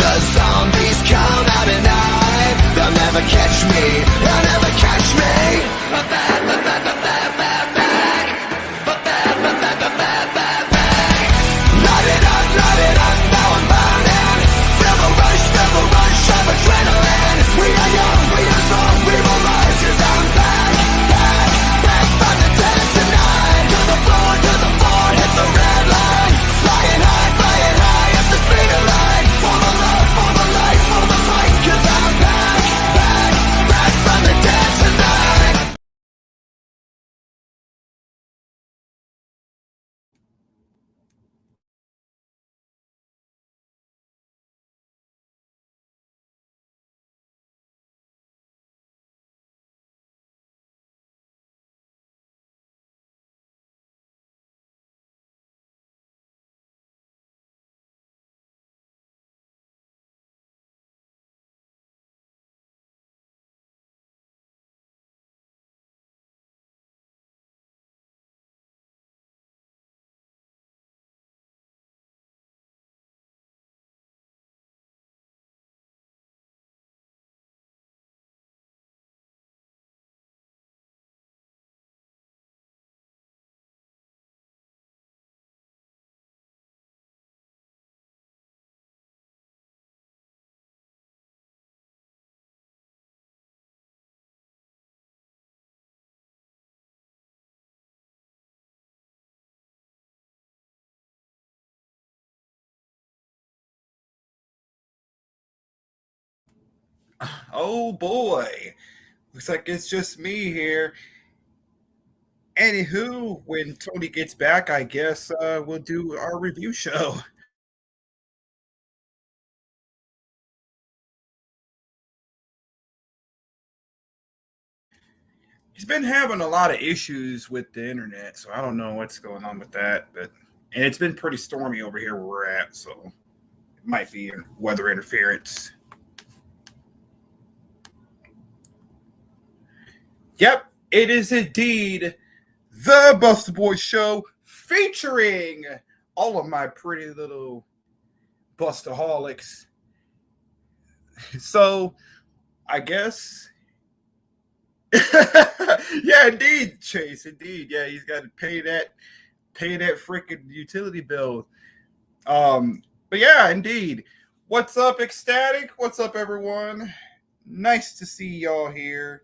The zombies come out at night. They'll never catch me. They'll never catch me. Light it up, now I'm burning. Feel the rush of adrenaline. We are young, we are strong, we will rise. 'Cause I'm back from the dead tonight. To the floor, hit the red line. Flying high, at the speed of light. For the love, for the life, for the fight. 'Cause I'm back from the dead tonight. Oh boy, looks like it's just me here. Anywho, when Tony gets back, I guess we'll do our review show. He's been having a lot of issues with the internet, so I don't know what's going on with that. And it's been pretty stormy over here where we're at, so it might be weather interference. Yep, it is indeed the Buster Boy Show featuring all of my pretty little Bustaholics. So, I guess. Yeah, indeed, Chase. Indeed, yeah, he's got to pay that freaking utility bill. But yeah, indeed. What's up, Ecstatic? What's up, everyone? Nice to see y'all here.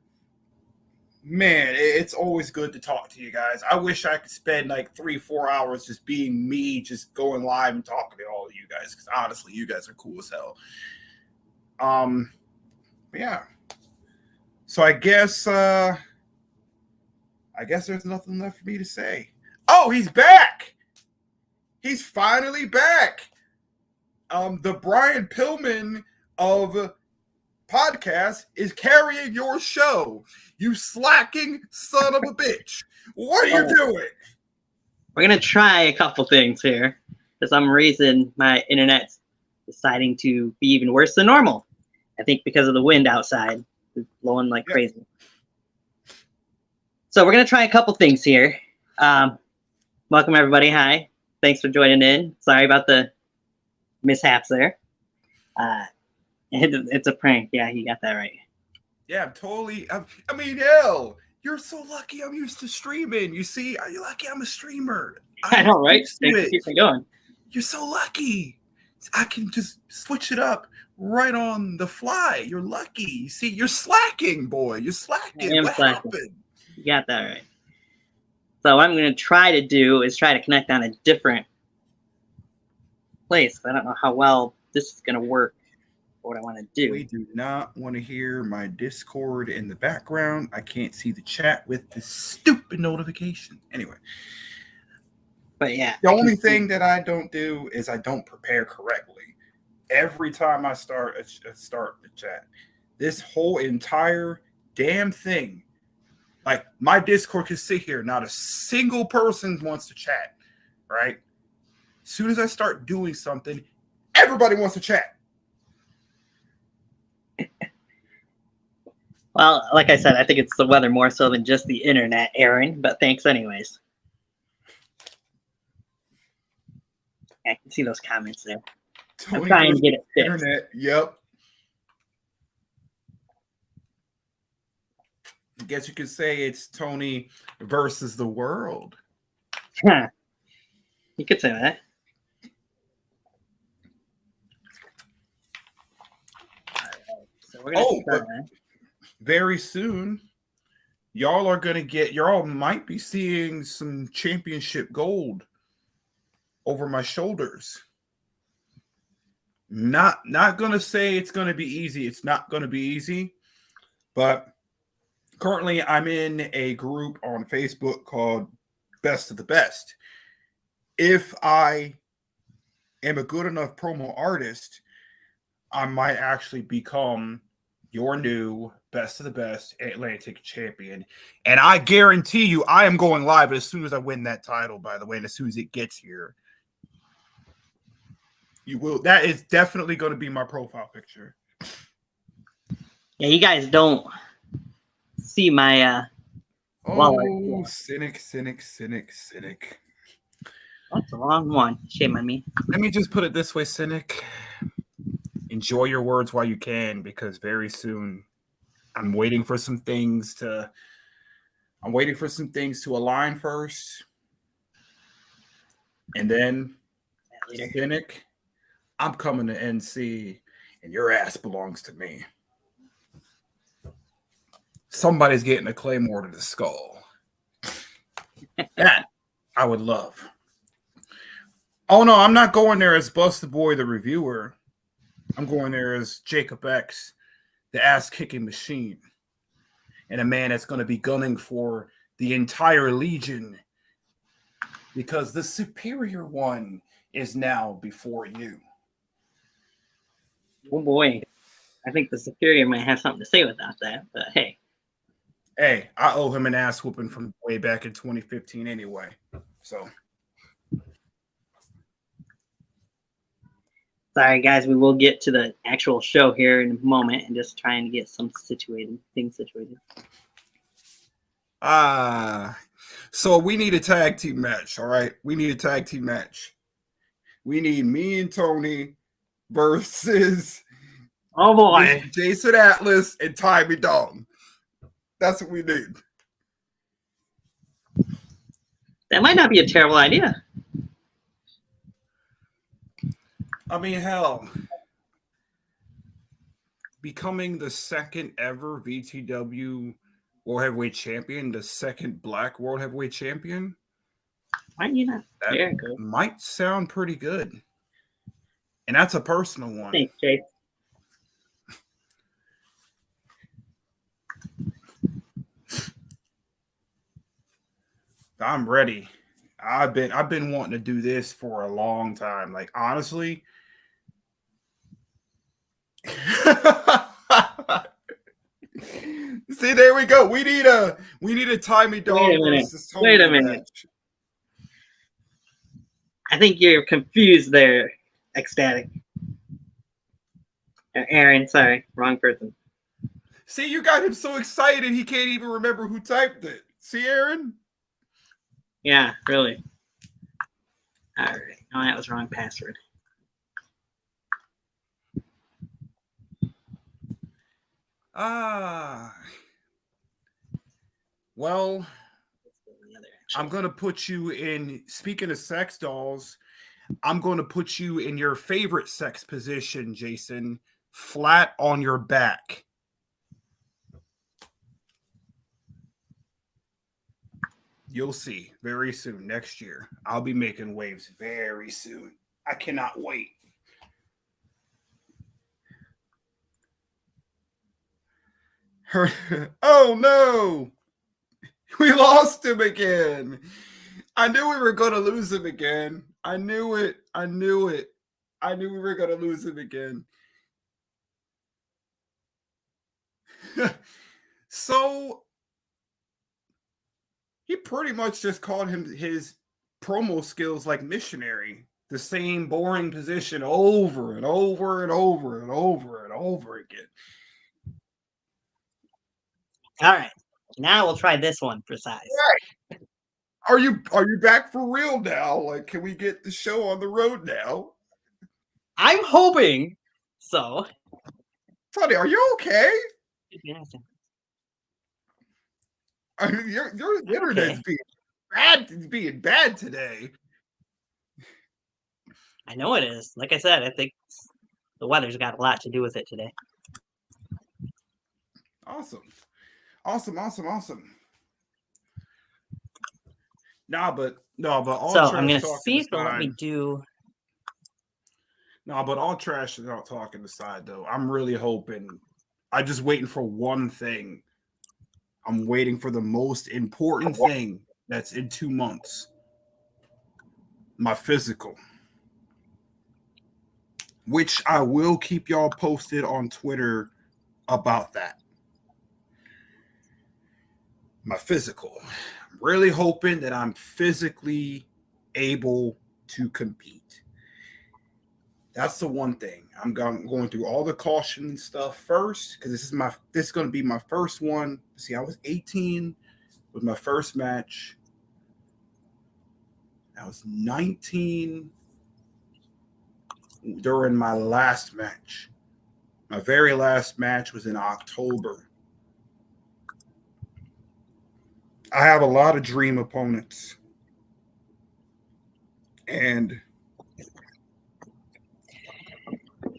Man, it's always good to talk to you guys. I wish I could spend like 3-4 hours just being me, just going live and talking to all of you guys, because honestly, you guys are cool as hell. Yeah. So I guess there's nothing left for me to say. Oh, he's back! He's finally back. The Brian Pillman of podcast is carrying your show. You slacking son of a bitch. What are you doing? We're going to try a couple things here. For some reason, my internet's deciding to be even worse than normal. I think because of the wind outside. It's blowing like crazy. So we're going to try a couple things here. Welcome, everybody. Hi. Thanks for joining in. Sorry about the mishaps there. It's a prank. Yeah, you got that right. Yeah, totally. I mean, hell, you're so lucky I'm used to streaming. You see, are you lucky I'm a streamer? I know, right? Thanks for keeping going. You're so lucky. I can just switch it up right on the fly. You're lucky. You see, you're slacking, boy. You're slacking. I am what slacking. happened? You got that right. So what I'm going to try to do is try to connect on a different place. I don't know how well this is going to work. What I want to do. We do not want to hear my Discord in the background. I can't see the chat with this stupid notification. Anyway. But yeah. The only thing that I don't do is I don't prepare correctly. Every time I start the chat, this whole entire damn thing, like my Discord can sit here, not a single person wants to chat, right? As soon as I start doing something, everybody wants to chat. Well, like I said, I think it's the weather more so than just the internet, Aaron, but thanks anyways. I can see those comments there. I'm Tony trying to versus get it fixed. internet. Yep. I guess you could say it's Tony versus the world. You could say that. So we're gonna Oh, but very soon, y'all might be seeing some championship gold over my shoulders. Not gonna say it's gonna be easy. It's not gonna be easy, but currently I'm in a group on Facebook called Best of the Best. If I am a good enough promo artist, I might actually become your new Best of the Best Atlantic champion. And I guarantee you, I am going live as soon as I win that title, by the way, and as soon as it gets here. You will. That is definitely going to be my profile picture. Yeah, you guys don't see my wallet. Oh, cynic. That's the wrong one. Shame on me. Let me just put it this way, cynic. Enjoy your words while you can, because very soon I'm waiting for some things to align first. And then cynic, I'm coming to NC and your ass belongs to me. Somebody's getting a claymore to the skull. That I would love. Oh no, I'm not going there as Buster Boy the reviewer. I'm going there as Jacob X, the ass-kicking machine, and a man that's going to be gunning for the entire Legion, because the superior one is now before you. Oh boy, I think the superior might have something to say about that. But hey, I owe him an ass whooping from way back in 2015 anyway. So. Sorry, guys. We will get to the actual show here in a moment, and just trying to get some things situated. So we need a tag team match. All right, we need a tag team match. We need me and Tony versus Oh boy, Jason Atlas and Tommy Dong. That's what we need. that might not be a terrible idea. I mean, hell, becoming the second ever VTW World Heavyweight Champion, the second Black World Heavyweight Champion. Why you not? That might sound pretty good. And that's a personal one. Thanks, Jake. I'm ready. I've been wanting to do this for a long time. Like, honestly. See, there we go. We need a Tommy Dog versus Tony. Wait a minute. Match. I think you're confused there, Ecstatic. Aaron, sorry, wrong person. See, you got him so excited he can't even remember who typed it. See, Aaron? Yeah, really. All right. No, that was wrong password. Well, I'm going to put you in, speaking of sex dolls, I'm going to put you in your favorite sex position, Jason, flat on your back. You'll see very soon next year. I'll be making waves very soon. I cannot wait. Oh no, we lost him again. I knew we were going to lose him again. I knew it. I knew we were going to lose him again. So he pretty much just called him his promo skills like missionary. The same boring position over and over and over and over and over again. All right. Now we'll try this one for size. Right. Are you back for real now? Like, can we get the show on the road now? I'm hoping so. Tony, are you okay? Yeah, I mean, your I'm internet's okay. being bad today. I know it is. Like I said, I think the weather's got a lot to do with it today. Awesome. Awesome. No, but all So I'm trash gonna talking see if they'll let me aside. do. No, but all trash not talking aside though. I'm really hoping. I'm just waiting for one thing. I'm waiting for the most important thing that's in 2 months. My physical. Which I will keep y'all posted on Twitter about that. My physical. I'm really hoping that I'm physically able to compete. That's the one thing. I'm going through all the caution stuff first because this is going to be my first one. See, I was 18 with my first match. I was 19 during my last match. My very last match was in October. I have a lot of dream opponents. And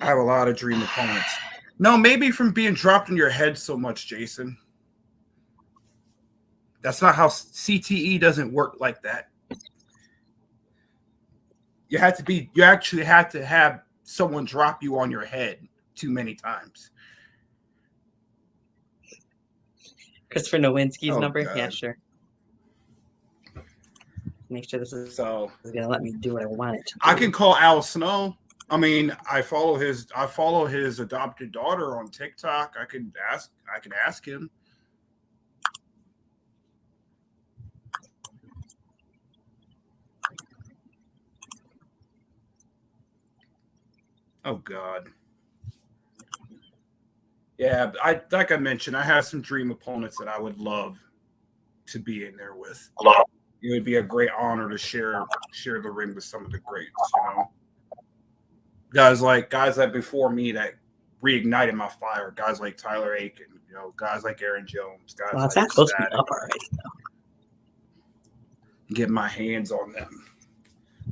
I have a lot of dream opponents. No, maybe from being dropped in your head so much, Jason. That's not how CTE doesn't work like that. You actually had to have someone drop you on your head too many times. Christopher Nowinski's number? God. Yeah, sure. Make sure this is So gonna let me do what I want it to do. I can call Al Snow. I mean, I follow his adopted daughter on TikTok. I can ask him. Oh God. Yeah, like I mentioned, I have some dream opponents that I would love to be in there with. It would be a great honor to share the ring with some of the greats, Guys like before me that reignited my fire. Guys like Tyler Aiken, guys like Aaron Jones, guys Well, it's like not supposed to be Ecstatic. up already. Get my hands on them.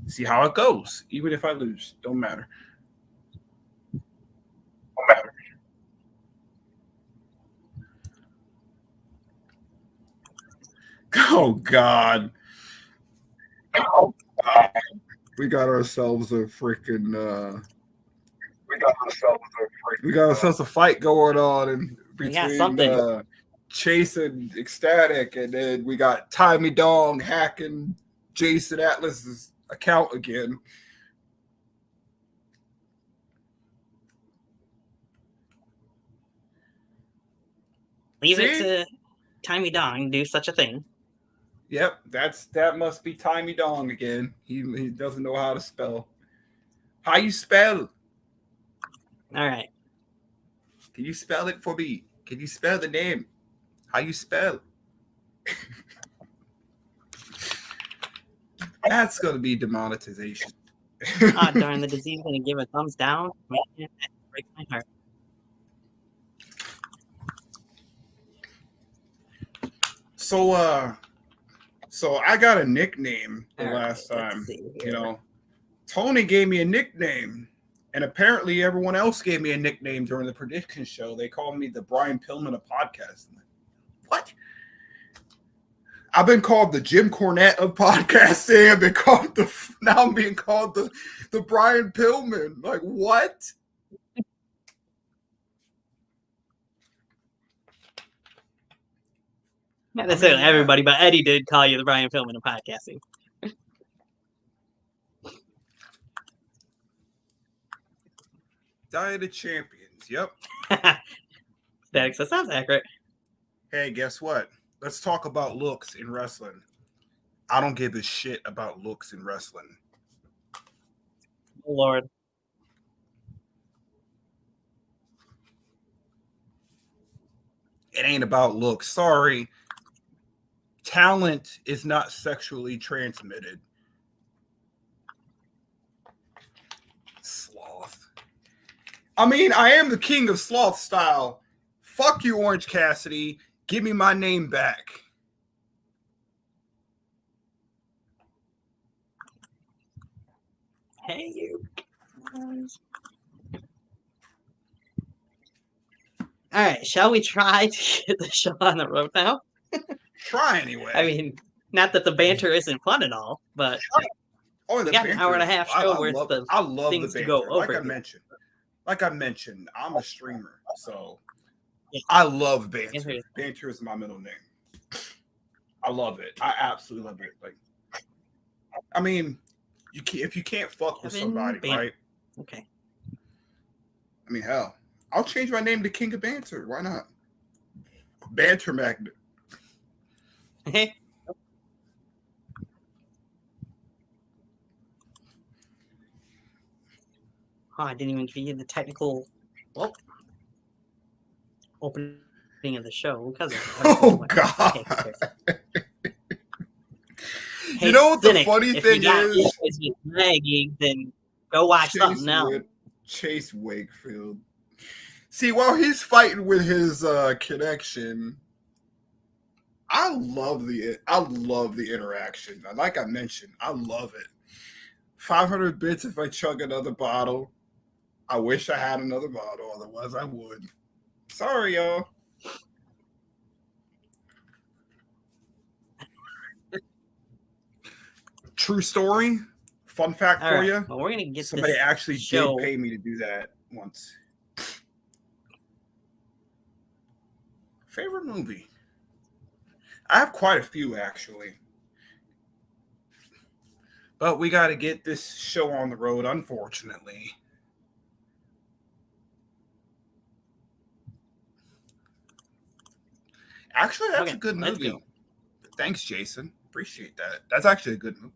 See how it goes. Even if I lose, don't matter. Oh God. We got ourselves a freaking we got ourselves a fight going on in between Chase and Ecstatic, and then we got Tommy Dong hacking Jason Atlas's account again. Leave it to Tommy Dong do such a thing. Yep, that must be Tommy Dong again. He doesn't know how to spell. How you spell? All right. Can you spell it for me? Can you spell the name? How you spell? That's gonna be demonetization. Darn, the disease gonna give a thumbs down. That breaks my heart. So I got a nickname the last time. Tony gave me a nickname, and apparently everyone else gave me a nickname during the prediction show. They called me the Brian Pillman of podcasting. What? I've been called the Jim Cornette of podcasting. I've been called now I'm being called the Brian Pillman. Like what? Not necessarily everybody, but Eddie did call you the Brian Pillman of podcasting. Diet of Champions. Yep. That sounds accurate. Hey, guess what? Let's talk about looks in wrestling. I don't give a shit about looks in wrestling. Oh, Lord. It ain't about looks. Sorry. Talent is not sexually transmitted. Sloth. I mean, I am the king of sloth style. Fuck you, Orange Cassidy. Give me my name back. Hey, you. All right, shall we try to get the show on the road now? Try anyway. I mean, not that the banter isn't fun at all, but Oh, we got an hour and a half show worth of I love things the to banter. go over. Like I mentioned, I'm a streamer, so Yeah. I love banter. Banter is my middle name. I love it. I absolutely love it. Like, I mean, if you can't fuck with somebody, right? Okay. I mean, hell, I'll change my name to King of Banter. Why not? Banter Magnet. Oh, I didn't even give you the technical opening of the show because of Oh God! Hey, you know what Cynic, the funny thing is? With lagging, then go watch something else. Chase Wakefield. See, while he's fighting with his connection, I love the interaction. Like I mentioned, I love it. 500 bits if I chug another bottle. I wish I had another bottle, otherwise I would. Sorry, y'all. True story. Fun fact for you. Well, we're gonna get somebody actually did pay me to do that once. Favorite movie? I have quite a few actually. But we got to get this show on the road, unfortunately. Actually, that's a good movie. Thanks, Jason. Appreciate that. That's actually a good movie.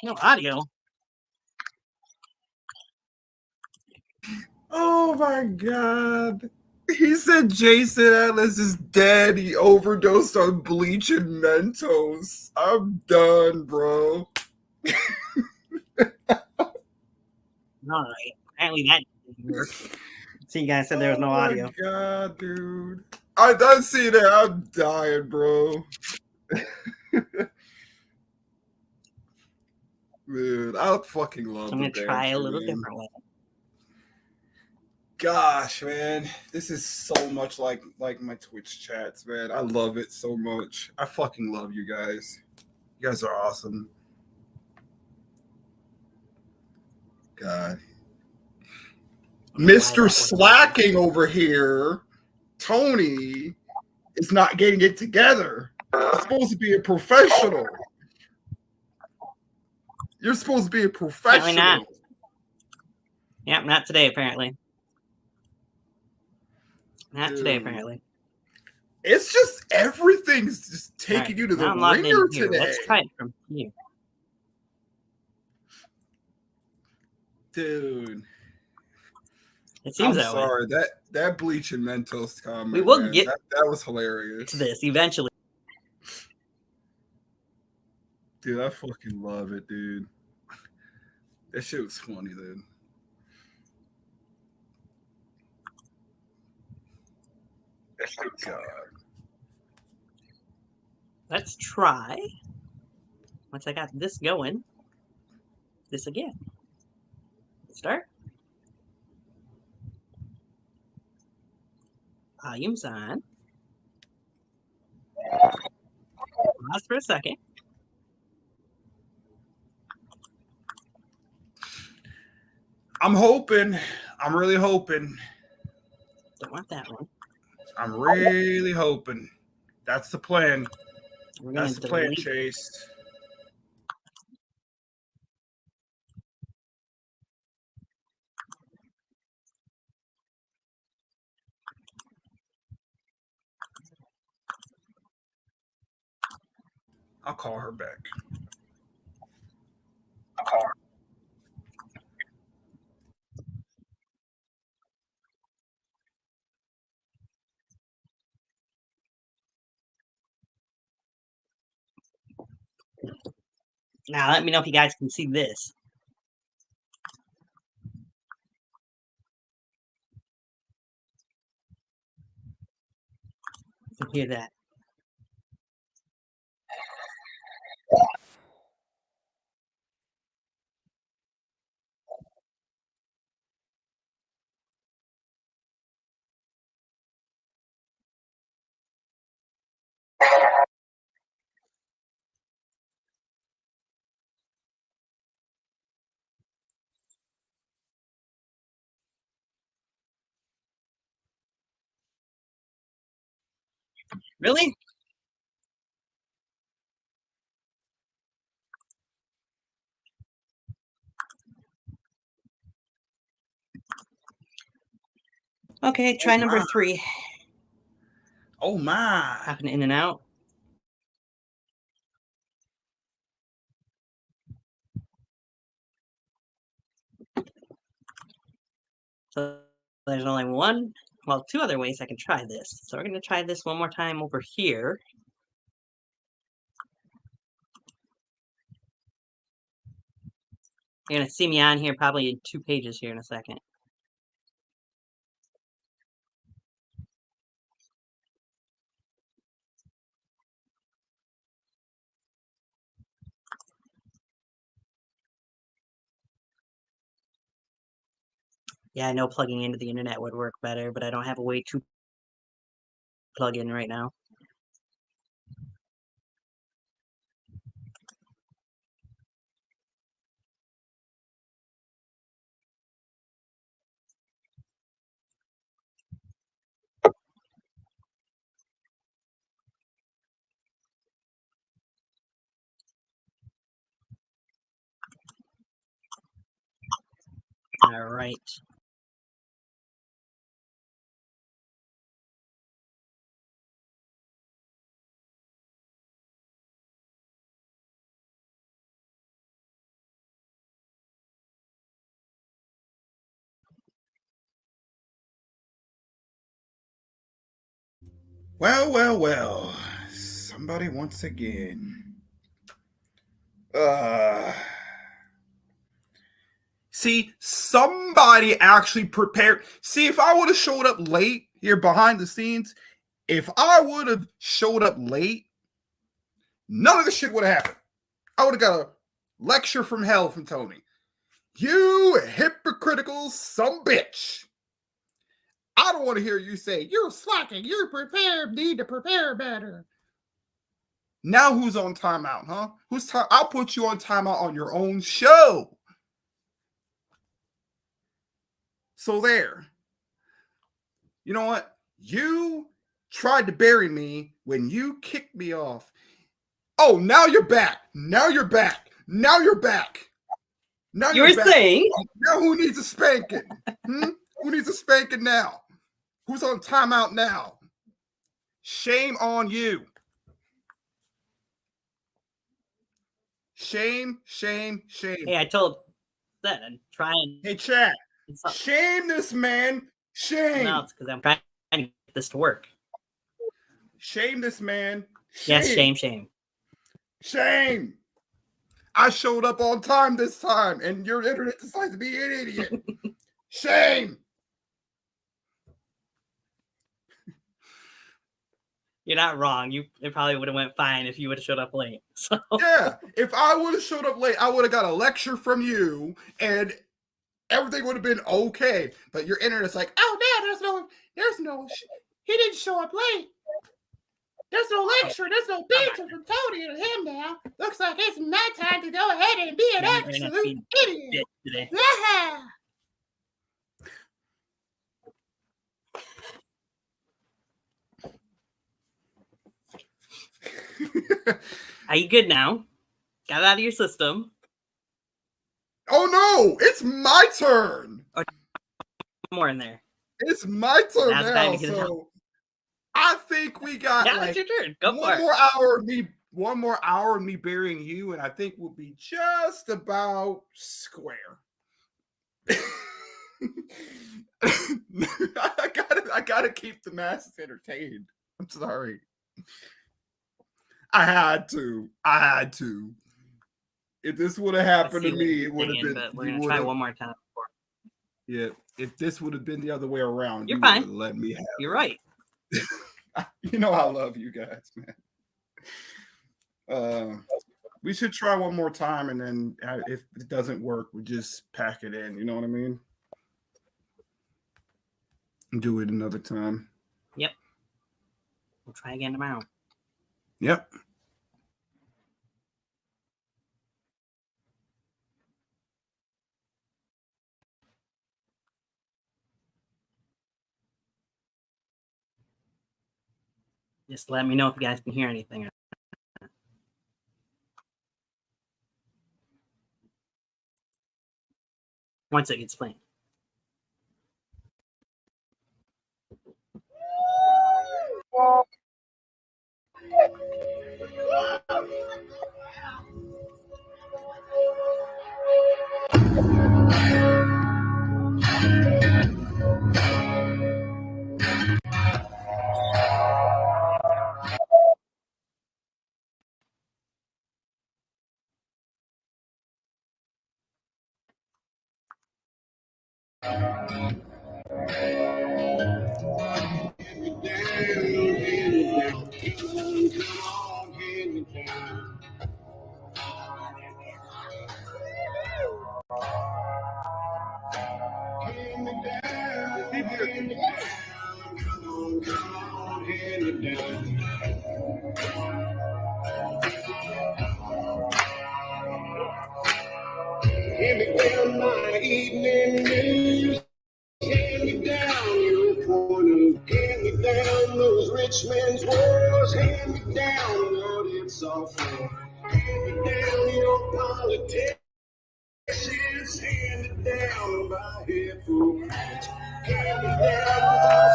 No audio. Oh my God. He said Jason Atlas is dead. He overdosed on bleach and Mentos. I'm done, bro. All right. Apparently that didn't work. See, you guys said there was no audio. Oh my God, dude. I don't see that. I'm dying, bro. Dude, I fucking love I'm going to try a little different way. Gosh, man, this is so much like my Twitch chats, man. I love it so much. I fucking love you guys. You guys are awesome. God. Mr. Slacking over here, Tony, is not getting it together. He's supposed to be a professional. You're supposed to be a professional. Not. Yep, not today, apparently. Not today, apparently. It's just everything's just taking you to the ringer today. Let's try it from here. Dude. It seems I'm sorry. That bleach and Mentos comment. We will get that was hilarious. to this eventually. Dude, I fucking love it, dude. That shit was funny, dude. God. Let's try. Once I got this going, this again. Start. Volume's on. Pause for a second. I'm really hoping. Don't want that one. I'm really hoping. That's the plan. We're gonna That's the plan, delete. Chase. I'll call her back. Now let me know if you guys can see this. You can hear that. Really? Okay, try number 3. Oh my. Hopping in and out. So there's only one, well, 2 other ways I can try this. So we're going to try this one more time over here. You're going to see me on here probably in 2 pages here in a second. Yeah, I know plugging into the internet would work better, but I don't have a way to plug in right now. All right. Well, well, well. Somebody once again. See, somebody actually prepared. See, if I would have showed up late here behind the scenes, if I would have showed up late, none of this shit would have happened. I would have got a lecture from hell from Tony. You hypocritical some bitch. I don't want to hear you say, you're slacking, you're prepared, need to prepare better. Now who's on timeout, huh? Who's time? I'll put you on timeout on your own show. So there. You know what? You tried to bury me when you kicked me off. Oh, now you're back. Now you're back. Now you're back. Now You were back. saying? Now who needs a spanking? Who needs a spanking now? Who's on timeout now? Shame on you. Shame, shame, shame. Hey, I told that I'm trying. Hey, chat. Shame this man. Shame. Else because I'm trying to get this to work. Shame this man. Shame. Yes, shame, shame. Shame. I showed up on time this time, and your internet decides to be an idiot. Shame. You're not wrong. It probably would have went fine if you would have showed up late. So Yeah, if I would have showed up late, I would have got a lecture from you, and everything would have been okay. But your internet's like, oh no, he didn't show up late. There's no lecture, there's no picture from Tony and him now. Looks like it's my time to go ahead and be an absolute idiot. today. Yeah. Are you good now? Got it out of your system. Oh no, it's my turn. More in there. It's my turn Now's the time now. to get it So I think we got Yeah, like it's your turn. Go for it. one more hour of me burying you, and I think we'll be just about square. I gotta keep the masses entertained. I'm sorry. I had to. If this would have happened to me, it would have been. But we're gonna try one more time. Yeah, if this would have been the other way around, You're you fine. would have let me have. You're right. You know I love you guys, man. We should try one more time, and then if it doesn't work, we just pack it in. You know what I mean? Do it another time. Yep. We'll try again tomorrow. Yep. Just let me know if you guys can hear anything. Once it gets playing. Hand me down my evening news. Hand me down your corner. Hand me down those rich men's wars. Hand me down what it's all for. Hand me down your politics. Hand it down by hypocrites. Hand me down my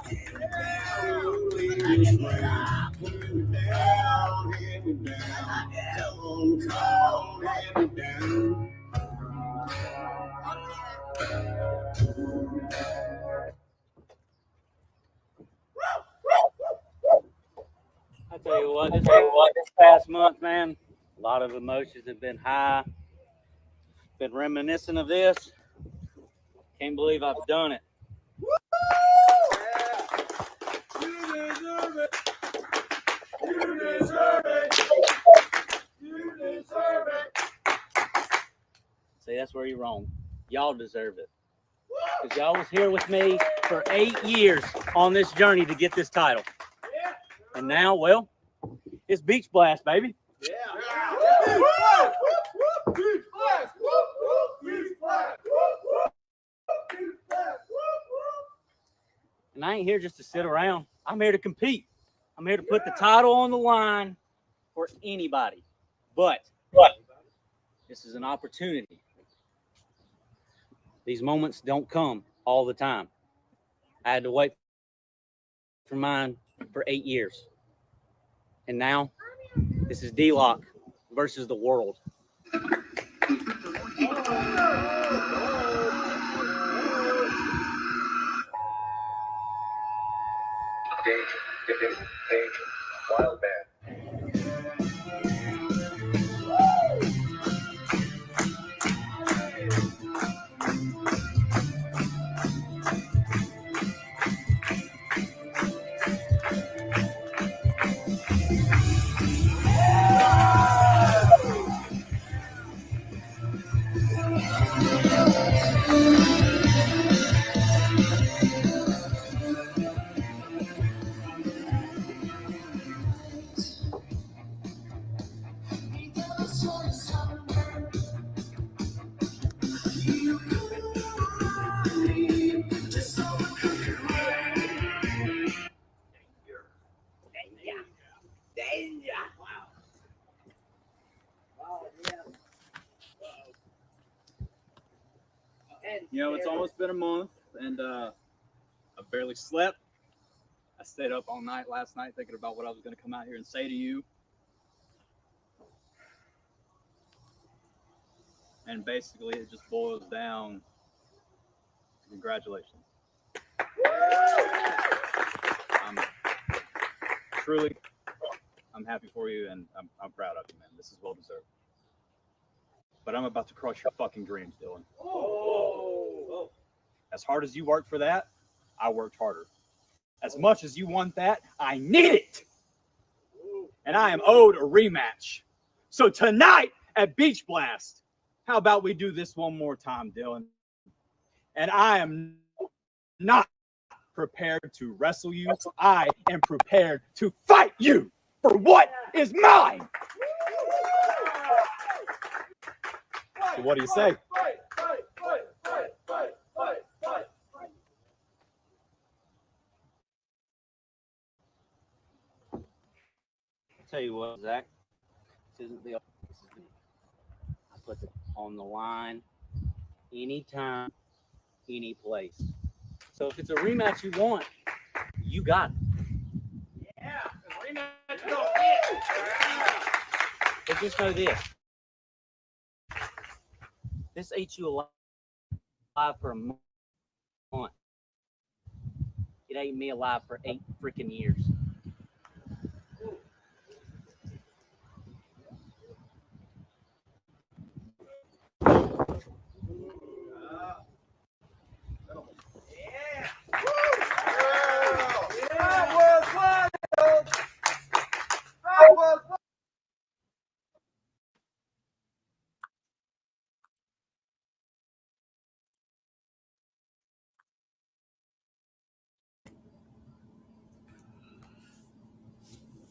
hand me down your leaders' way. Hand me down, hand me down. Come on, hand me down. I tell you what, this past month, man, a lot of emotions have been high. Been reminiscing of this. Can't believe I've done it. You deserve it. You deserve it. You deserve it. See, that's where you're wrong. Y'all deserve it. Because y'all was here with me for 8 years on this journey to get this title. And now, well, it's Beach Blast, baby. Yeah. And I ain't here just to sit around. I'm here to compete. I'm here to put the title on the line for anybody. But this is an opportunity. These moments don't come all the time. I had to wait for mine for 8 years. And now this is D-Lock versus the world. Danger, wild man. it's almost been a month, and I barely slept. I stayed up all night last night thinking about what I was going to come out here and say to you. And basically, it just boils down to congratulations. I'm happy for you, and I'm proud of you, man. This is well deserved. But I'm about to crush your fucking dreams, Dylan. Oh. As hard as you worked for that, I worked harder. As much as you want that, I need it. And I am owed a rematch. So tonight at Beach Blast, how about we do this one more time, Dylan? And I am not prepared to wrestle you. I am prepared to fight you for what is mine. So what do you say? I'll tell you what, Zach. This isn't the. I put it on the line anytime, any place. So if it's a rematch you want, you got it. Yeah, rematch you don't get. But just know this. This ate you alive for a month. It ate me alive for 8 freaking years.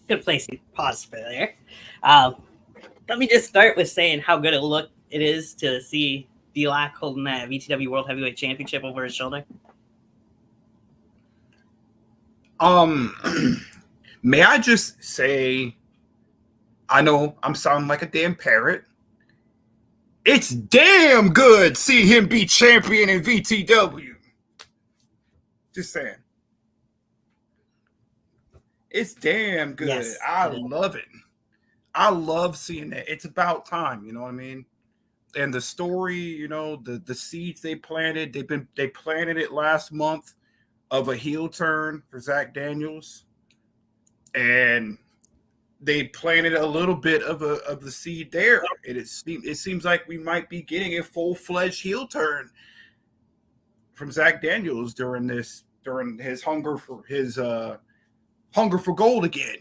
Good place to pause for there. Let me just start with saying how good it is to see D-Lock holding that VTW World Heavyweight Championship over his shoulder. May I just say, I know I'm sounding like a damn parrot. It's damn good seeing him be champion in VTW. Just saying. It's damn good. Yes, I love it. I love seeing that. It's about time, you know what I mean? And the story, the seeds they planted, they planted it last month of a heel turn for Zach Daniels. And they planted a little bit of the seed there. It seems like we might be getting a full-fledged heel turn from Zach Daniels during his hunger for gold again,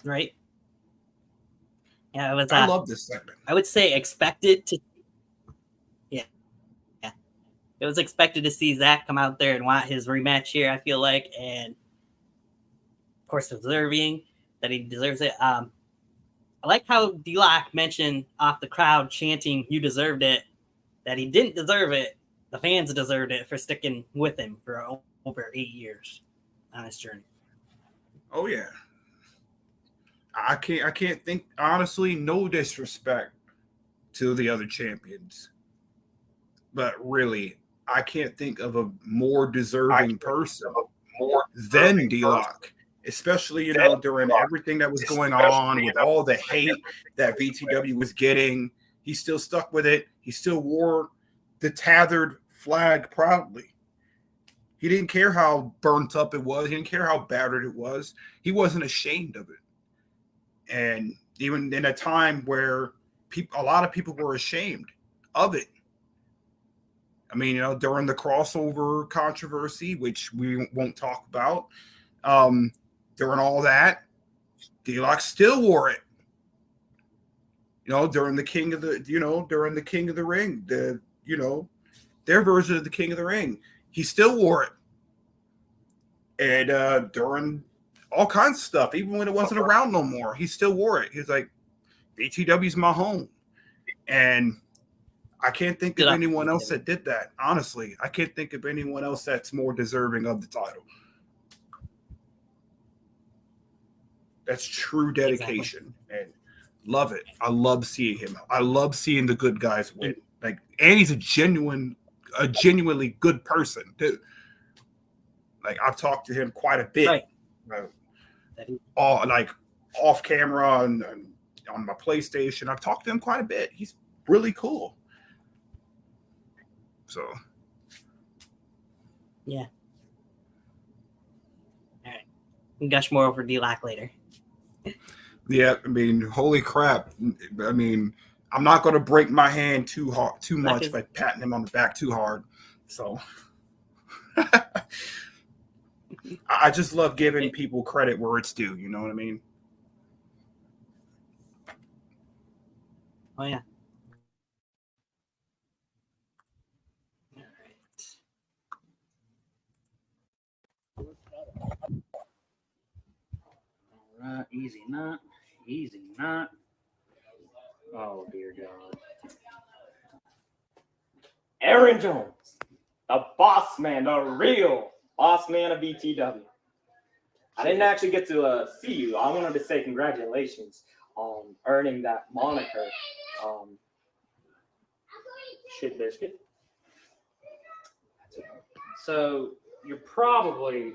Right? Yeah, it was. I love this segment. I would say expected to. Yeah. It was expected to see Zach come out there and want his rematch here, I feel like, and of course deserving that he deserves it. I like how D-Lock mentioned off the crowd chanting, "You deserved it," that he didn't deserve it. The fans deserved it for sticking with him for over 8 years on his journey. Oh yeah. I can't think, honestly, no disrespect to the other champions, but really, I can't think of a more deserving person than D-Lock, especially, during everything that was going on with all the hate that VTW was getting. He still stuck with it. He still wore the tethered flag proudly. He didn't care how burnt up it was. He didn't care how battered it was. He wasn't ashamed of it. And even in a time where a lot of people were ashamed of it. I mean, during the crossover controversy, which we won't talk about, during all that, D-Lock still wore it. During the King of the Ring, their version of the King of the Ring, he still wore it. And during all kinds of stuff, even when it wasn't around no more, he still wore it. He's like, VTW's my home. And I can't think of anyone else that did that. Honestly, I can't think of anyone else that's more deserving of the title. That's true dedication. Exactly. And Love it. I love seeing him. I love seeing the good guys win. Like, and he's a genuinely good person too. Like, I've talked to him quite a bit. Right. All like off camera and on my PlayStation. I've talked to him quite a bit. He's really cool. So Yeah. All right. We'll gush more over D-Lock later. yeah, I mean, holy crap. I mean, I'm not going to break my hand too much by patting him on the back too hard. So I just love giving people credit where it's due. You know what I mean? Oh, yeah. All right, easy not. Oh, dear God. Aaron Jones, the boss man, the real boss man of VTW. I didn't actually get to see you. I wanted to say congratulations on earning that moniker. Shit biscuit. So you're probably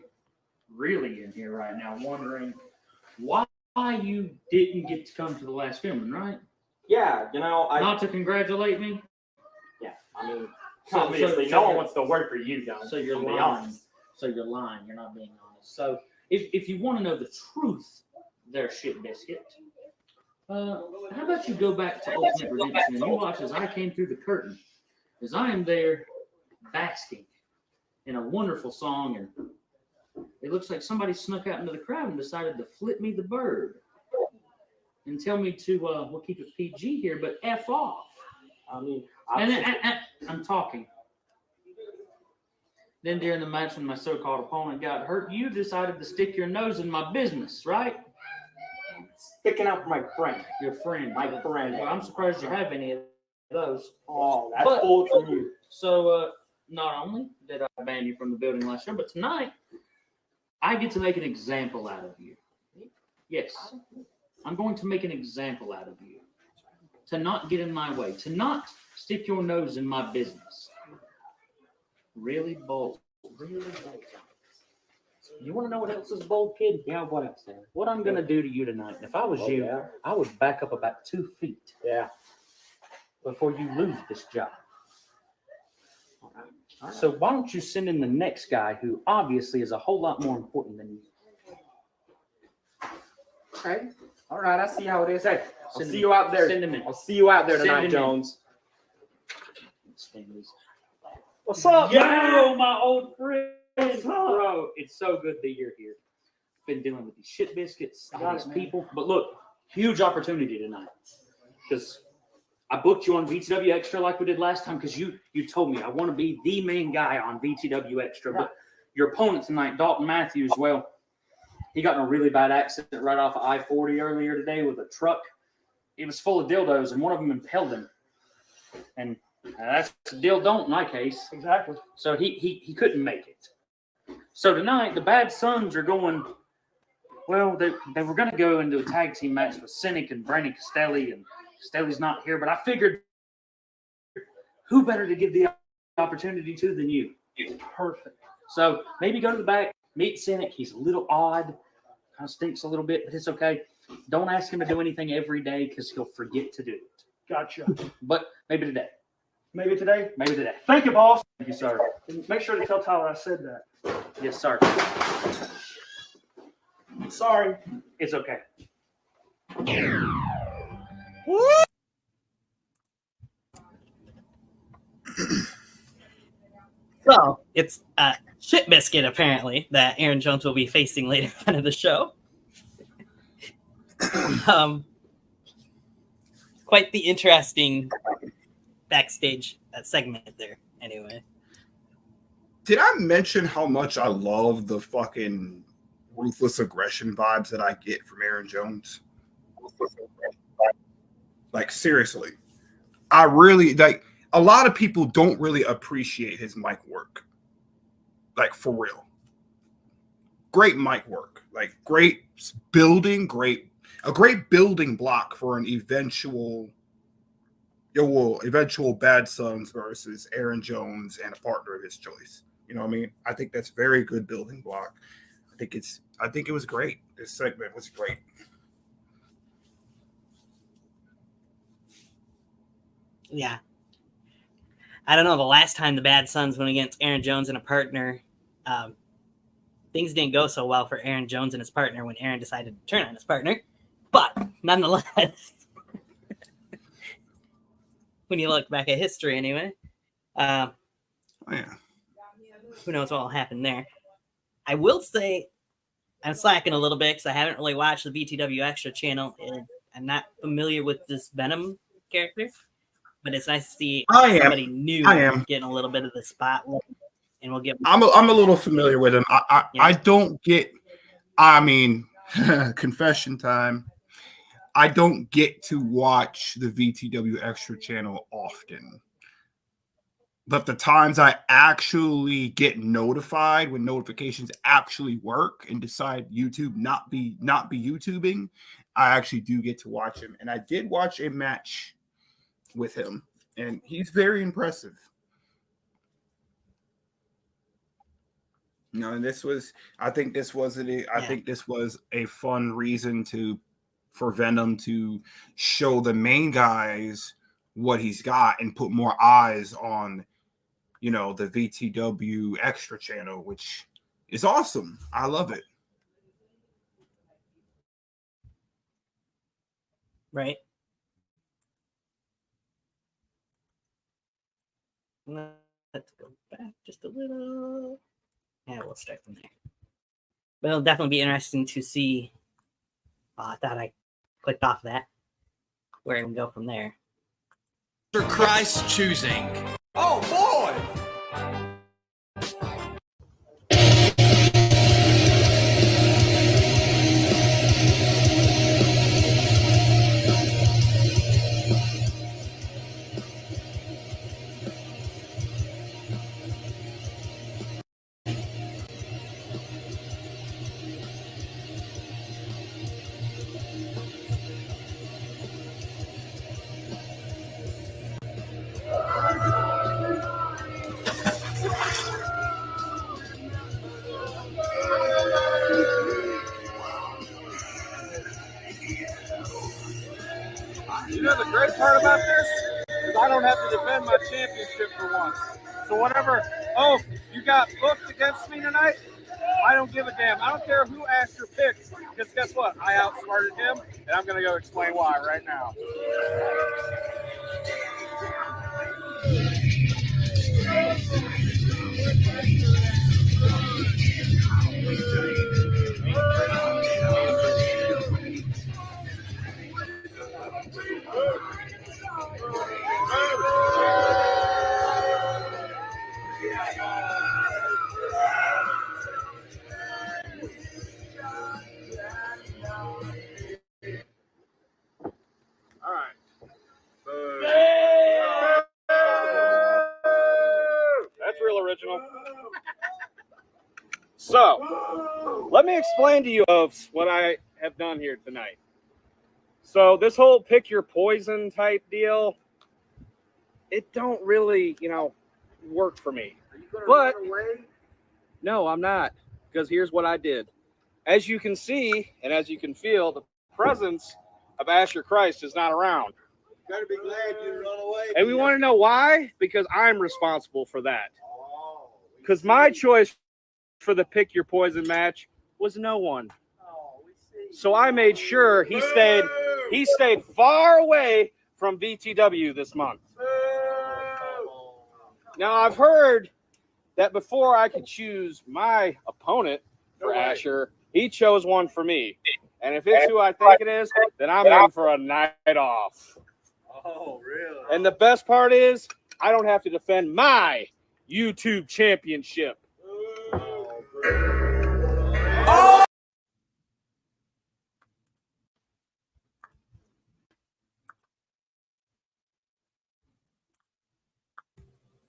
really in here right now wondering why you didn't get to come to the last filming, right? Yeah, you know, Not to congratulate me? yeah, I mean, So- obviously, so no one you're- wants to work for you guys. So you're to be lying. honest. So you're lying. You're not being honest. So if you want to know the truth, there, shit biscuit. How about you go back to Ultimate Redemption and you watch as I came through the curtain, as I am there basking in a wonderful song, and it looks like somebody snuck out into the crowd and decided to flip me the bird and tell me to we'll keep it PG here, but F off. I mean, I'm talking. Then during the match when my so-called opponent got hurt, you decided to stick your nose in my business, right? sticking out for my friend. Your friend. My friend. Well, I'm surprised you have any of those. Oh, that's But- old from you. So not only did I ban you from the building last year, but tonight I get to make an example out of you. Yes, I'm going to make an example out of you. To not get in my way, to not stick your nose in my business. Really bold. Really bold. You want to know what else is bold, kid? Yeah, what else, man? What I'm going to do to you tonight, if I was Oh, you, yeah. I would back up about 2 feet Yeah. before you lose this job. All right. So why don't you send in the next guy who obviously is a whole lot more important than you? Okay. All right, I see how it is. Hey, I'll Send see him- you out there. Send him in. I'll see you out there Send tonight, him in. Jones. Stanley's. What's up, Yo, my old friend, bro. It's so good that you're here. Been dealing with these shit biscuits, all Got these it, man. people. But look, huge opportunity tonight. Because I booked you on VTW Extra like we did last time because you told me I want to be the main guy on VTW Extra. But your opponent tonight, Dalton Matthews, well, he got in a really bad accident right off of I-40 earlier today with a truck. It was full of dildos, and one of them impaled him. And that's the deal don't in my case. Exactly. So he couldn't make it. So tonight, the Bad Sons are going, well, they were going to go into a tag team match with Cynic and Brandon Castelli, and Castelli's not here, but I figured who better to give the opportunity to than you? Perfect. So maybe go to the back, meet Cynic. He's a little odd, kind of stinks a little bit, but it's okay. Don't ask him to do anything every day because he'll forget to do it. Gotcha. But maybe today. Maybe today. Maybe today. Thank you, boss. Thank you, sir. Make sure to tell Tyler I said that. Yes, sir. Sorry. It's okay. So it's Shit Biscuit, apparently, that Aaron Jones will be facing later on in the show. Quite the interesting backstage segment there, anyway. Did I mention how much I love the fucking ruthless aggression vibes that I get from Aaron Jones? Like, seriously. I really, like, a lot of people don't really appreciate his mic work. Like, for real. Great mic work. Like, great building, great a great building block for an eventual Bad Sons versus Aaron Jones and a partner of his choice. You know what I mean? I think that's very good building block. I think it was great. This segment was great. Yeah. I don't know. The last time the Bad Sons went against Aaron Jones and a partner, things didn't go so well for Aaron Jones and his partner when Aaron decided to turn on his partner. But nonetheless, when you look back at history anyway, Yeah. who knows what will happen there. I will say I'm slacking a little bit because I haven't really watched the VTW Extra channel, and I'm not familiar with this Venom character. But it's nice to see somebody new getting a little bit of the spotlight, and we'll get. I'm a little familiar with him. I don't get. I mean, confession time. I don't get to watch the VTW Extra channel often. But the times I actually get notified, when notifications actually work and decide YouTube not be YouTubing, I actually do get to watch him. And I did watch a match with him, and he's very impressive. You know, and I think this was a fun reason for Venom to show the main guys what he's got and put more eyes on, you know, the VTW Extra channel, which is awesome. I love it. Right. Let's go back just a little. Yeah, we'll start from there. But it'll definitely be interesting to see. I thought I clicked off that. Where I can go from there. For Christ's choosing. Oh boy! You know the great part about this is I don't have to defend my championship for once. So whatever, you got booked against me tonight, I don't give a damn. I don't care who asked your pick, because guess what? I outsmarted him, and I'm going to go explain why right now. All right. That's real original. So, let me explain to you of what I have done here tonight. So, this whole pick your poison type deal, it don't really, work for me. But no, I'm not, because here's what I did. As you can see, and as you can feel, the presence of Asher Christ is not around. You gotta be glad you run away. And we want to know why? Because I'm responsible for that. Because my choice for the pick your poison match was no one. So I made sure he stayed far away from VTW this month. Now I've heard that before I could choose my opponent for Asher, he chose one for me. And if it's who I think it is, then I'm in for a night off. Oh, really? And the best part is, I don't have to defend my YouTube championship.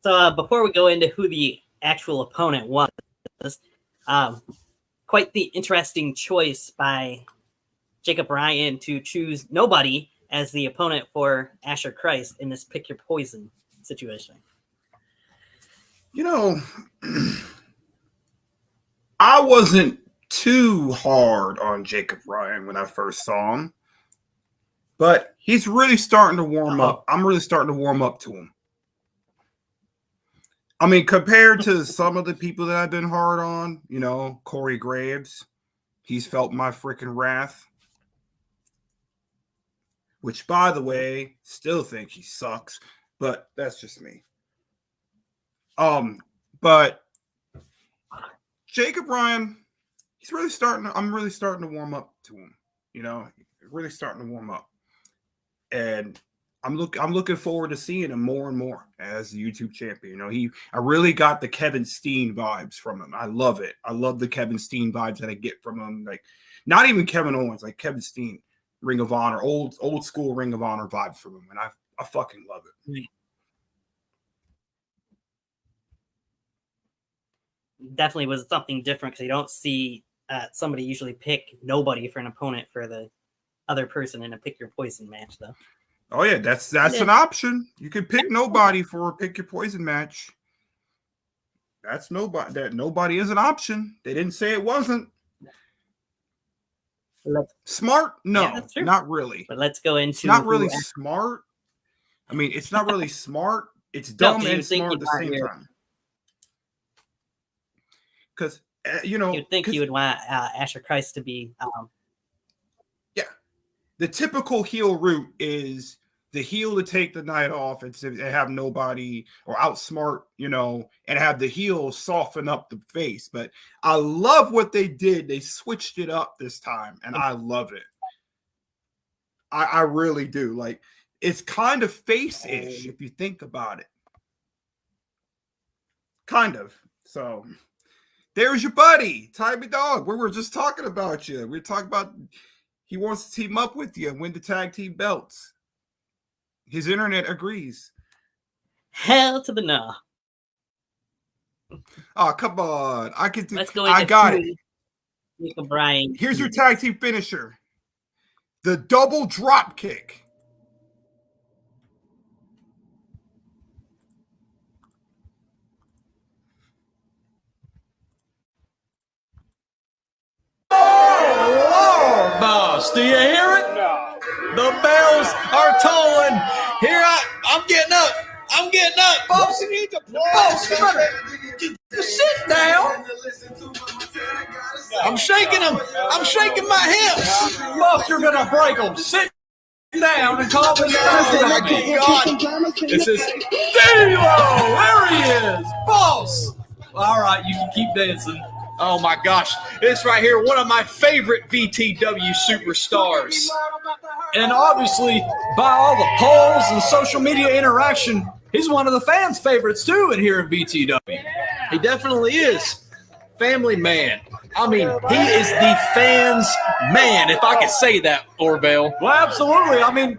So before we go into who the actual opponent was, quite the interesting choice by Jacob Ryan to choose nobody as the opponent for Asher Christ in this pick your poison situation? You know, I wasn't too hard on Jacob Ryan when I first saw him, but he's really starting to warm up. I'm really starting to warm up to him. I mean, compared to some of the people that I've been hard on, you know, Corey Graves, he's felt my freaking wrath. Which, by the way, still think he sucks, but that's just me. But Jacob Ryan, I'm really starting to warm up to him. You know, really starting to warm up. And I'm looking forward to seeing him more and more as the YouTube champion. You know, I really got the Kevin Steen vibes from him. I love it. I love the Kevin Steen vibes that I get from him. Like, not even Kevin Owens, like Kevin Steen, Ring of Honor, old school Ring of Honor vibes from him, and I fucking love it. Definitely was something different because you don't see somebody usually pick nobody for an opponent for the other person in a pick your poison match, though. Oh yeah, that's an option. You can pick nobody for a pick your poison match. That's nobody. That nobody is an option. They didn't say it wasn't. Smart? No, Yeah, not really. But let's go into it's not really smart. I mean, it's not really smart. It's dumb and smart at the same time. Because you know, you'd think you would want Asher Christ to be. Yeah, the typical heel route is the heel to take the night off and have nobody or outsmart, you know, and have the heel soften up the face. But I love what they did. They switched it up this time, and I love it. I really do. Like, it's kind of face-ish if you think about it. Kind of. So there's your buddy, Timey Dog. We were just talking about you. We were talking about he wants to team up with you and win the tag team belts. His internet agrees. Hell to the no. Oh, come on. I can do Let's go I got it. Jacob Bryan. Here's your tag team finisher. The double drop kick. Oh, Lord, boss. Do you hear it? No. The bells are tolling. Here I'm getting up. I'm getting up. Boss, you need to play. Boss, you better sit down. I'm shaking them. I'm shaking my hips. Boss, you're going to break them. Sit down and call me out. God, this is D'Lo. There he is. Boss. All right, you can keep dancing. Oh, my gosh. This right here, one of my favorite VTW superstars. And obviously, by all the polls and social media interaction, he's one of the fans' favorites, too, in here in VTW. He definitely is. Family man. I mean, he is the fans' man, if I could say that, Orville. Well, absolutely. I mean,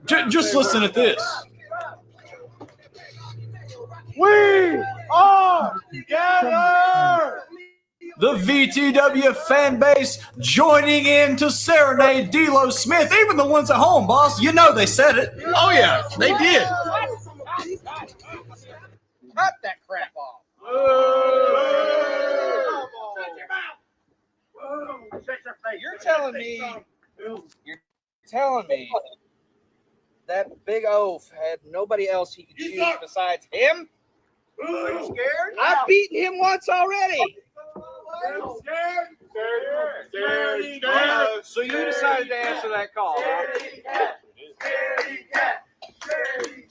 just listen to this. We are together. The VTW fan base joining in to serenade D'Lo Smith. Even the ones at home, boss. You know they said it. Oh, yeah, they did. Cut that crap off. You're telling me that Big Oaf had nobody else he could choose besides him? Are you scared? I've beaten him once already. Scared. So you decided to answer that call, huh?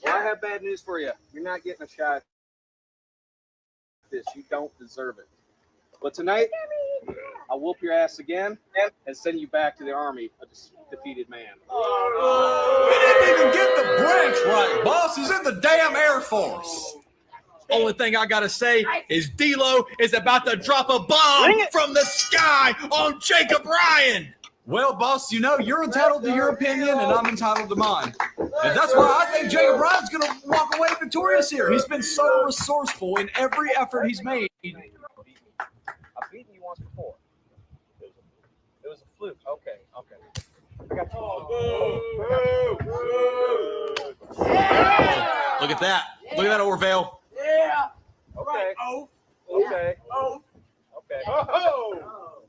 Well, I have bad news for you. You're not getting a shot at this. You don't deserve it. But tonight, I'll whoop your ass again and send you back to the army, a defeated man. We didn't even get the branch right, boss. He's in the damn Air Force. Only thing I gotta say is D'Lo is about to drop a bomb from the sky on Jacob Ryan. Well, boss, you know, you're entitled to your opinion and I'm entitled to mine. And that's why I think Jacob Ryan's going to walk away victorious here. He's been so resourceful in every effort he's made. I've beaten you once before. It was a fluke. Okay. Look at that. Look at that, Orville. Okay. Okay. Okay. Oh,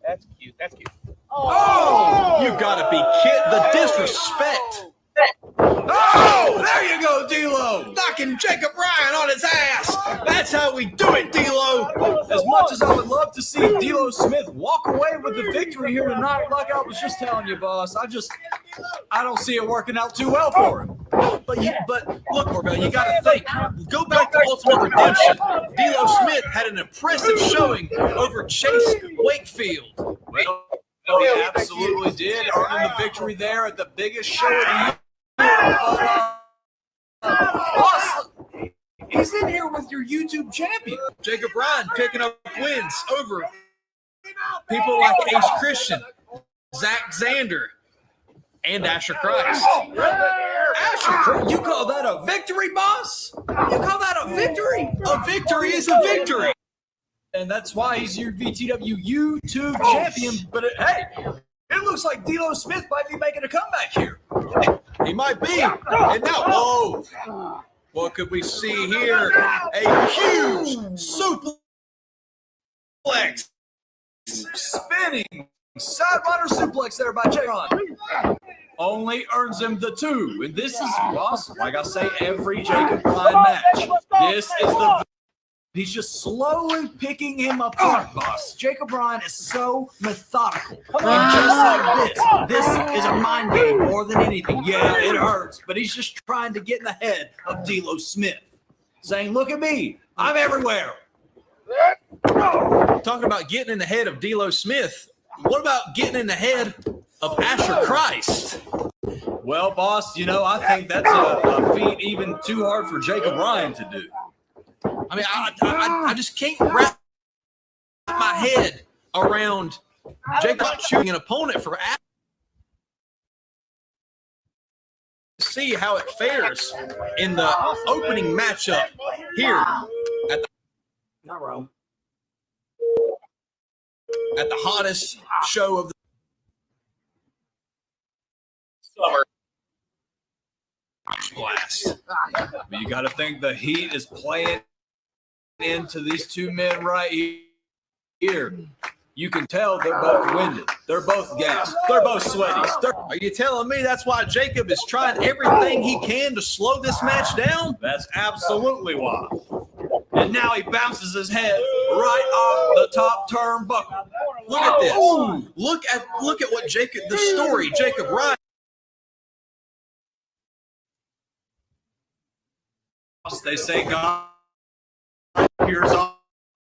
that's cute. That's cute. Oh! You gotta be kidding. The disrespect. Oh! There you go, D-Lo. Knocking Jacob Ryan on his ass. That's how we do it, D-Lo. As much as I would love to see D-Lo Smith walk away with the victory here tonight, like I was just telling you, boss, I don't see it working out too well for him. But look, Orville, you got to think. Go back to Ultimate Redemption. D-Lo Smith had an impressive showing over Chase Wakefield. Well, he absolutely did, earning the victory there at the biggest show of the year. Boss, he's in here with your YouTube champion. Jacob Ryan picking up wins over people like Ace Christian, Zach Zander, and Asher Christ. Asher, you call that a victory, boss? You call that a victory? A victory is a victory. And that's why he's your VTW YouTube champion. But hey, it looks like D-Lo Smith might be making a comeback here. He might be. And now, whoa. What could we see here? A huge suplex. Spinning sidewinder suplex there by Jaron. Only earns him the 2. And this is, boss, like I say, every Jacob Ryan match. This is the... He's just slowly picking him apart, boss. Jacob Ryan is so methodical. And just like this is a mind game more than anything. Yeah, it hurts, but he's just trying to get in the head of D-Lo Smith. Saying, look at me, I'm everywhere. Talking about getting in the head of D-Lo Smith. What about getting in the head of Asher Christ? Well, boss, I think that's a feat even too hard for Jacob Ryan to do. I mean, I just can't wrap my head around Jacob shooting an opponent for see how it fares in the opening matchup here at the hottest show of the summer. Blast. You got to think the heat is playing into these two men right here. You can tell they're both winded. They're both gassed. They're both sweaty. Are you telling me that's why Jacob is trying everything he can to slow this match down? That's absolutely why. And now he bounces his head right off the top turnbuckle. Look at this. Ooh. Look at what the story Jacob Ryan. They say God hears all.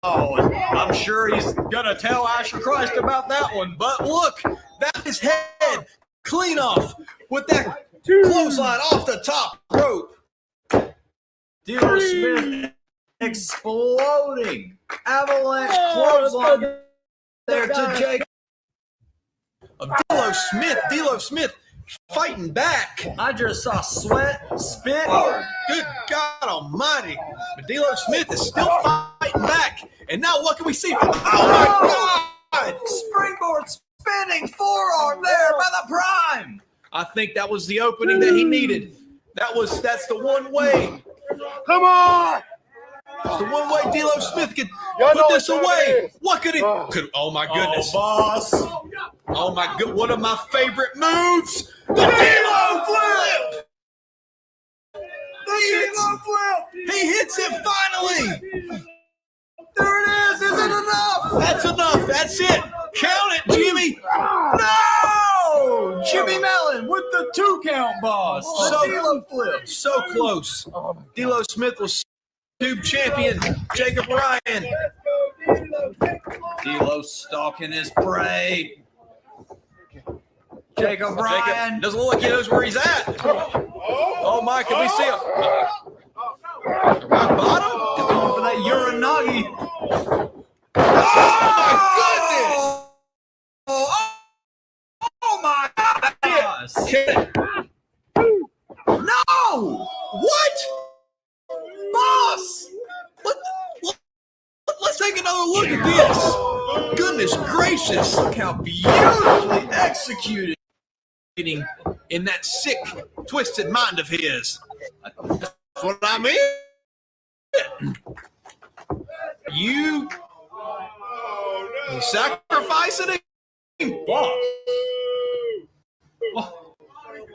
And I'm sure he's gonna tell Asher Christ about that one. But look, that's his head clean off with that clothesline off the top rope. D-Lo Smith exploding avalanche clothesline there to Jake. D-Lo Smith fighting back. I just saw sweat, spit. Oh, good God Almighty! But D-Lo Smith is still fighting back. And now what can we see? Oh my God! Springboard spinning forearm there by the Prime. I think that was the opening that he needed. That's the one way. Come on! It's the one way D-Lo Smith could put this away. What could he? Oh my goodness! Oh, boss! Oh my good! One of my favorite moves, the D-Lo flip. He hits it finally. There it is. Is it enough? That's enough. That's it. Count it, Jimmy. No! Jimmy Mellon with the 2 count, boss. The D-Lo flip. So close. D-Lo Smith was YouTube champion. Jacob Ryan. D-Lo stalking his prey. Jacob Ryan doesn't look like he knows where he's at. Oh my! Can we see him? Rock bottom? Going for that Uranagi. Oh my goodness! Oh my gosh! No! What? Boss! Let's take another look at this. Goodness gracious! Look how beautifully executed in that sick, twisted mind of his. That's what I mean. You sacrificing him? Boss.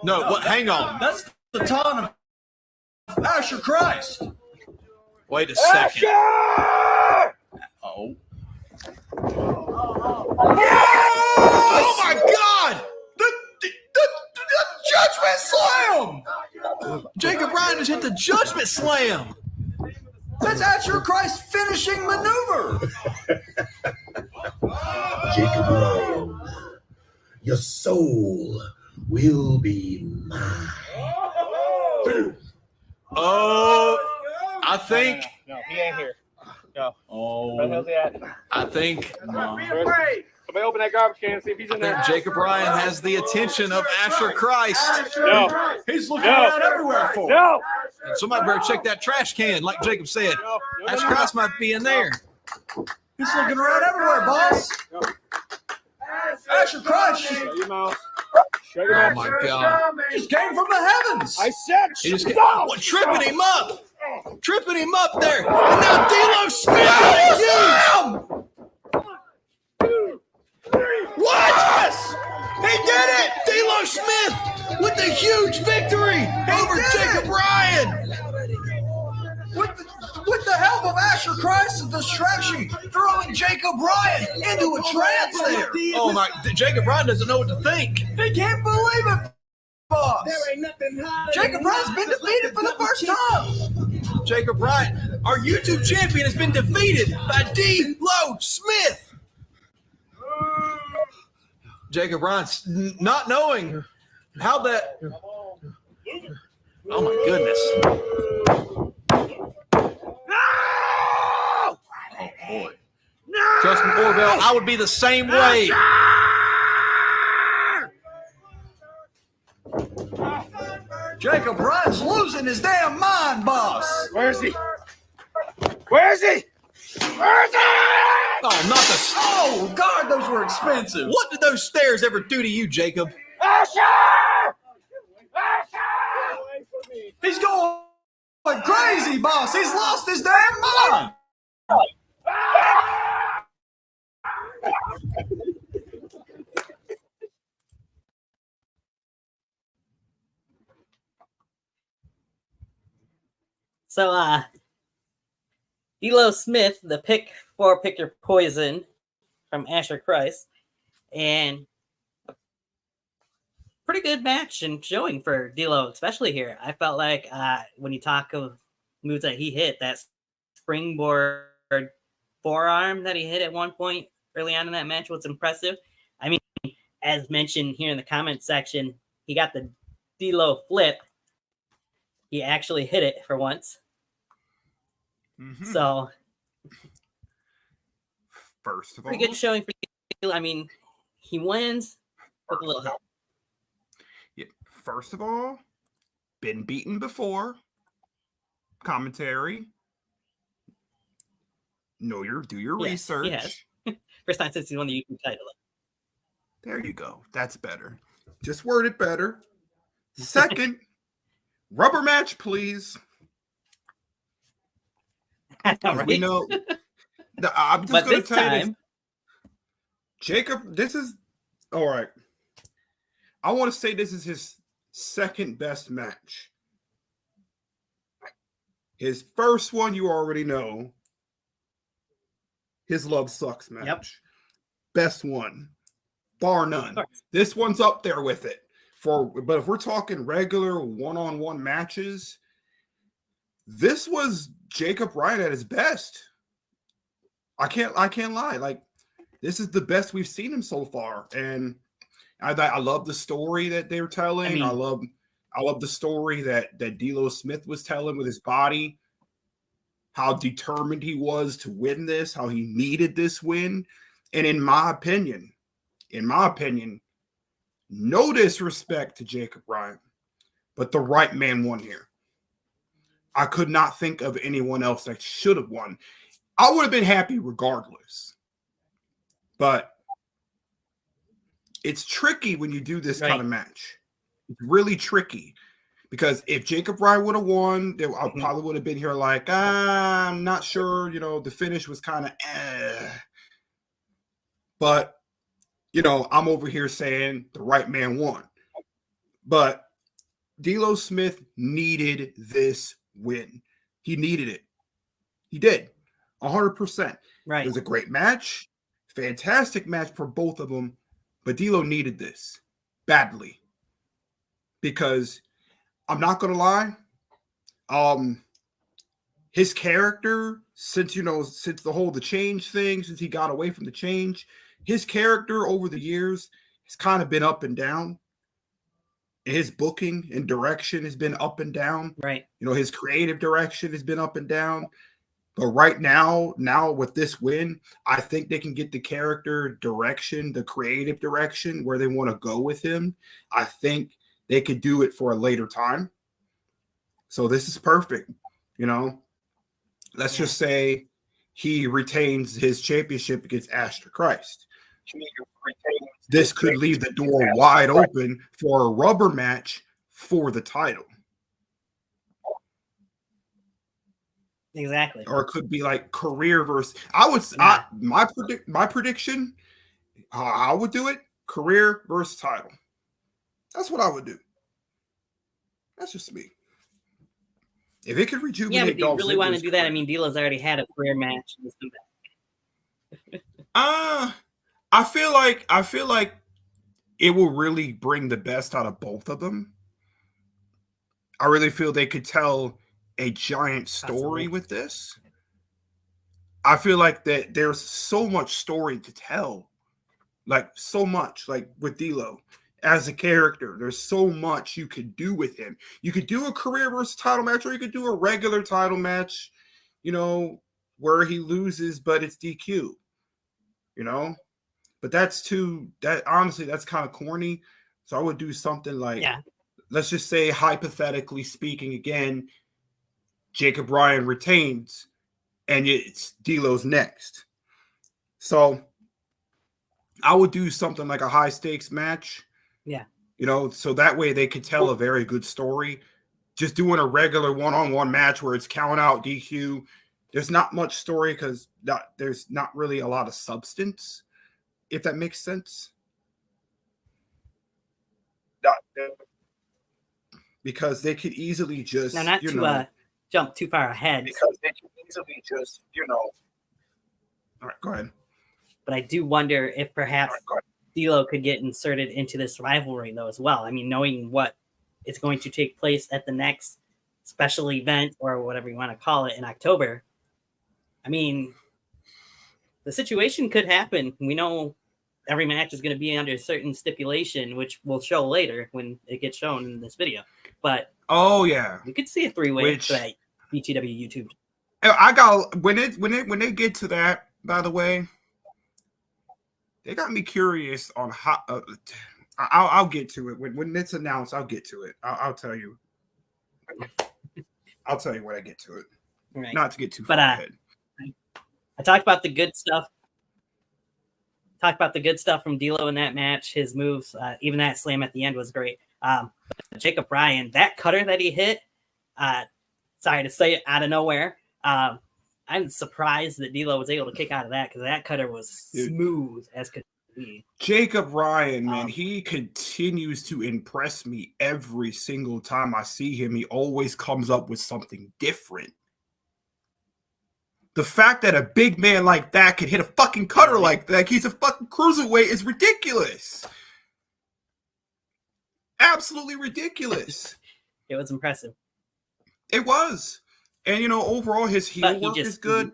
No, what? Hang on. That's the taunt of Asher Christ. Wait a second. Oh. Oh my God! The Judgment Slam! Jacob Ryan has hit the Judgment Slam. That's Asher Christ's finishing maneuver. Jacob Ryan, your soul will be mine. Oh, I think. No, he ain't here. No. Oh, Where the hell's he at? I think. Somebody open that garbage can and see if he's in there. Jacob Ryan has the attention of Asher Christ. No. He's looking around everywhere for it. No. And somebody better check that trash can, like Jacob said. Asher Christ might be in there. He's looking around everywhere, boss. Asher Christ. Shut your mouth. Oh my God! Just came from the heavens. I said he just came, tripping him up there. And now D'Lo Smith him. What? Yes! He did it! D'Lo Smith with the huge victory over Jacob Ryan. With the help of Asher Christ's distraction, throwing Jacob Ryan into a trance there. Oh my! Jacob Ryan doesn't know what to think. He can't believe it, boss. Jacob Ryan's been defeated for the first time. Jacob Ryan, our YouTube champion, has been defeated by D'Lo Smith. Jacob Ryan's not knowing how that. Oh my goodness. Oh boy. No! Justin Orville, I would be the same way. Jacob Ryan's losing his damn mind, boss. Where is he? Where is he? Where is he? Oh, not the. Oh, God, those were expensive. What did those stairs ever do to you, Jacob? Asher! Asher! He's going crazy, boss. He's lost his damn mind. So, D'Lo Smith, the pick your poison from Asher Christ, and a pretty good match and showing for D'Lo, especially here. I felt like when you talk of moves that he hit, that springboard forearm that he hit at one point early on in that match was impressive. I mean, as mentioned here in the comment section, he got the D'Lo flip. He actually hit it for once. Mm-hmm. So, first of all, pretty good showing for D'Lo. I mean, he wins with a little help. Yeah. First of all, been beaten before. Commentary. Do your research. Yes. First time since he won the YouTube title. There you go. That's better. Just word it better. Second, rubber match, please. Right? We know. I'm just going to tell you this. Jacob, this is all right. I want to say this is his second best match. His first one, you already know. His Love Sucks match. Yep. Best one, bar none. This one's up there with it. But if we're talking regular one-on-one matches, this was Jacob Ryan at his best. I can't lie. Like, this is the best we've seen him so far, and I love the story that they were telling. I love the story that D'Lo Smith was telling with his body. How determined he was to win this, how he needed this win. And in my opinion, no disrespect to Jacob Ryan, but the right man won here. I could not think of anyone else that should have won. I would have been happy regardless. But it's tricky when you do this Right. kind of match. It's really tricky because if Jacob Ryan would have won, I probably would have been here like, I'm not sure. You know, the finish was kind of, but you know, I'm over here saying the right man won. But D'Lo Smith needed this win. He needed it. He did, 100%. Right. It was a great match, fantastic match for both of them. But D'Lo needed this badly because I'm not gonna lie, his character since the change thing, since he got away from the change, his character over the years has kind of been up and down. His booking and direction has been up and down. Right. You know, his creative direction has been up and down. But right now with this win, I think they can get the character direction, the creative direction where they want to go with him. I think they could do it for a later time. So this is perfect. You know, let's just say he retains his championship against Astor Christ. This could leave the door wide open for a rubber match for the title. Exactly. Or it could be like career versus. My prediction, how I would do it: career versus title. That's what I would do. That's just me. If it could rejuvenate, Yeah, but do you really want to do that? career. I mean, D'Lo's already had a career match. I feel like it will really bring the best out of both of them. I really feel they could tell a giant story with this. I feel like that there's so much story to tell. Like so much, like with D'Lo as a character. There's so much you could do with him. You could do a career versus title match, or you could do a regular title match, you know, where he loses, but it's DQ. You know? But honestly, that's kind of corny. So I would do something like, let's just say, hypothetically speaking, again, Jacob Ryan retains, and it's D'Lo's next. So I would do something like a high stakes match. Yeah. You know, so that way they could tell a very good story. Just doing a regular one-on-one match where it's count out DQ. There's not much story because there's not really a lot of substance, if that makes sense. Because they could easily just Now, not to jump too far ahead. Because they could easily just, all right, go ahead. But I do wonder if perhaps D'Lo could get inserted into this rivalry, though, as well. I mean, knowing what is going to take place at the next special event, or whatever you want to call it, in October. I mean, the situation could happen. We know every match is going to be under a certain stipulation, which we'll show later when it gets shown in this video. But we could see a three-way that VTW YouTube. I got when they get to that. By the way, they got me curious on how. I'll get to it when it's announced. I'll get to it. I'll tell you. I'll tell you when I get to it. Right. Not to get too far ahead. I talked about the good stuff. Talked about the good stuff from D'Lo in that match. His moves, even that slam at the end was great. Jacob Ryan, that cutter that he hit, sorry to say it, out of nowhere. I'm surprised that D'Lo was able to kick out of that, because that cutter was smooth as could be. Jacob Ryan, man, he continues to impress me every single time I see him. He always comes up with something different. The fact that a big man like that could hit a fucking cutter like that, he's a fucking cruiserweight, is ridiculous. Absolutely ridiculous. It was impressive. It was. And, overall, his heel work is good.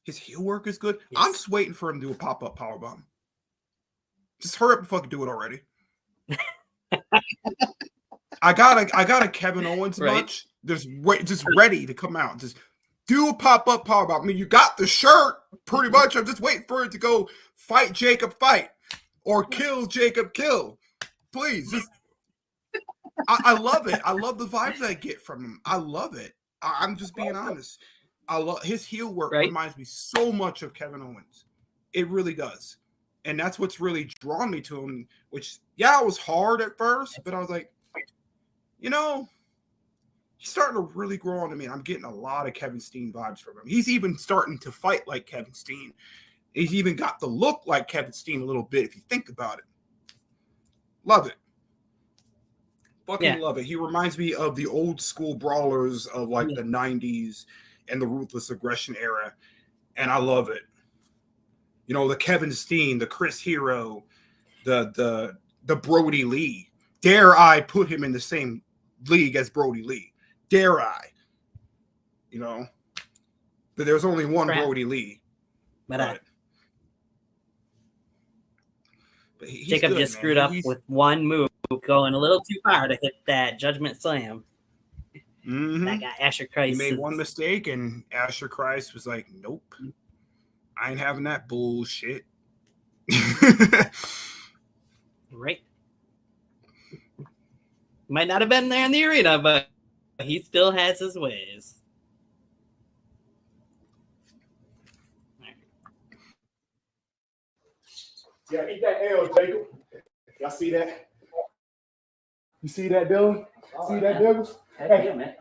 His heel work is good. Yes. I'm just waiting for him to do a pop-up powerbomb. Just hurry up and fucking do it already. I got a Kevin Owens much. Just ready to come out. Just do a pop-up powerbomb. I mean, you got the shirt, pretty much. I'm just waiting for it to go fight Jacob fight. Or kill Jacob kill. Please, just I love it. I love the vibes I get from him. I love it. I'm just being honest. I love his heel work. Reminds me so much of Kevin Owens. It really does. And that's what's really drawn me to him, which, yeah, it was hard at first, but I was like, you know, he's starting to really grow on to me. I'm getting a lot of Kevin Steen vibes from him. He's even starting to fight like Kevin Steen. He's even got the look like Kevin Steen a little bit, if you think about it. Love it. Fucking love it. He reminds me of the old school brawlers of like the 90s and the Ruthless Aggression era. And I love it. You know, the Kevin Steen, the Chris Hero, the Brody Lee. Dare I put him in the same league as Brody Lee? Dare I? You know? But there's only one Brody Lee. But he's Jacob good, just man. screwed up with one move, going a little too far to hit that Judgment Slam. That guy, Asher Christ. He made one mistake, and Asher Christ was like, nope. I ain't having that bullshit. Right. Might not have been there in the arena, but he still has his ways. Yeah, eat that L, Jacob. Y'all see that? You see that, Dylan? See that, Dylan? Hey, yeah, man.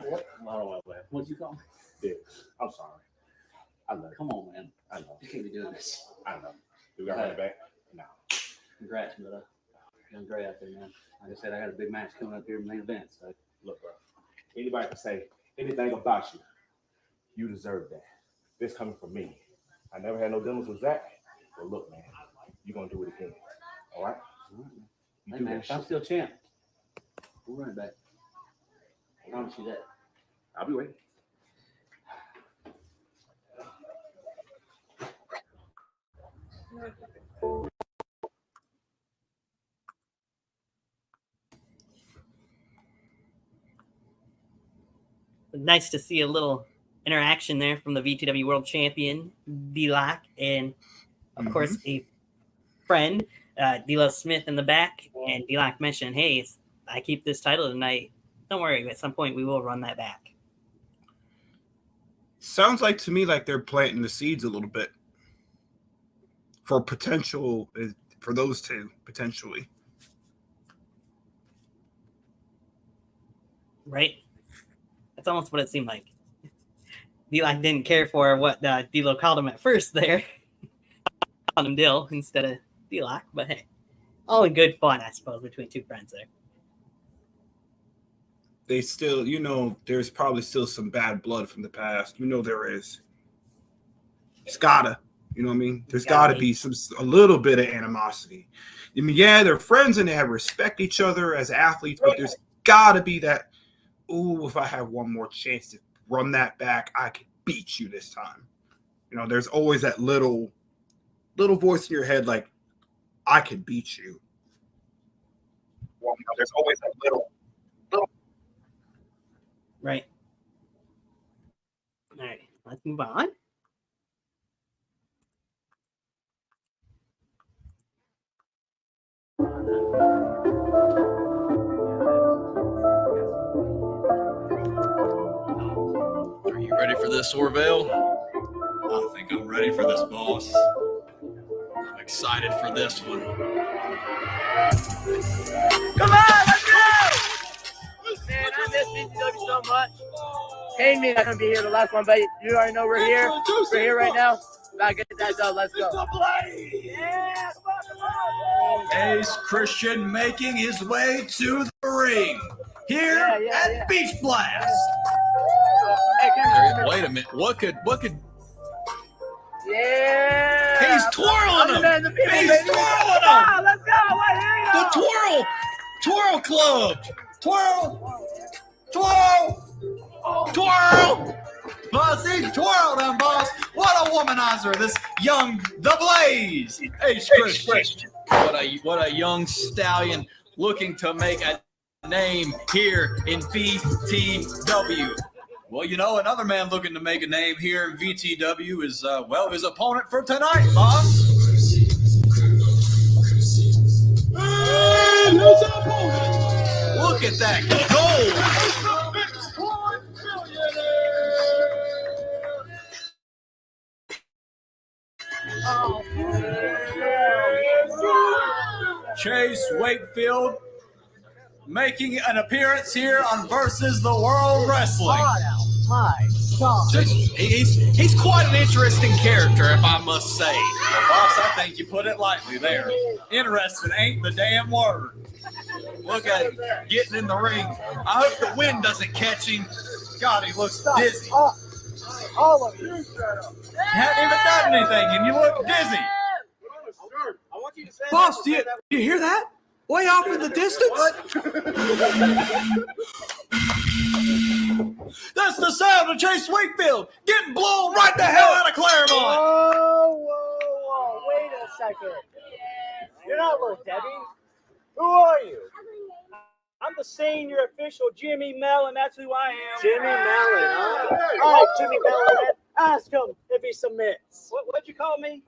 What'd you call me? Yeah, I'm sorry. I love it. Come on, man. I know. You can't be doing this. I know. Do we got right back? No. Congrats, brother. You're doing great out there, man. Like I said, I got a big match coming up here in the main event. So Look, bro. Anybody can say anything about you. You deserve that. This coming from me. I never had no dealings with Zach. But look, man, you're going to do it again. All right? You hey, do man, that I'm shit. still champ. We'll run it back. I promise you that. I'll be waiting. Nice to see a little interaction there from the VTW World Champion, D-Lock, and, of course, a friend, D-Lo Smith in the back. And D-Lock mentioned, hey, I keep this title tonight. Don't worry, at some point we will run that back. Sounds like to me like they're planting the seeds a little bit for potential, for those two, potentially. Right? That's almost what it seemed like. D-Lock didn't care for what D-Lo called him at first there. Called him Dill instead of D-Lock, but hey, all in good fun, I suppose, between two friends there. They still, you know, there's probably still some bad blood from the past. You know there is. It's gotta, you know what I mean? There's gotta be a little bit of animosity. I mean, yeah, they're friends and they have respect each other as athletes, but there's gotta be that, ooh, if I have one more chance to run that back, I could beat you this time. You know, there's always that little voice in your head like, I could beat you. Well, you know, there's always that little. Right. All right, let's move on. Are you ready for this, Orville? I think I'm ready for this, boss. I'm excited for this one. Come on, let's go! Man, I miss VTW so much. Pain me not gonna be here the last one, but you already know we're here. We're here right now. About to get that done. Let's go. Yeah, come on. Ace Christian making his way to the ring here at Beach Blast. Wait a minute. What could? Yeah. He's twirling him. He's twirling him. Oh, let's go. Wait, here we go. The twirl club. Twirl. Boss, he twirled him, boss. What a womanizer, this young The Blaze. Ace Christian. What a young stallion looking to make a name here in VTW. Well, you know, another man looking to make a name here in VTW is, his opponent for tonight, boss. And his opponent. Look at that gold. Chase Wakefield making an appearance here on Versus the World Wrestling. My God. He's quite an interesting character, if I must say. Boss, I think you put it lightly there. Interesting ain't the damn word. Look at him getting in the ring. I hope the wind doesn't catch him. God, he looks dizzy. All of you. You haven't even done anything, and you look dizzy. Boss, do you hear that? Way off in the distance? That's the sound of Chase Wakefield getting blown right the hell out of Claremont. Whoa. Wait a second. You're not Little Debbie. Who are you? I'm the senior official Jimmy Mellon. That's who I am. Jimmy Mellon, huh? All right, Jimmy Mellon. Ask him if he submits. What'd you call me?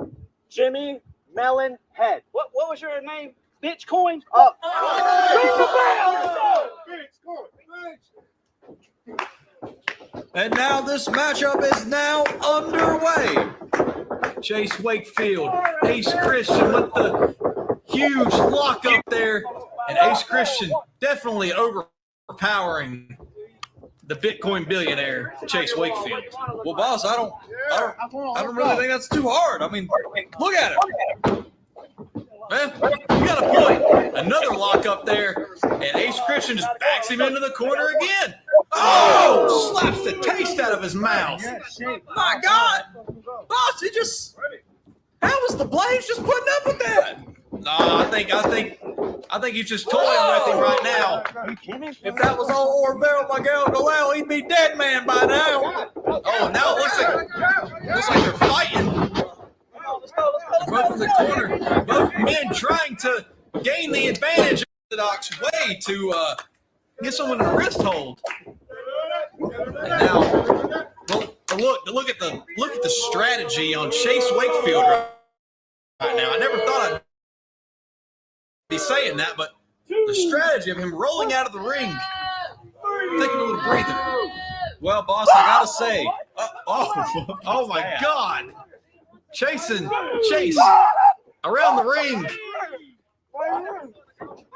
Jimmy Mellon Head. What was your name? Bitcoin? And now this matchup is now underway. Chase Wakefield, Ace Christian with the huge lock up there, and Ace Christian definitely overpowering the Bitcoin billionaire Chase Wakefield. Well, boss, I don't really think that's too hard. I mean, look at it. Man, you got a point. Another lock up there, and Ace Christian just backs him into the corner again. Oh, slaps the taste out of his mouth. My God, boss, how was the Blaze just putting up with that? No, I think he's just toying with him right now. If that was all Orville Miguel Galal, he'd be dead man by now. Oh, now it looks like they're fighting. Both in the corner, both men trying to gain the advantage of the Orthodox way to get someone in a wrist hold. And now, look at the strategy on Chase Wakefield right now. I never thought I'd be saying that, but the strategy of him rolling out of the ring, taking a little breather. Well, boss, I gotta say, oh my God. Chase around the ring.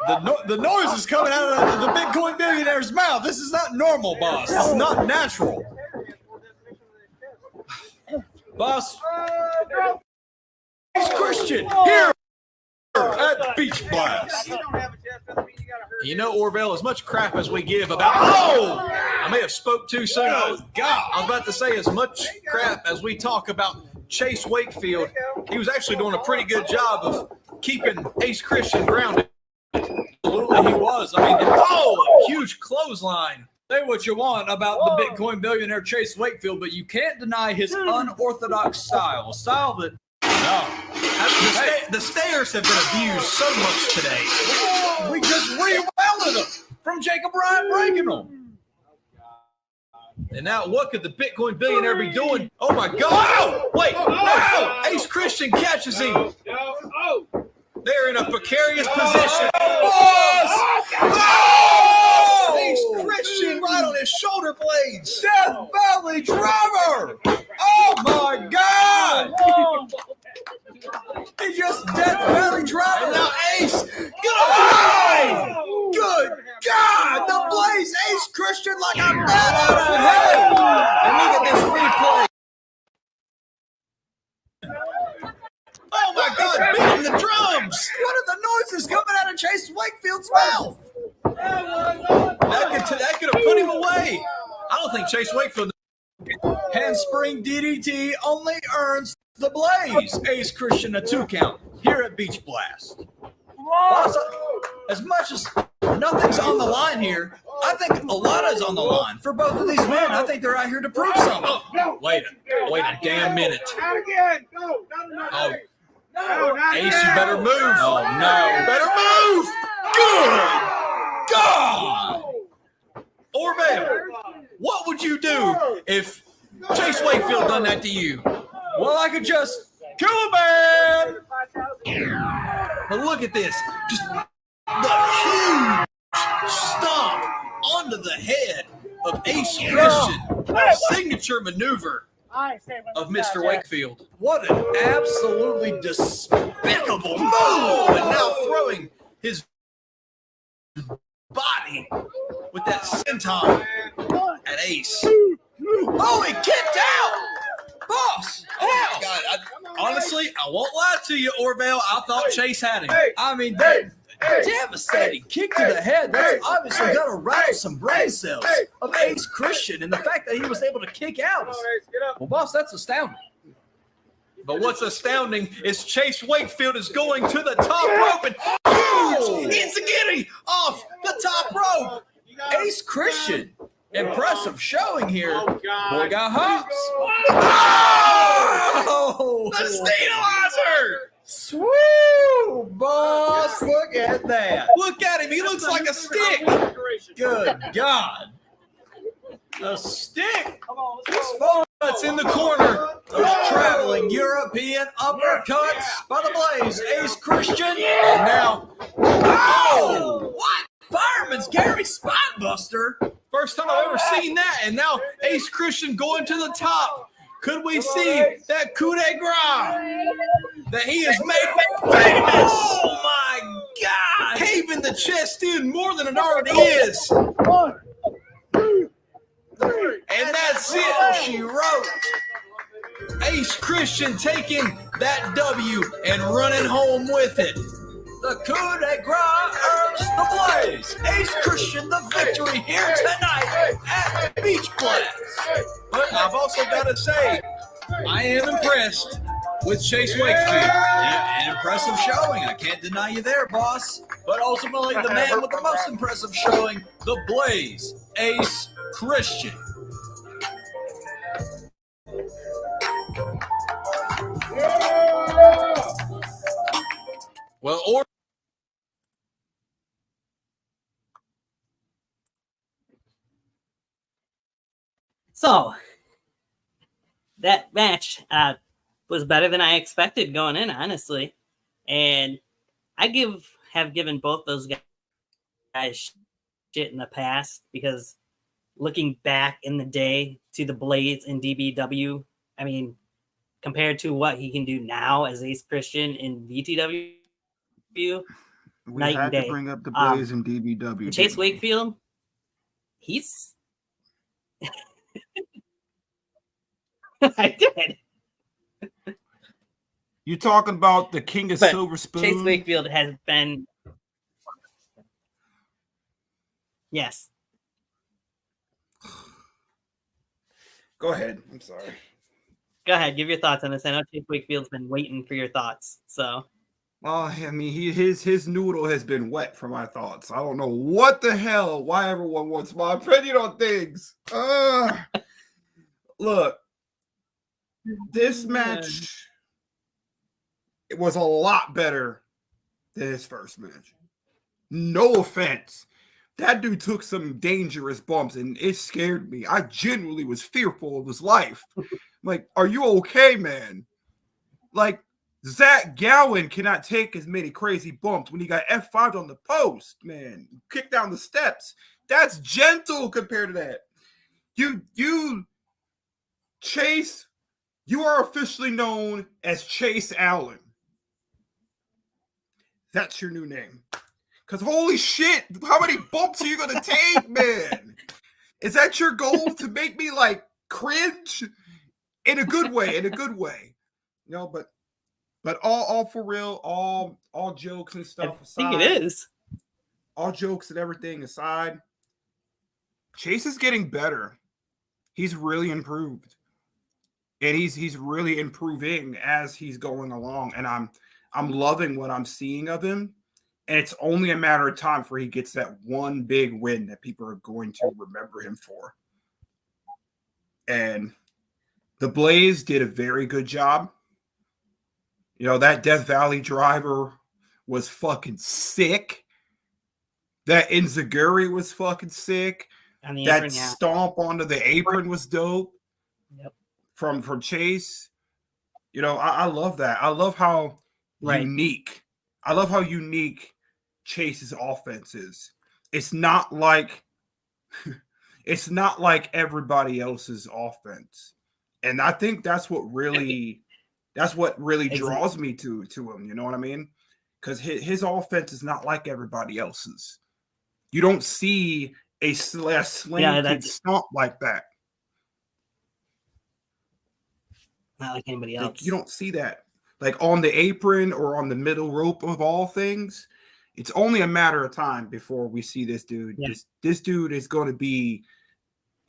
The noise is coming out of the Bitcoin billionaire's mouth. This is not normal, boss. This is not natural. Boss, Ace Christian here at Beach Blast. You know, Orville, as much crap as we give about... Oh! I may have spoke too soon. Oh, God. I was about to say, as much crap as we talk about Chase Wakefield, he was actually doing a pretty good job of keeping Ace Christian grounded. Absolutely, he was. I mean, a huge clothesline. Say what you want about the Bitcoin billionaire Chase Wakefield, but you can't deny his unorthodox style. A style that... No. The stairs have been abused so much today. We just rewounded them from Jacob Bryant breaking them. And now what could the Bitcoin billionaire be doing? Oh, my God. Oh, wait. No. Ace Christian catches him. They're in a precarious position. Oh! Ace Christian right on his shoulder blades. Death Valley Driver. Oh, my God. He just Death Valley Driver. Now Ace. Goodbye. Good God. The Blaze Ace Christian like a bat out of hell. And look at this replay. Oh my God, beating the drums! What are the noises coming out of Chase Wakefield's mouth? That could have put him away. I don't think Chase Wakefield. Handspring DDT only earns the Blaze Ace Christian a 2 count here at Beach Blast. As much as nothing's on the line here, I think a lot is on the line for both of these men. I think they're out here to prove something. Oh, wait a damn minute. Not again. No, not another. Oh. No, not Ace, again. you better move. Oh, no. Better move. Good God. Orville, what would you do if Chase Wakefield done that to you? Well, I could just kill a man. But look at this. Just the huge stomp onto the head of Ace Christian. Signature maneuver of Mr. Wakefield. What an absolutely despicable move! And now throwing his body with that senton at Ace. Oh, he kicked out! Boss! Oh my God. Honestly, I won't lie to you, Orville. I thought Chase had him. I mean, devastating kick to the head. That's obviously going to rattle some brain cells of Ace Christian. And the fact that he was able to kick out is, well, boss, that's astounding. But what's astounding is Chase Wakefield is going to the top rope and Inzaghi off the top rope. Ace Christian, impressive showing here. Boy got hops. Oh, the stabilizer. Swoo, boss, look at that. Look at him. He looks like a stick. Good God. A stick. This phone that's in the corner. Those traveling European uppercuts by the Blaze. Ace Christian. And now, oh, what? Fireman's Gary Spinebuster. First time I've ever seen that. And now Ace Christian going to the top. Could we see that coup de grace that he has made famous? Oh my God! Caving the chest in more than it already is. And that's it, she wrote. Ace Christian taking that W and running home with it. The coup de grace earns the Blaze. Ace Christian the victory here tonight at Beach Blast. But I've also got to say, I am impressed with Chase Wakefield. An impressive showing. I can't deny you there, boss. But ultimately, the man with the most impressive showing, the Blaze, Ace Christian. Well, So that match was better than I expected going in, honestly. And I have given both those guys shit in the past because looking back in the day to the Blades and DBW, I mean, compared to what he can do now as Ace Christian in VTW, night and day. To bring up the Blaze and DBW. Chase Wakefield, he's I did. You talking about the King of Silver Spoon? Chase Wakefield has been. Yes. Go ahead. I'm sorry. Go ahead. Give your thoughts on this. I know Chase Wakefield's been waiting for your thoughts. So. I mean, his noodle has been wet for my thoughts. I don't know what the hell, why everyone wants my opinion on things. Look, this match, it was a lot better than his first match. No offense. That dude took some dangerous bumps and it scared me. I genuinely was fearful of his life. Like, are you okay, man? Like, Zach Gowen cannot take as many crazy bumps when he got F5'd on the post, man. Kick down the steps. That's gentle compared to that. You, Chase, you are officially known as Chase Allen. That's your new name. Because holy shit, how many bumps are you going to take, man? Is that your goal to make me, like, cringe? In a good way, You know, but all for real, all jokes and stuff aside. I think it is. All jokes and everything aside, Chase is getting better. He's really improved. And he's really improving as he's going along. And I'm loving what I'm seeing of him. And it's only a matter of time before he gets that one big win that people are going to remember him for. And the Blaze did a very good job. You know, that Death Valley driver was fucking sick. That Inzaguri was fucking sick. That stomp onto the apron was dope. Yep. From Chase. You know, I love that. I love how unique. I love how unique Chase's offense is. It's not like everybody else's offense. And I think that's what really draws me to him. You know what I mean? because his offense is not like everybody else's. You don't see a slanted stomp like that. Not like anybody else. You don't see that. Like on the apron or on the middle rope of all things, it's only a matter of time before we see this dude. Yeah. This dude is going to be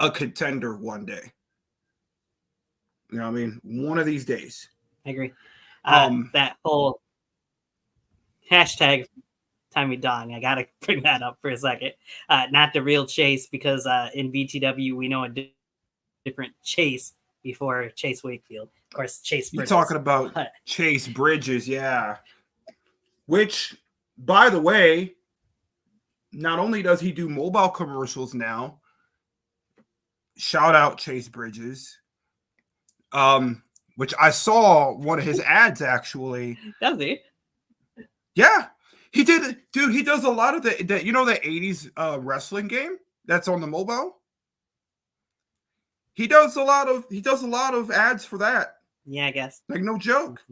a contender one day. You know what I mean? One of these days. I agree. That whole hashtag Tommy Dong, I got to bring that up for a second. Not the real Chase, because in VTW, we know a different Chase before Chase Wakefield. Of course, Chase Bridges. You're talking about Chase Bridges, yeah. Which, by the way, not only does he do mobile commercials now, shout out Chase Bridges, which I saw one of his ads actually. Does he? Yeah, he did. Dude, he does a lot of the 80s wrestling game that's on the mobile. He does a lot of ads for that. Yeah, I guess. Like, no joke.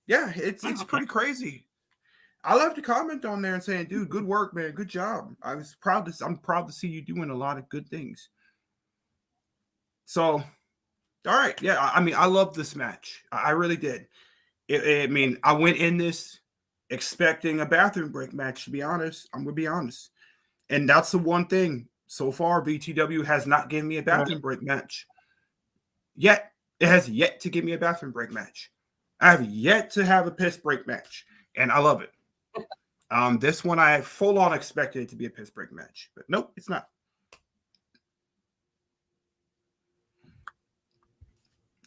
Yeah, it's pretty crazy. I love to comment on there and saying, dude, good work, man. Good job. I'm proud to see you doing a lot of good things. So, all right. Yeah, I mean, I love this match. I really did. I mean, I went in this expecting a bathroom break match, to be honest. I'm going to be honest. And that's the one thing. So far, VTW has not given me a bathroom break match. Yet. It has yet to give me a bathroom break match. I have yet to have a piss break match. And I love it. This one I full on expected it to be a piss break match. But nope, it's not.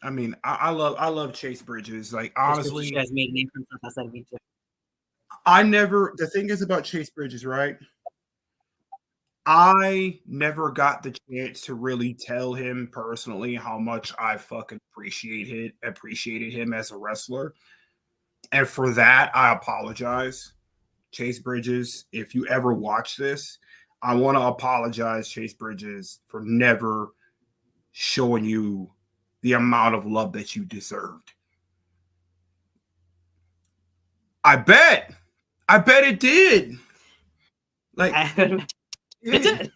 I mean, I love Chase Bridges. Like, honestly, you guys made a name for himself outside of VTW. The thing is about Chase Bridges, right? I never got the chance to really tell him personally how much I fucking appreciated him as a wrestler. And for that, I apologize. Chase Bridges, if you ever watch this, I want to apologize, Chase Bridges, for never showing you the amount of love that you deserved. I bet it did. Like, it did.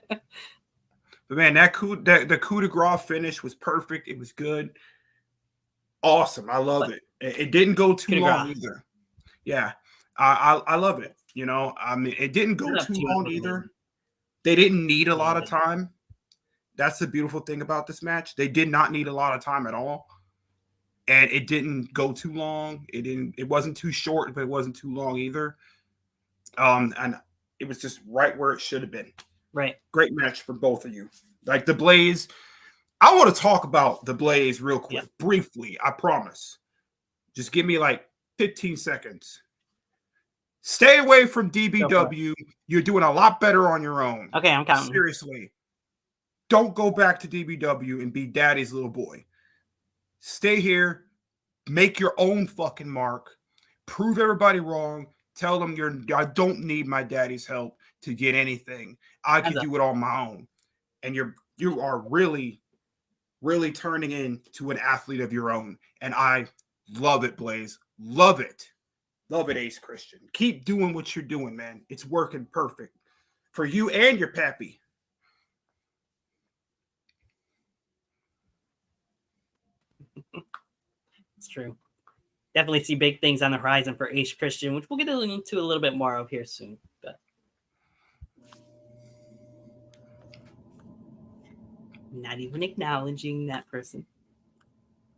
But man, the coup de grace finish was perfect. It was good. Awesome. I love it. It didn't go too long either. Yeah. I love it. You know, I mean, it didn't go too long either. They didn't need a lot of time. That's the beautiful thing about this match. They did not need a lot of time at all. And it didn't go too long. It wasn't too short, but it wasn't too long either. And it was just right where it should have been. Right. Great match for both of you. Like the Blaze. I want to talk about the Blaze real quick, briefly. I promise. Just give me like 15 seconds. Stay away from DBW. You're doing a lot better on your own. Okay, I'm counting. Seriously. Don't go back to DBW and be daddy's little boy. Stay here. Make your own fucking mark. Prove everybody wrong. Tell them I don't need my daddy's help to get anything. I can do it on my own. And you are really, really turning into an athlete of your own. And I love it, Blaze. Love it. Love it, Ace Christian. Keep doing what you're doing, man. It's working perfect for you and your pappy. It's true. Definitely see big things on the horizon for Ace Christian, which we'll get into a little bit more of here soon. But not even acknowledging that person.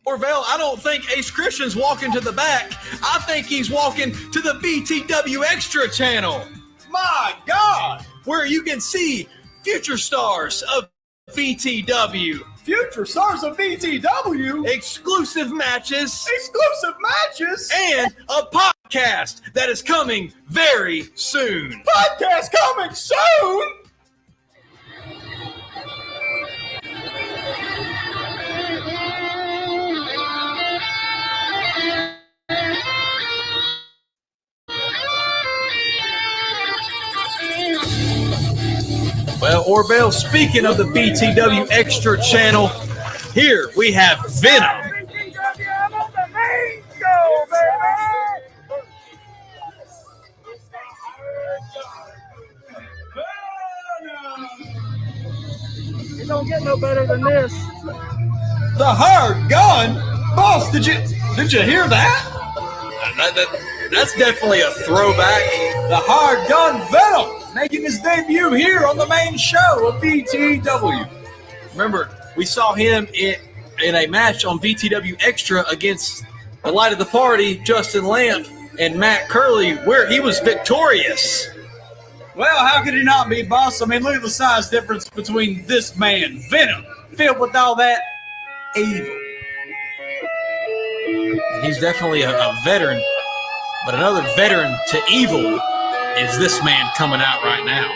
Orville, I don't think Ace Christian's walking to the back. I think he's walking to the VTW Extra channel. My God! Where you can see future stars of VTW. Future stars of VTW? Exclusive matches. Exclusive matches? And a podcast that is coming very soon. Podcast coming soon? Well, Orville, speaking of the BTW Extra channel, here we have Venom. I'm on the main show, It don't get no better than this. The hard gun? Boss, did you hear that? That's definitely a throwback. The hard gun Venom making his debut here on the main show of VTW. Remember, we saw him in a match on VTW Extra against the light of the party, Justin Lamp, and Matt Curley, where he was victorious. Well, how could he not be, boss? I mean, look at the size difference between this man, Venom, filled with all that evil. He's definitely a veteran, but another veteran to evil is this man coming out right now.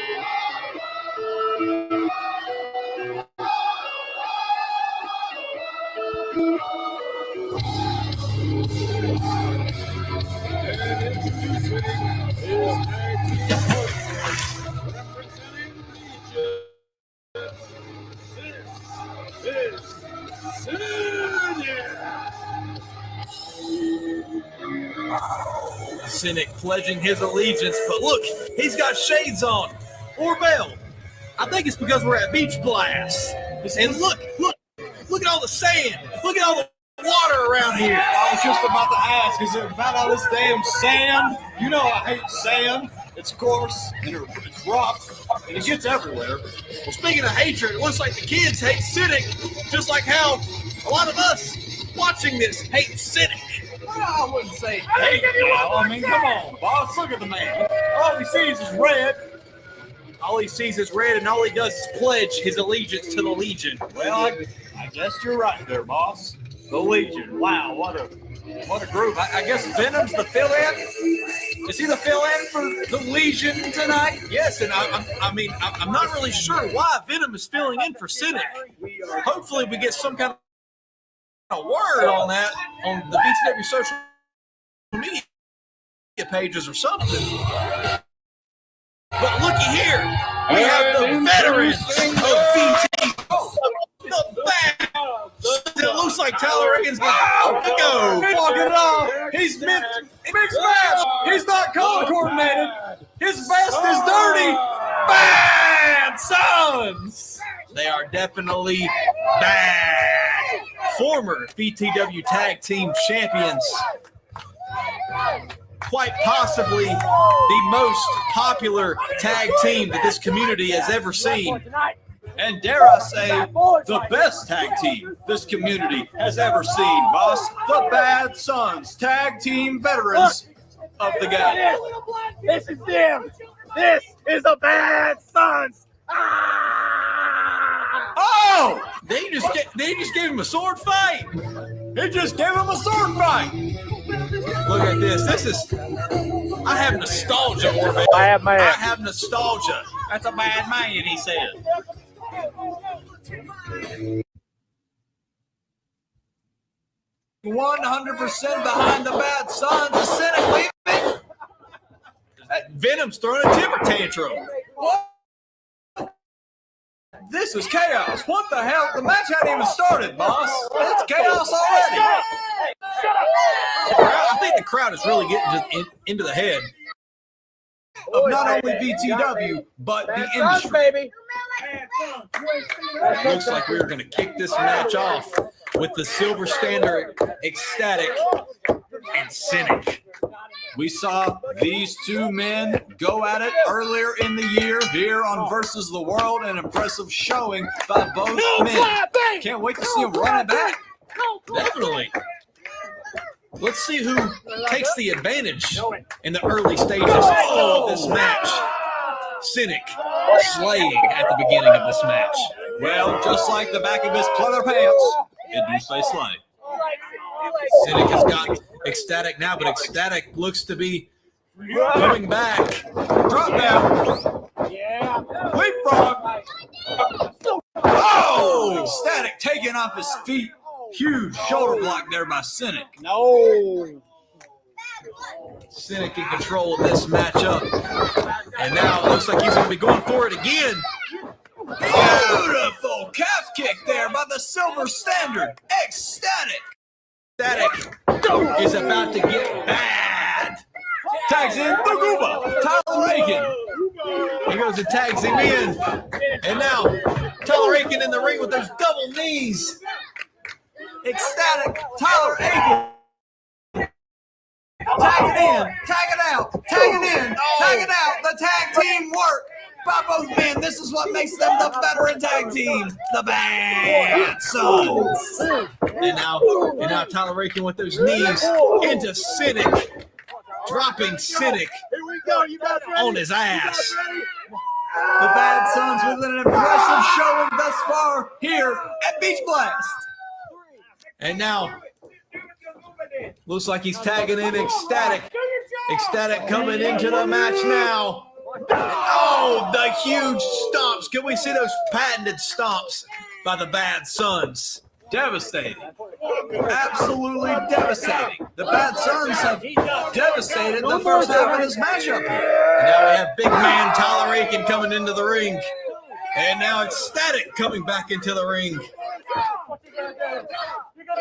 Cynic pledging his allegiance, but look, he's got shades on. Orville, I think it's because we're at Beach Blast. And look at all the sand. Look at all the water around here. I was just about to ask, is it about all this damn sand? You know I hate sand. It's coarse, and it's rough, and it gets everywhere. Well, speaking of hatred, it looks like the kids hate Cynic, just like how a lot of us watching this hate Cynic. Well, I wouldn't say hate now. I mean, come on, boss. Look at the man. All he sees is red. All he sees is red, and all he does is pledge his allegiance to the Legion. Well, I guess you're right there, boss. The Legion. Wow, what a group. I guess Venom's the fill-in. Is he the fill-in for the Legion tonight? Yes, and I'm not really sure why Venom is filling in for Cynic. Hopefully we get some kind of word on that on the VTW social media pages or something. But looky here, we have the veterans of VT. The back. It looks like Tyler Reagan's going to go. Walking it off. He's mixed match. He's not color coordinated. His vest is dirty. Bad Sons. They are definitely bad. Former VTW Tag Team Champions. Quite possibly the most popular tag team that this community has ever seen. And dare I say, the best tag team this community has ever seen, boss. The Bad Sons, tag team veterans of the game. This is them. This is the Bad Sons. Oh! They just gave him a sword fight. They just gave him a sword fight. Look at this. I have nostalgia, Orville. I have nostalgia. That's a bad man, he said. 100% behind the Bad Sons. The Cynic leaving. Venom's throwing a temper tantrum. What? This is chaos. What the hell? The match hadn't even started, boss. It's chaos already. I think the crowd is really getting into the head of not only VTW, but the industry. Looks like we're going to kick this match off with the Silver Standard, Ecstatic, and Cynic. We saw these two men go at it earlier in the year here on Versus the World, an impressive showing by both men. Can't wait to see them run it back. Definitely. Let's see who takes the advantage in the early stages of this match. Cynic slaying at the beginning of this match. Well, just like the back of his pleather pants, it do say slay. Cynic has got Ecstatic now, but Ecstatic looks to be coming back. Drop down. Yeah. Leapfrog. Oh! Ecstatic taking off his feet. Huge shoulder block there by Cynic. No. Cynic in control of this matchup. And now it looks like he's going to be going for it again. Beautiful calf kick there by the Silver Standard. Ecstatic. is about to get bad. Tags in the Gooba, Tyler Aiken. He goes and tags him in. And now Tyler Aiken in the ring with those double knees. Ecstatic Tyler Aiken. Tag it in, tag it out, tag it in, tag it out. The tag team work by both men. This is what makes them the veteran tag team, the Bad Sons. And now Tyler Aiken with those knees into Cynic, dropping Cynic on his ass. The Bad Sons with an impressive showing thus far here at Beach Blast. And now, looks like he's tagging in Ecstatic. Ecstatic coming into the match now. Oh, the huge stomps. Can we see those patented stomps by the Bad Sons? Devastating. Absolutely devastating. The Bad Sons have devastated the first half of this matchup here. And now we have big man Tyler Aiken coming into the ring. And now Ecstatic coming back into the ring.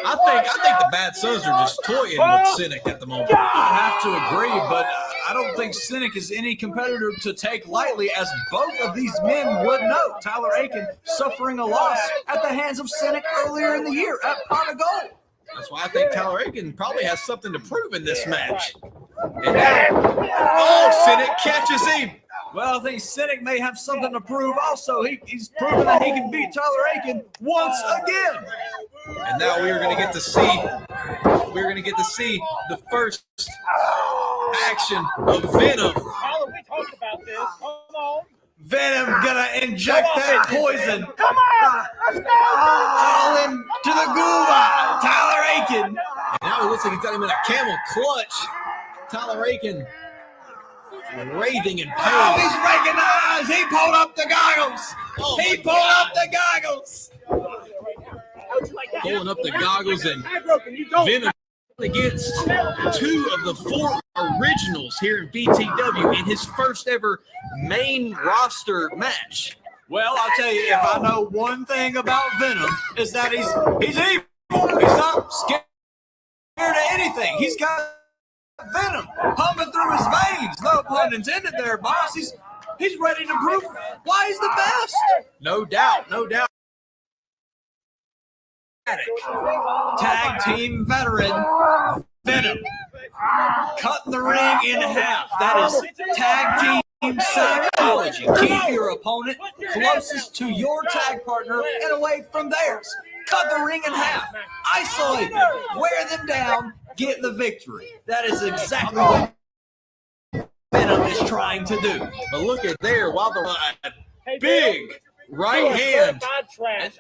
I think the Bad Sons are just toying with Cynic at the moment. I have to agree, but I don't think Cynic is any competitor to take lightly, as both of these men would know. Tyler Aiken suffering a loss at the hands of Cynic earlier in the year at Pot of Gold. That's why I think Tyler Aiken probably has something to prove in this match. And now, Cynic catches him. Well, I think Cynic may have something to prove also. He's proven that he can beat Tyler Aiken once again. And now we are going to get to see the first action of Venom. We talked about this. Come on. Venom gonna inject that poison. Come on, let's go. All into the Gooba. Tyler Aiken. And now it looks like he's got him in a camel clutch. Tyler Aiken raving in pain. Oh, he's raking the eyes. He pulled up the goggles. He pulled up the goggles. Pulling up the goggles, and Venom against two of the four originals here in VTW in his first ever main roster match. Well, I'll tell you, if I know one thing about Venom, is that he's evil. He's not scared of anything. He's got venom pumping through his veins. No pun intended there, boss. He's ready to prove why he's the best. No doubt, no doubt. Tag team veteran Venom cutting the ring in half. That is tag team psychology. Keep your opponent closest to your tag partner and away from theirs. Cut the ring in half. Isolate them. Wear them down. Get the victory. That is exactly what Venom is trying to do. But look at there, while the big right hand.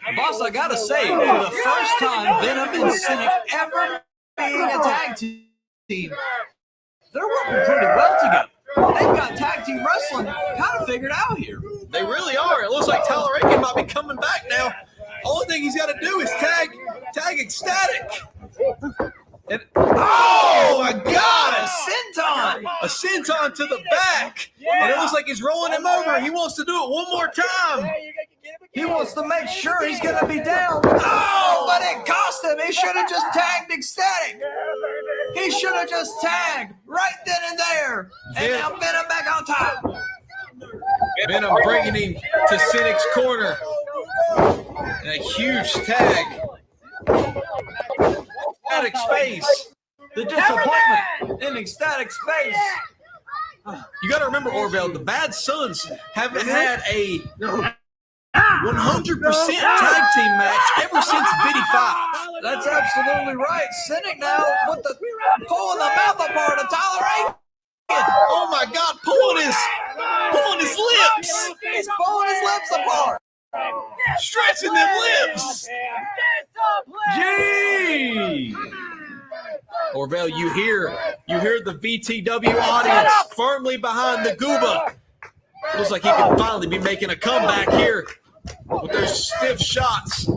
And boss, I gotta say, for the first time Venom and Cynic ever being a tag team, they're working pretty well together. They've got tag team wrestling kind of figured out here. They really are. It looks like Tyler Aiken might be coming back now. Only thing he's got to do is tag Ecstatic. And, oh my God, a senton to the back. And it looks like he's rolling him over. He wants to do it one more time. He wants to make sure he's going to be down. Oh, but it cost him. He should have just tagged Ecstatic. He should have just tagged right then and there. And now Venom back on top. Venom bringing him to Cynic's corner. And a huge tag. Ecstatic's face. The disappointment in Ecstatic's face. You got to remember, Orville, the Bad Sons haven't had a 100% tag team match ever since Biddy 5. That's absolutely right. Cynic now with the pulling the mouth apart of Tyler Aiken. Oh my God, pulling his lips. He's pulling his lips apart. Stretching them lips. Gee. Orville, you hear the VTW audience firmly behind the Gooba. Looks like he can finally be making a comeback here with those stiff shots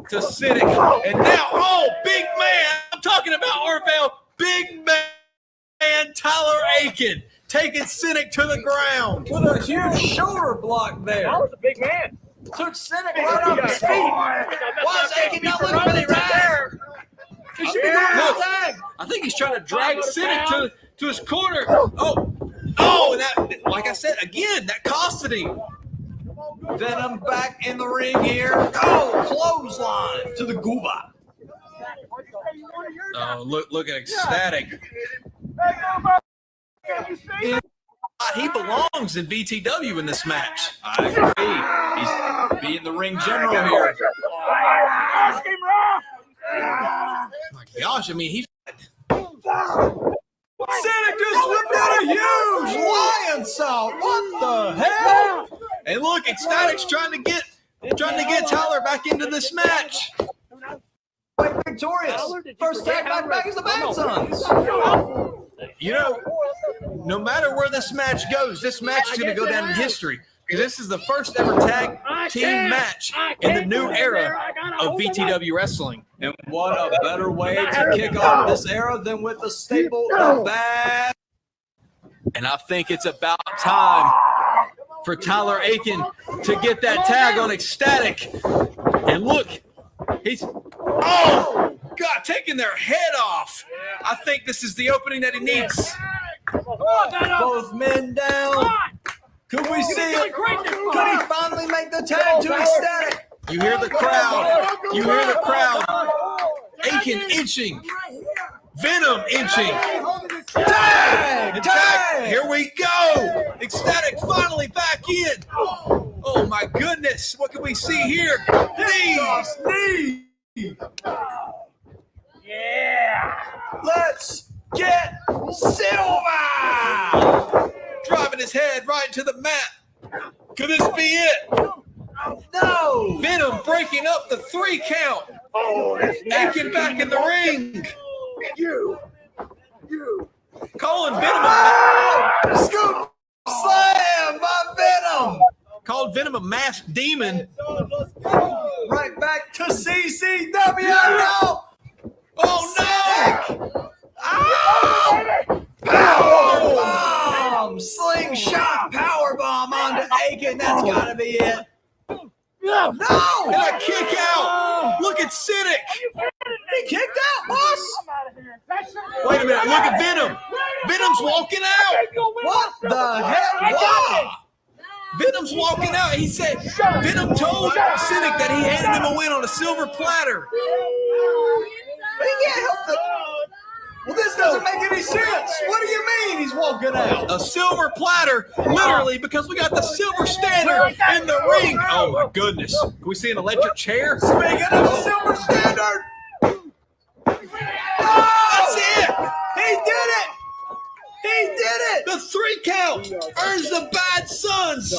to Cynic. And now, oh, big man. I'm talking about Orville. Big man Tyler Aiken taking Cynic to the ground with a huge shoulder block there. That was a big man. Took Cynic right off his feet. Why is Aiken not looking for the tag? He should Look, I think he's trying to drag Cynic to his corner. Oh, and that, like I said, again, that costed him. Venom back in the ring here. Oh, clothesline to the Gooba. Oh, look at Ecstatic. He belongs in VTW in this match. I agree. He's being the ring general here. My gosh, I mean, he's. Cynic just whipped out a huge lion salt. What the hell? And look, Ecstatic's trying to get Tyler back into this match. Victorious. First tag back is the Bad Sons. You know, no matter where this match goes, this match is going to go down in history because this is the first ever tag team match in the new era of VTW wrestling. And what a better way to kick off this era than with the staple, the Bad. And I think it's about time for Tyler Aiken to get that tag on Ecstatic. And look, he's, oh, God, taking their head off. I think this is the opening that he needs. Both men down. Could we see it? Could he finally make the tag to Ecstatic? You hear the crowd. You hear the crowd. Aiken inching. Venom inching. Tag! Here we go. Ecstatic finally back in. Oh, my goodness. What can we see here? Knees. Yeah! Let's get Silver! Driving his head right into the mat. Could this be it? No! Venom breaking up the 3 count. Aiken back in the ring. You. Calling Venom Scoop slam by Venom! Called Venom a masked demon. Right back to CCW now! Oh no! Powerbomb! Slingshot powerbomb onto Aiken. That's gotta be it. No! And a kick out! Look at Cynic! He kicked out, boss! Wait a minute, look at Venom! Venom's walking out! What the hell? Wow! Venom's walking out. He said, Venom told Cynic that he handed him a win on a silver platter. He can't help it. Well, this doesn't make any sense. What do you mean he's walking out? A silver platter, literally, because we got the silver standard in the ring. Oh my goodness. Can we see an electric chair? Speaking of the silver standard. That's it. He did it. He did it. The 3 count earns the Bad Sons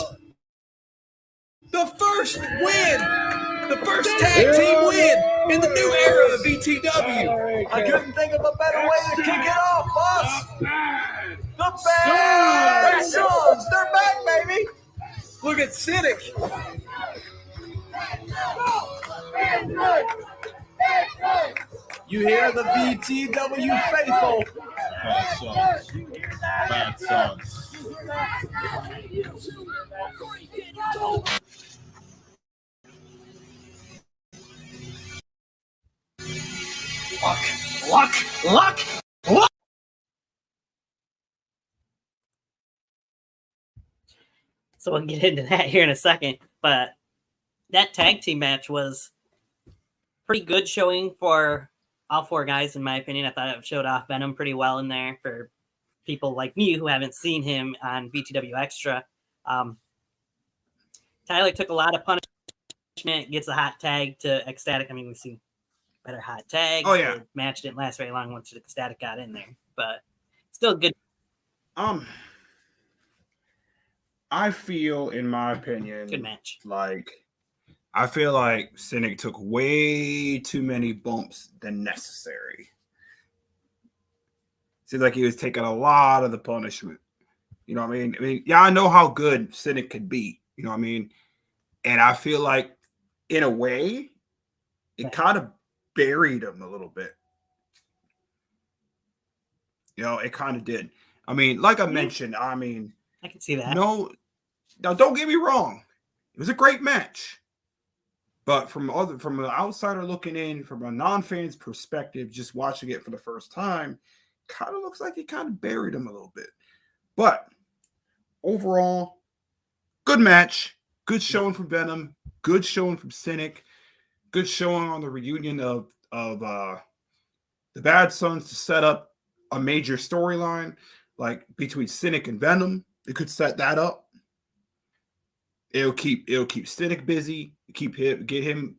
the first win, the first tag team win in the new era of VTW. I couldn't think of a better way to kick it off, boss. The Bad Sons, they're back, baby. Look at Cynic. You hear the VTW faithful. Bad Sons. Bad Sons. Luck. So we'll get into that here in a second. But that tag team match was pretty good showing for all 4 guys, in my opinion. I thought it showed off Venom pretty well in there for people like me who haven't seen him on VTW Extra. Tyler took a lot of punishment, gets a hot tag to Ecstatic. I mean, we've seen better hot tags. Oh, yeah. The match didn't last very long once Ecstatic got in there, but still good. I feel, in my opinion, Good match. I feel like Cynic took way too many bumps than necessary. Seems like he was taking a lot of the punishment. You know what I mean? Yeah, I know how good Cynic could be. You know what I mean? And I feel like, in a way, it kind of buried him a little bit. You know, it kind of did. I mean, like I mentioned, I can see that. No, now don't get me wrong. It was a great match. But from an outsider looking in, from a non-fan's perspective, just watching it for the first time, kind of looks like he kind of buried him a little bit. But overall, good match, good showing from Venom, good showing from Cynic, good showing on the reunion of the Bad Sons to set up a major storyline like between Cynic and Venom. It could set that up. It'll keep Cynic busy, get him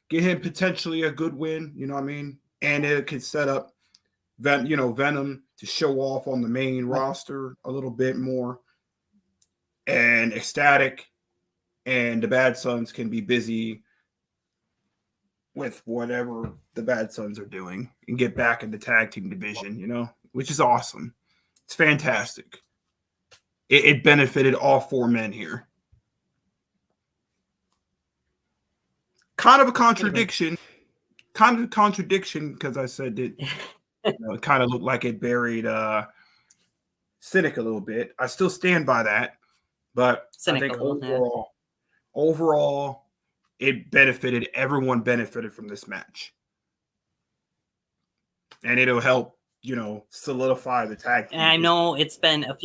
potentially a good win, you know what I mean? And it could set up Venom to show off on the main roster a little bit more. And Ecstatic and the Bad Sons can be busy with whatever the Bad Sons are doing and get back in the tag team division, which is awesome. It's fantastic. It benefited all four men here. Kind of a contradiction because I said that it kind of looked like it buried Cynic a little bit. I still stand by that, but I think overall, everyone benefited from this match, and it'll help solidify the tag team. And I know it's been a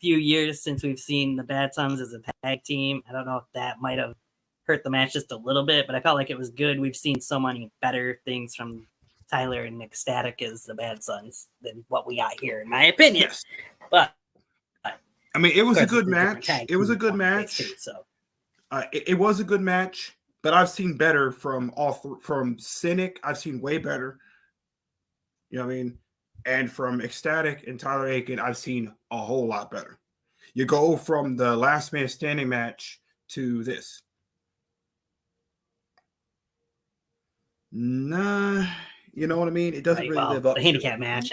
few years since we've seen the Bad Sons as a tag team. I don't know if that might have hurt the match just a little bit, but I felt like it was good. We've seen so many better things from Tyler and Ecstatic as the Bad Sons than what we got here, in my opinion. Yes. But I mean, it was a good match. It was a good match. It was a good match, but I've seen better from from Cynic. I've seen way better. You know what I mean? And from Ecstatic and Tyler Aiken, I've seen a whole lot better. You go from the last man standing match to this. Nah, you know what I mean? It doesn't really live up the to handicap match.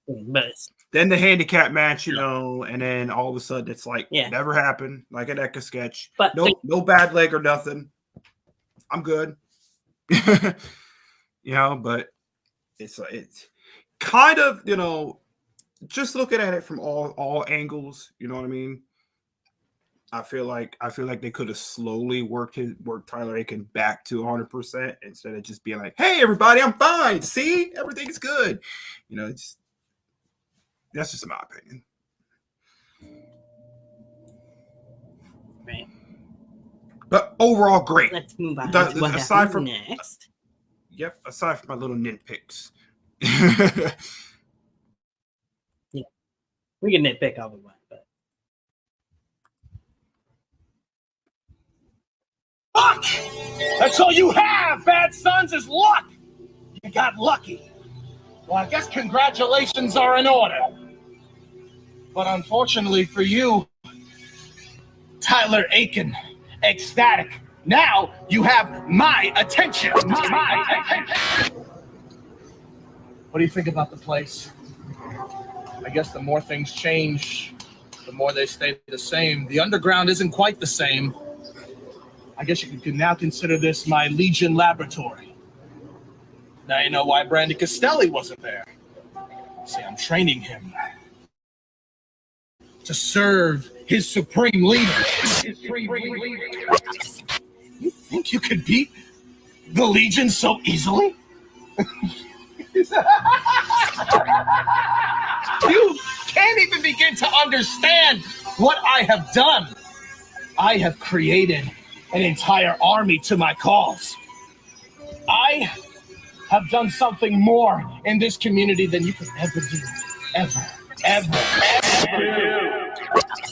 But then the handicap match, and then all of a sudden it's like never happened, like an Eka sketch. But no bad leg or nothing. I'm good. But it's kind of, just looking at it from all angles, you know what I mean? I feel like they could have slowly worked Tyler Aiken back to 100% instead of just being like, "Hey, everybody, I'm fine. See, everything's good." That's just my opinion. Right. But overall, great. Let's move on to what aside happens from next. Yep, aside from my little nitpicks. Yeah, we can nitpick all we want, but Luck! That's all you have, Bad Sons, is luck! You got lucky. Well, I guess congratulations are in order. But unfortunately for you, Tyler Aiken, Ecstatic, now you have my attention. My attention. What do you think about the place? I guess the more things change, the more they stay the same. The underground isn't quite the same. I guess you can now consider this my Legion laboratory. Now you know why Brandon Castelli wasn't there. See, I'm training him to serve his supreme leader. You think you could beat the Legion so easily? You can't even begin to understand what I have done. I have created an entire army to my cause. I have done something more in this community than you could ever do. Ever. I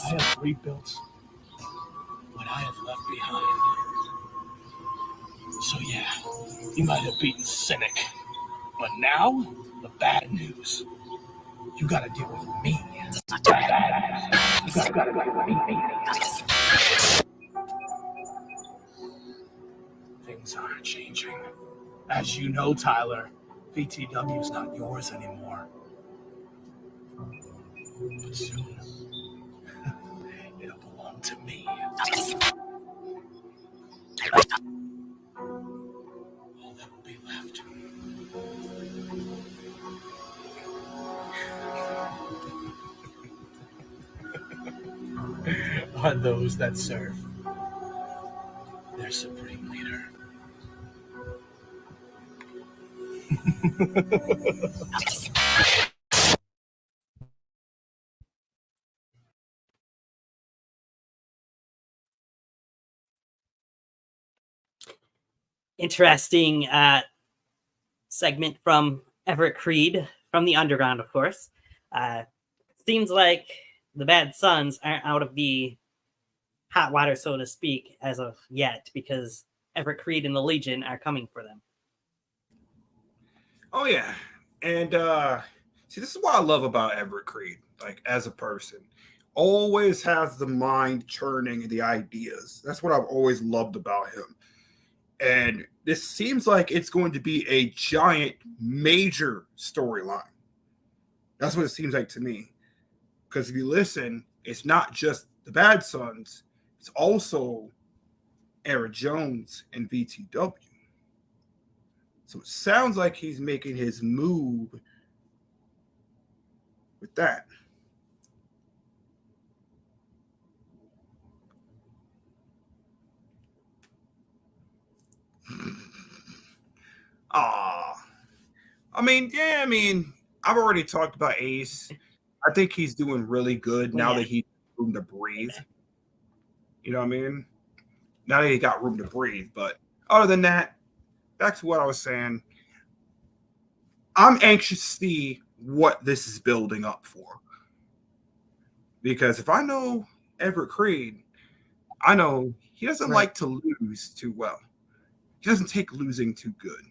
have rebuilt what I have left behind. So yeah, you might have beaten Cynic. But now, the bad news. You gotta deal with me. Things are changing. As you know, Tyler, VTW is not yours anymore. But soon, it'll belong to me. All that will be left. are those that serve their supreme leader. Interesting segment from Everett Creed from the Underground, of course. Seems like the Bad Sons aren't out of the hot water, so to speak, as of yet, because Everett Creed and the Legion are coming for them. Oh yeah, and see, this is what I love about Everett Creed. Like as a person, always has the mind churning the ideas. That's what I've always loved about him. And this seems like it's going to be a giant, major storyline. That's what it seems like to me. Because if you listen, it's not just the Bad Sons, it's also Eric Jones and VTW. So it sounds like he's making his move with that. I mean, I've already talked about Ace. I think he's doing really good now that he's room to breathe. You know what I mean? Now that he got room to breathe. But other than that, back to what I was saying. I'm anxious to see what this is building up for. Because if I know Everett Creed, I know he doesn't like to lose too well. He doesn't take losing too good.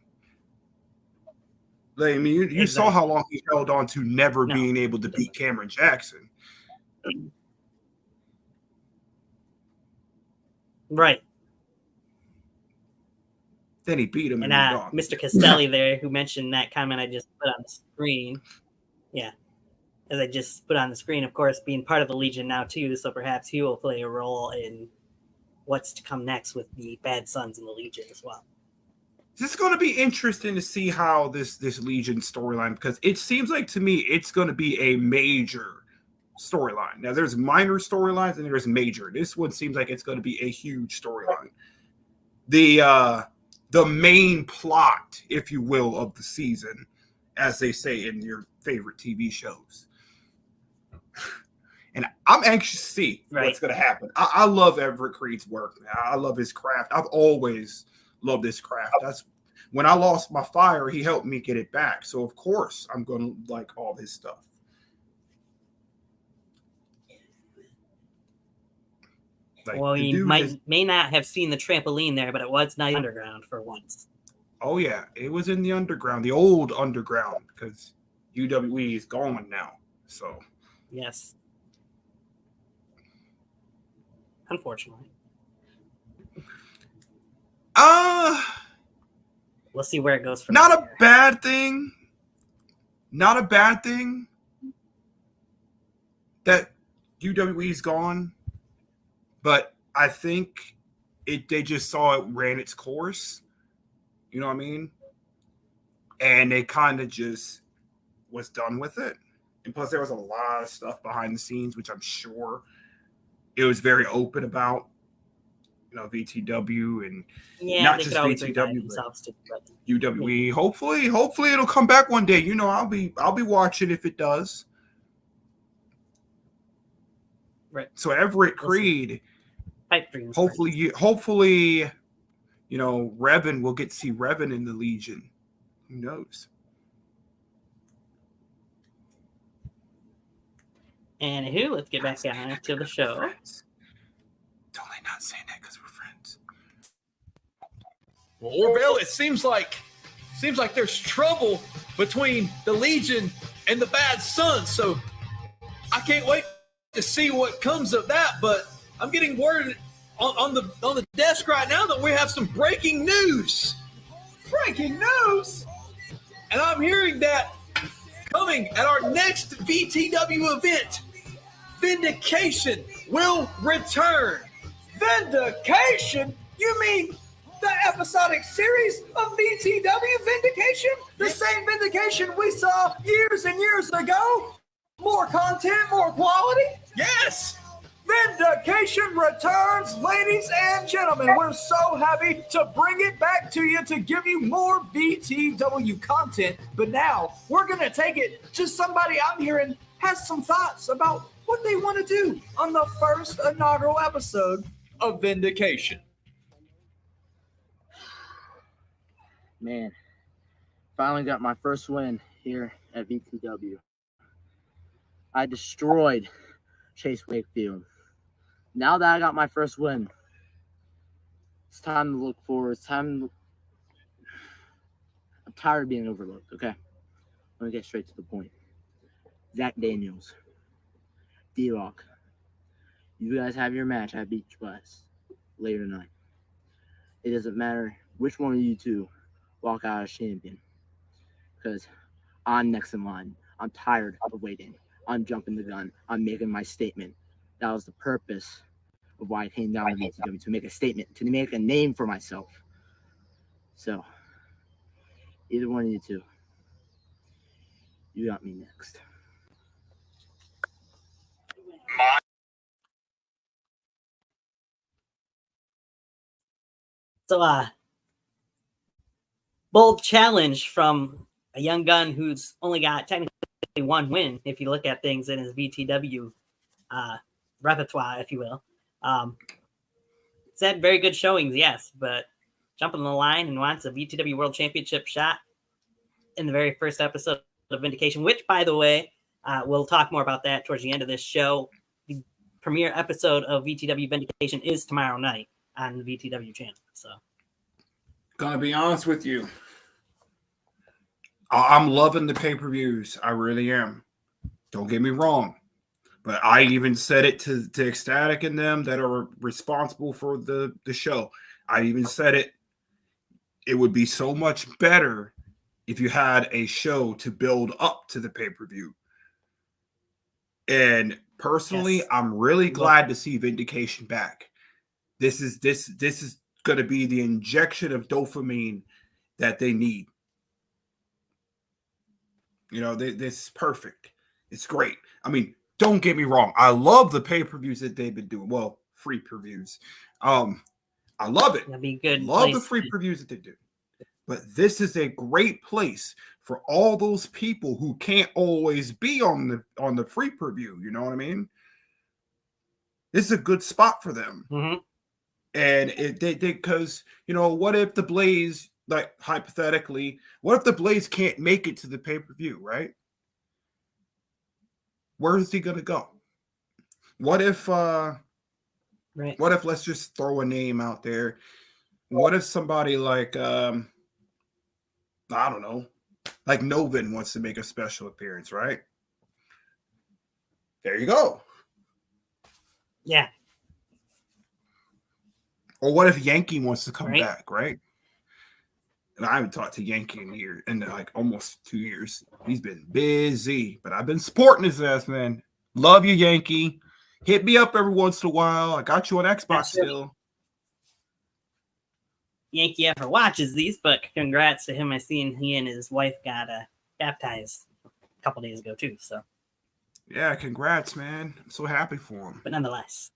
Like, I mean, you saw how long he held on to never being able to beat Cameron Jackson. Right. Then he beat him. And Mr. Castelli there, who mentioned that comment I just put on the screen. Yeah. As I just put on the screen, of course, being part of the Legion now, too. So perhaps he will play a role in what's to come next with the Bad Sons and the Legion as well. This is going to be interesting to see how this Legion storyline, because it seems like to me it's going to be a major storyline. Now, there's minor storylines and there's major. This one seems like it's going to be a huge storyline. The main plot, if you will, of the season, as they say in your favorite TV shows. And I'm anxious to see what's going to happen. I love Everett Creed's work. I love his craft. I've always loved his craft. That's when I lost my fire, he helped me get it back. So of course I'm going to like all his stuff. Like, well, you may not have seen the trampoline there, but it was Night Underground for once. Oh yeah, it was in the underground, the old underground, because UWE is gone now. So yes, unfortunately. We'll see where it goes from Not there. a bad thing. Not a bad thing that UWE's gone, but I think they just saw it ran its course. You know what I mean? And they kind of just was done with it. And plus, there was a lot of stuff behind the scenes, which I'm sure it was very open about. You know, VTW and not just VTW, but UWE. Hopefully it'll come back one day. You know, I'll be watching if it does. Right. So Everett Creed, hopefully, you know, Revan will get to see Revan in the Legion. Who knows? Anywho, let's get back on to the show. Totally not saying that because we're friends. Well, Orville, it seems like there's trouble between the Legion and the Bad Sons. So I can't wait to see what comes of that. But I'm getting word on the desk right now that we have some breaking news. Breaking news? And I'm hearing that coming at our next VTW event, Vindication will return. Vindication? You mean the episodic series of VTW Vindication? The same Vindication we saw years and years ago? More content, more quality? Yes! Vindication returns, ladies and gentlemen. We're so happy to bring it back to you to give you more VTW content. But now we're going to take it to somebody I'm hearing has some thoughts about what they want to do on the first inaugural episode of Vindication. Man, finally got my first win here at VTW. I destroyed Chase Wakefield. Now that I got my first win, it's time to look forward. I'm tired of being overlooked, okay? Let me get straight to the point. Zach Daniels, D-Rock, you guys have your match at Beach West later tonight. It doesn't matter which one of you two walk out as champion, because I'm next in line. I'm tired of waiting. I'm jumping the gun. I'm making my statement. That was the purpose of why I came down to VTW, to make a statement, to make a name for myself. So, either one of you two, you got me next. So, bold challenge from a young gun who's only got technically one win, if you look at things in his VTW repertoire, if you will. It's had very good showings, yes, but jumping the line and wants a VTW World Championship shot in the very first episode of Vindication, which, by the way, we'll talk more about that towards the end of this show. The premiere episode of VTW Vindication is tomorrow night on the VTW channel. So, gonna be honest with you, I'm loving the pay-per-views. I really am. Don't get me wrong. But I even said it to Ecstatic and them that are responsible for the show. I even said it would be so much better if you had a show to build up to the pay-per-view. And personally, yes, I'm really glad to see Vindication back. This is going to be the injection of dopamine that they need. You know, this is perfect. It's great. I mean, don't get me wrong. I love the pay-per-views that they've been doing. Well, free previews. I love it. That'd be good. Love the free previews that they do. But this is a great place for all those people who can't always be on the free preview. You know what I mean? This is a good spot for them. Mm-hmm. And because, you know, what if the Blaze, like hypothetically, what if the Blaze can't make it to the pay-per-view, right? Where is he gonna go? What if right. What if, let's just throw a name out there, what if somebody like I don't know, like Novin wants to make a special appearance, right? There you go. Yeah. Or what if Yankee wants to come back, right? And I haven't talked to Yankee in like almost 2 years. He's been busy, but I've been supporting his ass, man. Love you, Yankee. Hit me up every once in a while. I got you on Xbox still. Yankee ever watches these, but congrats to him. I seen he and his wife got baptized a couple days ago too. So yeah, congrats, man. I'm so happy for him. But nonetheless,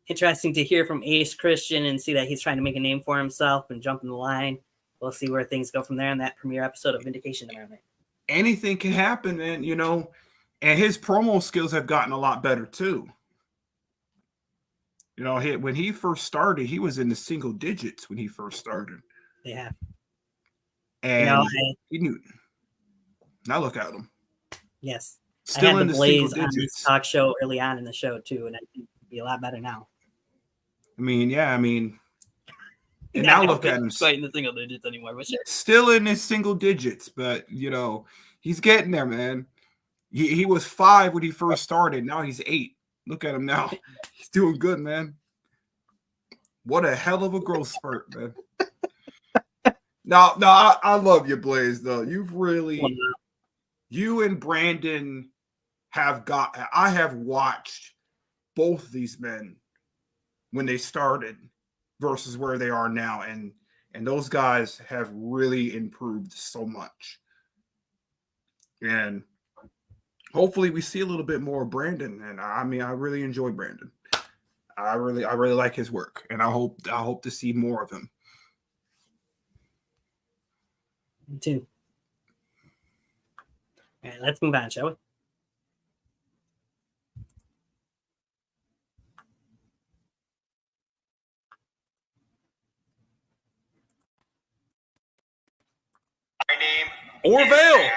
interesting to hear from Ace Christian and see that he's trying to make a name for himself and jump in the line. We'll see where things go from there in that premiere episode of Vindication tomorrow night. Anything can happen, and you know, and his promo skills have gotten a lot better too. You know, when he first started, he was in the single digits when he first started. Yeah. And you know, he knew. Now look at him. Yes. Still I had in the Blaze on this talk show early on in the show too, and I think it'd be a lot better now. I mean, yeah, I mean, and now look at him. Quite in the single digits anymore, but sure. Still in his single digits, but you know, he's getting there, man. He was 5 when he first started. Now he's 8. Look at him now. He's doing good, man. What a hell of a growth spurt, man. No, I love you, Blaze, though. You've really, you and Brandon I have watched both of these men when they started versus where they are now. And those guys have really improved so much. And hopefully we see a little bit more of Brandon. And I mean, I really enjoy Brandon. I really like his work, and I hope to see more of him. Me too. All right, let's move on, shall we? Orville.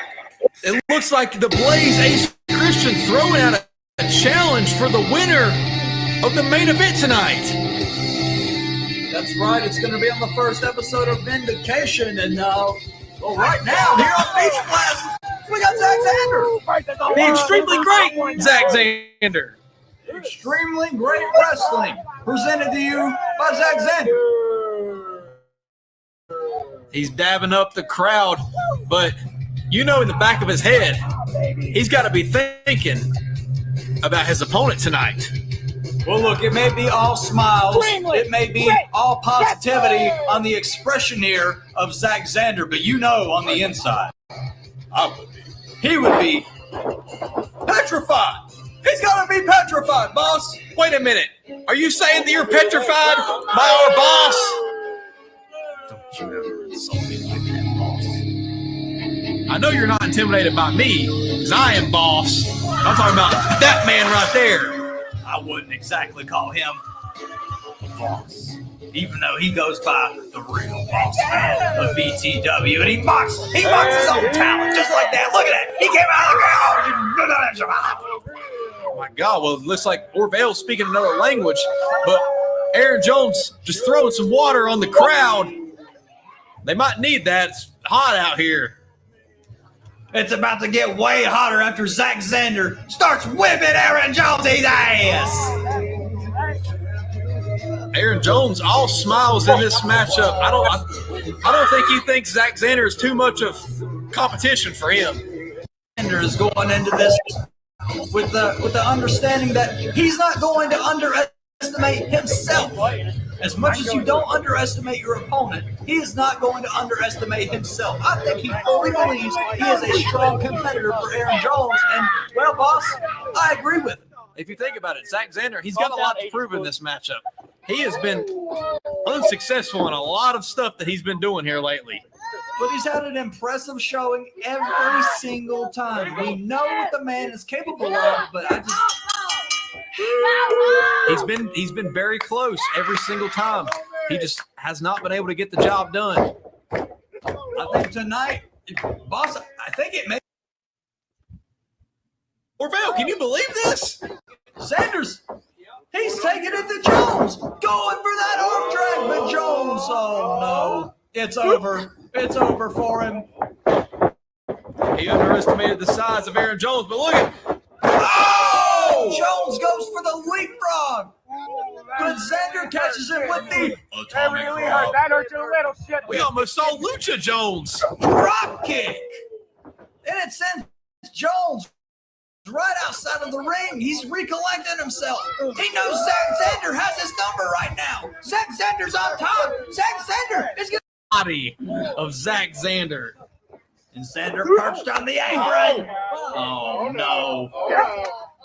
It looks like the Blaze Ace Christian throwing out a challenge for the winner of the main event tonight. That's right. It's going to be on the first episode of Vindication. And well, right now, here on Beach Class, we got Zach Zander. The extremely great Zach Zander. Extremely great wrestling presented to you by Zach Zander. He's dabbing up the crowd, but you know in the back of his head, he's got to be thinking about his opponent tonight. Well, look, it may be all smiles. It may be all positivity on the expression here of Zach Zander, but you know on the inside, he would be petrified. He's got to be petrified, boss. Wait a minute. Are you saying that you're petrified by our boss? Don't you ever insult me like that, boss. I know you're not intimidated by me, because I am boss. I'm talking about that man right there. I wouldn't exactly call him a boss, even though he goes by the real boss man of VTW, and he mocks his own talent just like that. Look at that. He came out of the ground. Oh my God, well, it looks like Orville's speaking another language, but Aaron Jones just throwing some water on the crowd. They might need that. It's hot out here. It's about to get way hotter after Zach Zander starts whipping Aaron Jones' ass. Aaron Jones all smiles in this matchup. I don't think he thinks Zach Zander is too much of competition for him. Zander is going into this with the understanding that he's not going to underestimate himself. As much as you don't underestimate your opponent, he is not going to underestimate himself. I think he fully believes he is a strong competitor for Aaron Jones. And, well, boss, I agree with him. If you think about it, Zach Zander, he's got a lot to prove in this matchup. He has been unsuccessful in a lot of stuff that he's been doing here lately. But he's had an impressive showing every single time. We know what the man is capable of, but He's been very close every single time. He just has not been able to get the job done. I think tonight, boss, I think it may. Orville, can you believe this? Sanders, he's taking it to Jones, going for that arm drag, but Jones, oh no, it's over. It's over for him. He underestimated the size of Aaron Jones, but look at. Oh! Jones goes for the leapfrog, but Zander catches him with the atomic drop. That hurt you a little shit. We almost saw Lucha Jones. Drop kick. And it sends Jones right outside of the ring. He's recollecting himself. He knows Zach Zander has his number right now. Zach Zander's on top. Zach Zander is going to Body of Zach Zander. And Zander perched on the apron. Oh, no.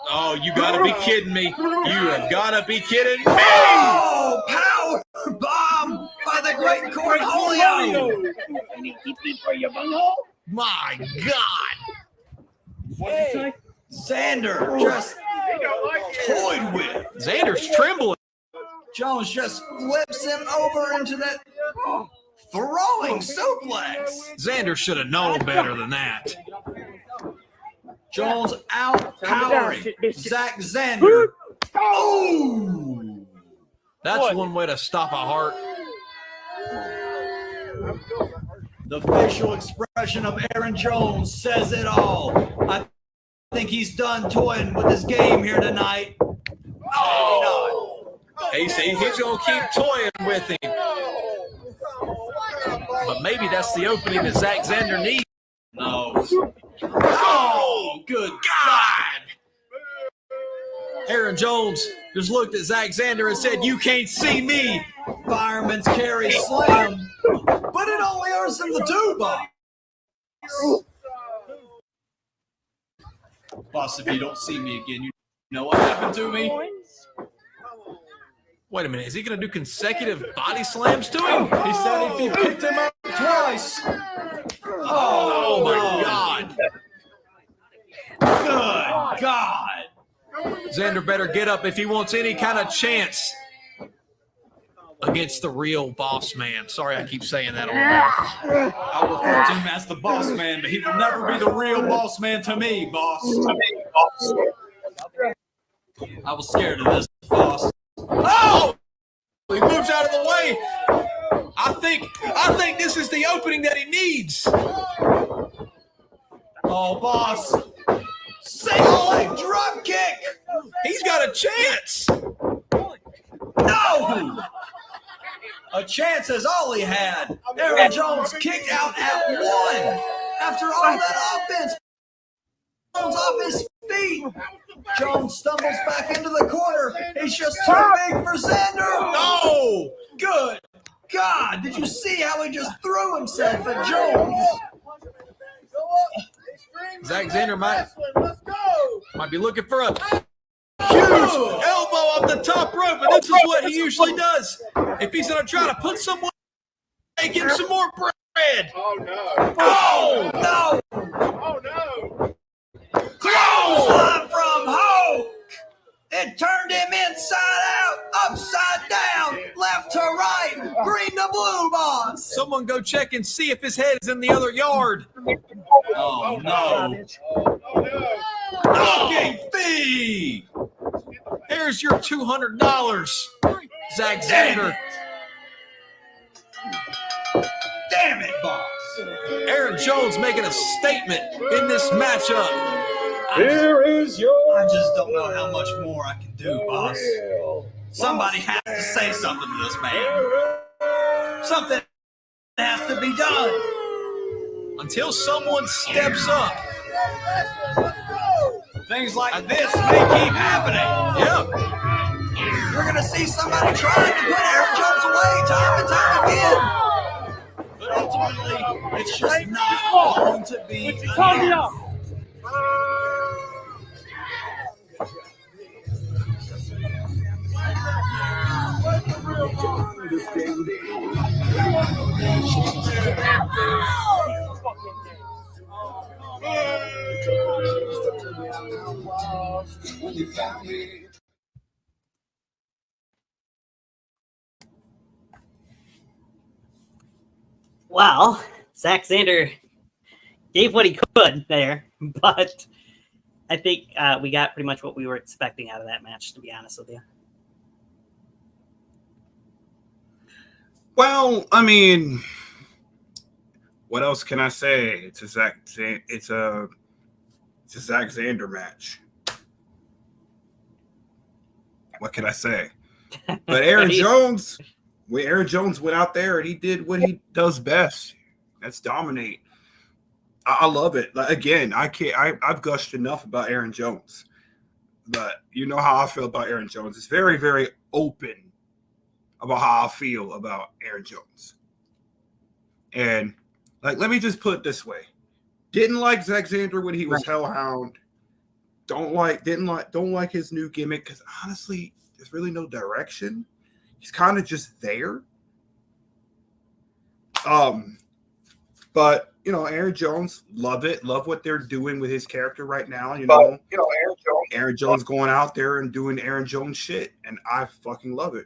Oh, you gotta be kidding me. You have gotta be kidding me. Oh, power bomb by the great Cornholio. My God. What'd you say? Zander just toyed with. Zander's trembling. Jones just flips him over into that throwing suplex. Xander should have known better than that. Jones outpowering Zach Zander. Oh! That's one way to stop a heart. The facial expression of Aaron Jones says it all. I think he's done toying with his game here tonight. Oh! He's going to keep toying with him. But maybe that's the opening that Zach Zander needs. No. Oh, good God. Aaron Jones just looked at Zach Zander and said, "You can't see me." Fireman's carry slam. But it only earns him the 2 box. Boss, if you don't see me again, you know what happened to me? Wait a minute. Is he going to do consecutive body slams to him? He said if he picked him up twice. Oh my God. Good God. Xander better get up if he wants any kind of chance against the real boss man. Sorry, I keep saying that over there. I'll refer to him as the boss man, but he will never be the real boss man to me, boss. I was scared of this, boss. Oh! He moves out of the way. I think this is the opening that he needs. Oh, boss. Single leg drop kick. He's got a chance. No! A chance is all he had. Aaron Jones kicked out at one. After all that offense, Jones off his feet. Jones stumbles back into the corner. He's just too big for Xander. No! Good God, did you see how he just threw himself at Jones? Zach Xander might be looking for a huge elbow off the top rope, and this is what he usually does. If he's going to try to put someone, make him some more bread. Oh no! Oh no! Oh no! Clothesline from Hulk! It turned him inside out, upside down, left to right, green to blue, boss. Someone go check and see if his head is in the other yard. Oh no! Oh no! Knocking fee! Here's your $200, Zach Xander. Damn it, boss! Aaron Jones making a statement in this matchup. I just don't know how much more I can do, boss. Somebody has to say something to this man. Something has to be done. Until someone steps up. Things like this may keep happening. Yep. You're going to see somebody trying to put Aaron Jones away time and time again. But ultimately, it's just not going to be enough. Well, Zach Xander gave what he could there, but I think we got pretty much what we were expecting out of that match, to be honest with you. Well, I mean, what else can I say? It's a Zach Xander match. What can I say? But Aaron Jones went out there and he did what he does best. That's dominate. I love it. Like, again, I've gushed enough about Aaron Jones, but you know how I feel about Aaron Jones. It's very, very open about how I feel about Aaron Jones. And like, let me just put it this way. Didn't like Zach Xander when he was Hellhound. Don't like his new gimmick because honestly, there's really no direction. He's kind of just there. But you know, Aaron Jones, love it. Love what they're doing with his character right now. Aaron Jones going out there and doing Aaron Jones shit, and I fucking love it.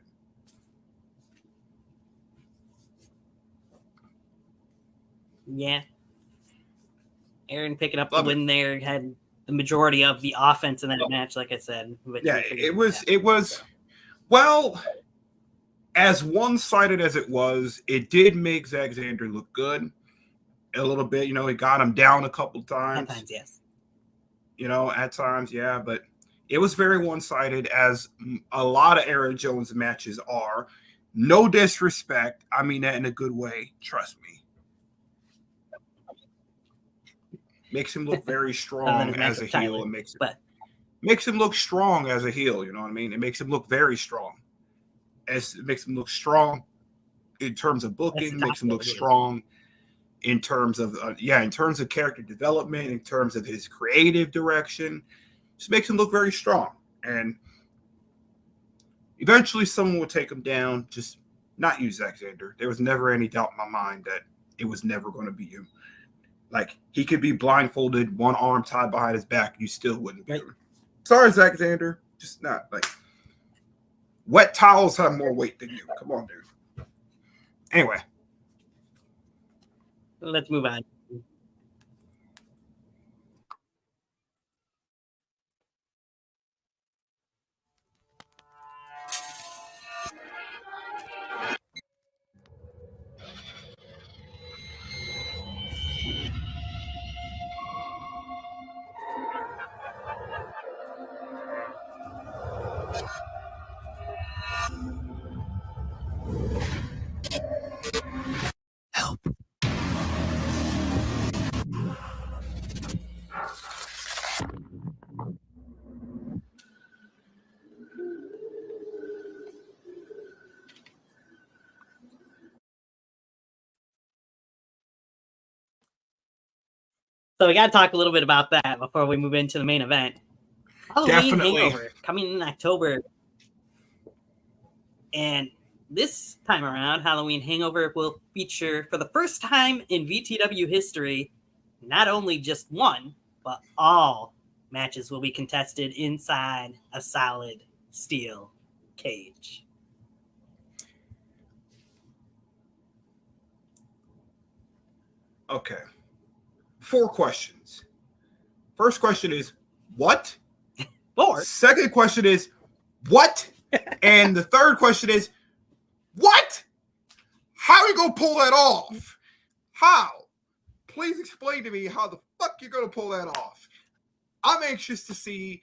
Yeah. Aaron picking up the win there, had the majority of the offense in that match, like I said. But yeah, it was well, as one-sided as it was, it did make Zach Xander look good a little bit. You know, it got him down a couple times. At times, yes. You know, at times, yeah, but it was very one-sided, as a lot of Aaron Jones matches are. No disrespect. I mean that in a good way. Trust me. Makes him look very strong as a heel, and makes him look strong as a heel. You know what I mean? It makes him look very strong. It makes him look strong in terms of booking. Makes him look strong in terms of character development, in terms of his creative direction. Just makes him look very strong. And eventually someone will take him down. Just not you, Zack Sander. There was never any doubt in my mind that it was never going to be you. Like, he could be blindfolded, one arm tied behind his back, and you still wouldn't beat him. Sorry, Zack Sander. Just not. Like, wet towels have more weight than you. Come on, dude. Anyway. Let's move on. So we got to talk a little bit about that before we move into the main event. Halloween Hangover coming in October. And this time around, Halloween Hangover will feature, for the first time in VTW history, not only just one, but all matches will be contested inside a solid steel cage. Okay. 4 questions. First question is, what? 4. Second question is, what? And the third question is, what? How are you going to pull that off? How? Please explain to me how the fuck you're going to pull that off. I'm anxious to see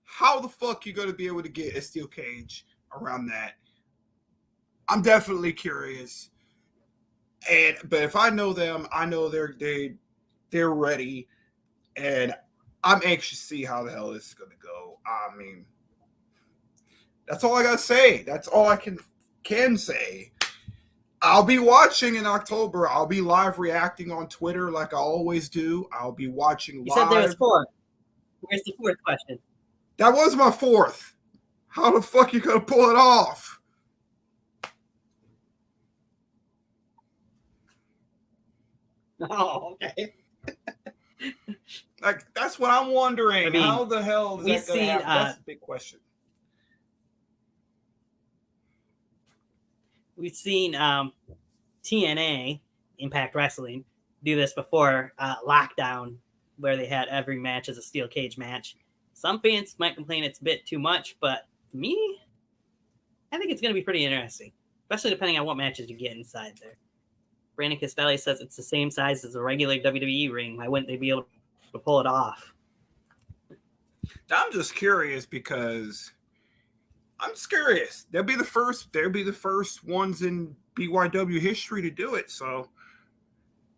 how the fuck you're going to be able to get a steel cage around that. I'm definitely curious. But if I know them, I know they're ready, and I'm anxious to see how the hell this is going to go. I mean, that's all I got to say. That's all I can say. I'll be watching in October. I'll be live reacting on Twitter like I always do. I'll be watching live. You said there was 4. Where's the 4th question? That was my 4th. How the fuck you going to pull it off? Oh, okay. Like, that's what I'm wondering. I mean, how the hell is that going to happen? That's a big question. We've seen TNA, Impact Wrestling, do this before Lockdown, where they had every match as a steel cage match. Some fans might complain it's a bit too much, but for me, I think it's going to be pretty interesting, especially depending on what matches you get inside there. Brandon Castelli says it's the same size as a regular WWE ring. Why wouldn't they be able to pull it off? I'm just curious because They'll be the first ones in BYW history to do it. So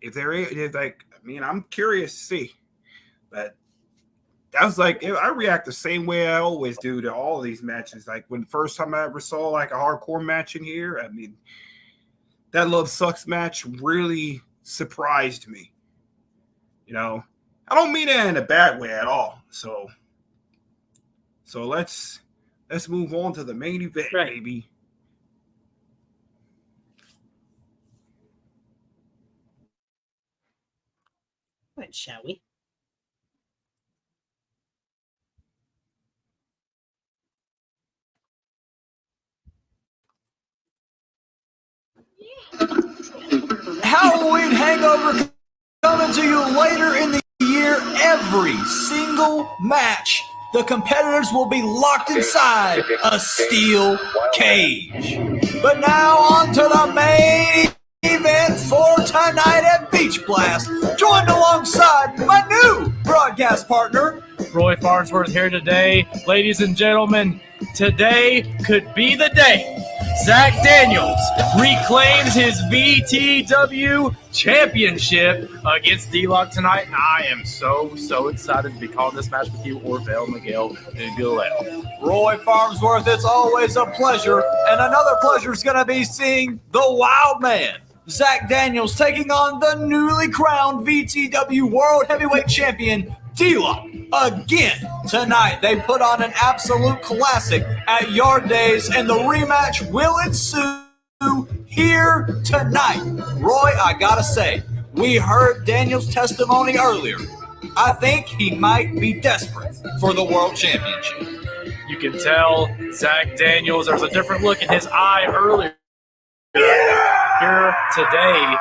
I'm curious to see. But that was like, I react the same way I always do to all of these matches. Like, when the first time I ever saw like a hardcore match in here, I mean, that Love Sucks match really surprised me. You know, I don't mean it in a bad way at all. So let's move on to the main event, baby. Right, shall we? Halloween Hangover coming to you later in the year. Every single match, the competitors will be locked inside a steel cage. But now on to the main event for tonight at Beach Blast, joined alongside my new broadcast partner, Roy Farnsworth here today. Ladies and gentlemen, today could be the day Zach Daniels reclaims his VTW championship against D-Lock tonight, and I am so excited to be calling this match with you, Orville Miguel Miguel. Roy Farnsworth. It's always a pleasure, and another pleasure is going to be seeing the Wild Man, Zach Daniels taking on the newly crowned VTW World Heavyweight Champion, D-Lock. Again, tonight they put on an absolute classic at Yard Days, and the rematch will ensue here tonight. Roy, I gotta say, we heard Daniels' testimony earlier. I think he might be desperate for the World Championship. You can tell Zach Daniels, there's a different look in his eye earlier here today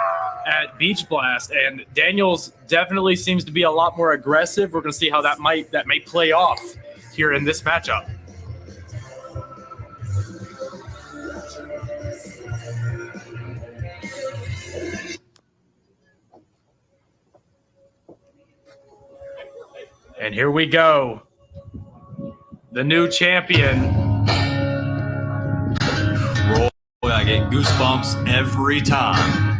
at Beach Blast, and Daniels definitely seems to be a lot more aggressive. We're going to see how that may play off here in this matchup. And here we go. The new champion. Boy, I get goosebumps every time.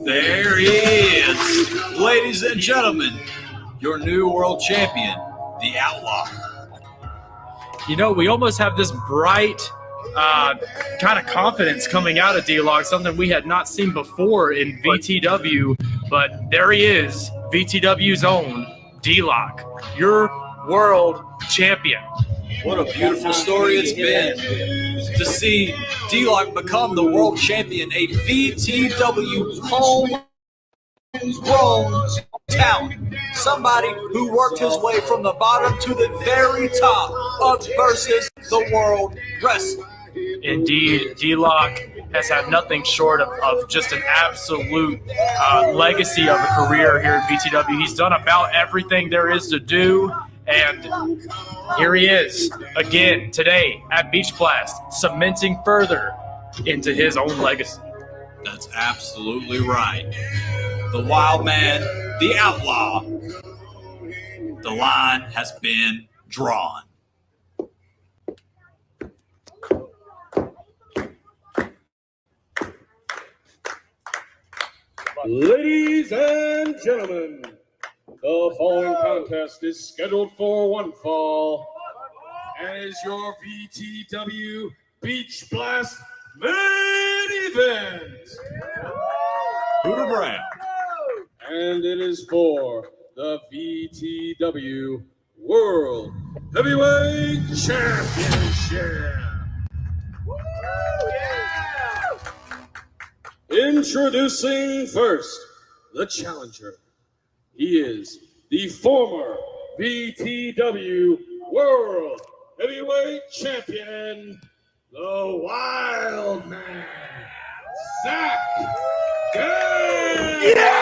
There he is. Ladies and gentlemen, your new world champion, the Outlaw. You know, we almost have this bright kind of confidence coming out of D-Log, something we had not seen before in VTW, but there he is, VTW's own D-Log, your world champion. What a beautiful story it's been to see D-Lock become the world champion, a VTW homegrown talent. Somebody who worked his way from the bottom to the very top of Versus the World Wrestling. Indeed, D-Lock has had nothing short of just an absolute legacy of a career here at VTW. He's done about everything there is to do, and here he is again today at Beach Blast, cementing further into his own legacy. That's absolutely right. The Wild Man, the Outlaw. The line has been drawn. Ladies and gentlemen, the following contest is scheduled for one fall and is your VTW Beach Blast main event. Hooter Brown. And it is for the VTW World Heavyweight Championship. Introducing first, the challenger. He is the former VTW World Heavyweight Champion, the Wild Man, Zach Daniels.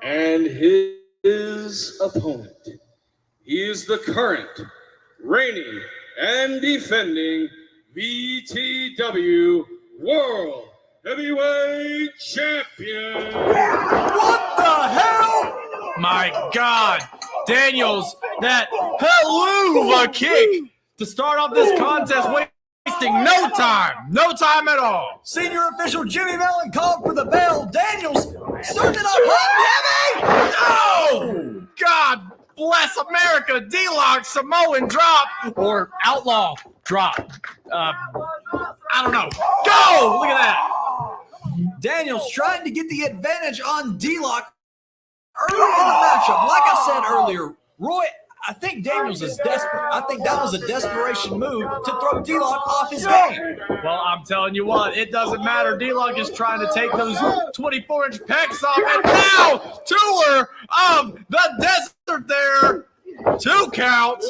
And his opponent. He is the current, reigning, and defending VTW World Heavyweight Champion. What the hell? My God, Daniels, that helluva kick to start off this contest, wasting no time at all. Senior official Jimmy Mellon called for the bell. Daniels started off hot and heavy. No! God bless America. D-Lock Samoan drop or Outlaw drop. I don't know. Go! Look at that. Daniels trying to get the advantage on D-Lock early in the matchup. Like I said earlier, Roy, I think Daniels is desperate. I think that was a desperation move to throw D-Lock off his game. Well, I'm telling you what, it doesn't matter. D-Lock is trying to take those 24-inch pecs off, and now tour of the desert there. 2 count.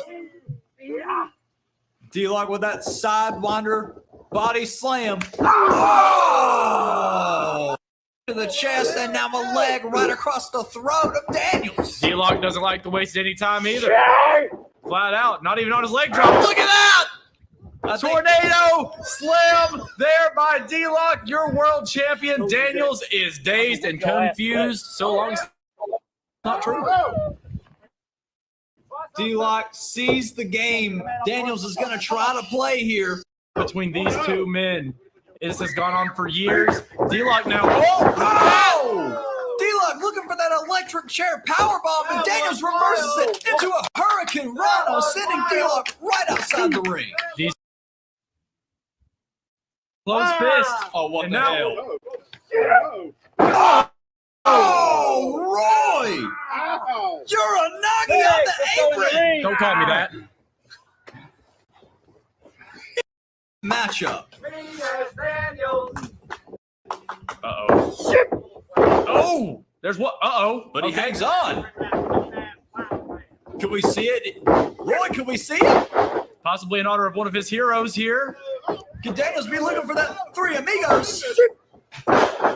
D-Lock with that sidewinder body slam. Oh! To the chest, and now a leg right across the throat of Daniels. D-Lock doesn't like to waste any time either. Flat out, not even on his leg drop. Look at that! A tornado slam there by D-Lock, your world champion. Daniels is dazed and confused so long as it's not true. D-Lock sees the game Daniels is going to try to play here. Between these two men, This has gone on for years. D-Lock now. D-Lock looking for that electric chair powerbomb, and Daniels reverses it into a Hurricane Rana, sending D-Lock right outside the ring. Close fist. Oh, what And the now- hell? Oh, Roy! You're a Nagi on the apron! Don't call me that. Matchup. Uh-oh. Oh! There's what? Uh-oh. But he hangs on. Can we see it? Roy, can we see it? Possibly in honor of one of his heroes here. Could Daniels be looking for that Three Amigos?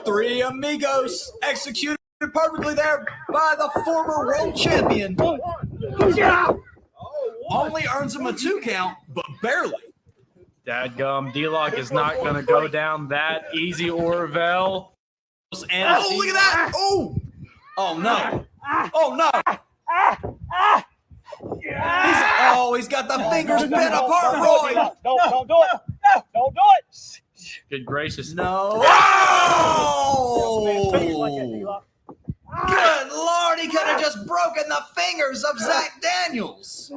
Three Amigos executed perfectly there by the former world champion. Only earns him a 2 count, but barely. Dadgum, D-Lock is not going to go down that easy, Orville. And oh, look at that! Oh! Oh, no. Oh, no. He's got the fingers bent apart, Roy. Don't do it. Don't do it. Good gracious. No. Oh! Good Lord, he could have just broken the fingers of Zach Daniels.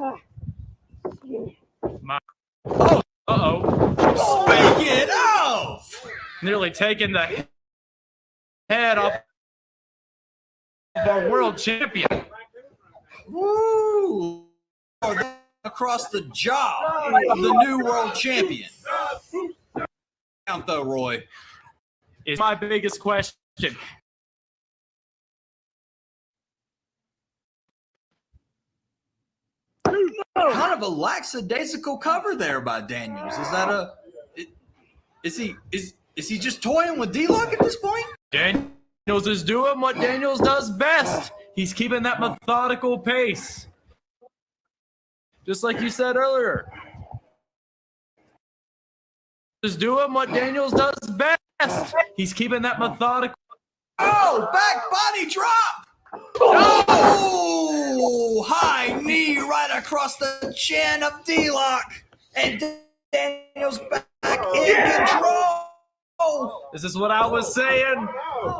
Uh-oh. Speak it off! Nearly taking the head off of our world champion. Woo! Across the jaw of the new world champion. Count though, Roy. Is my biggest question. Kind of a lackadaisical cover there by Daniels. Is that is he just toying with D-Lock at this point? Daniels is doing what Daniels does best. He's keeping that methodical pace. Just like you said earlier. Is doing what Daniels does best. He's keeping that methodical. Oh, back body drop. Oh, high knee right across the chin of D-Lock. And Daniels back in control. This is what I was saying.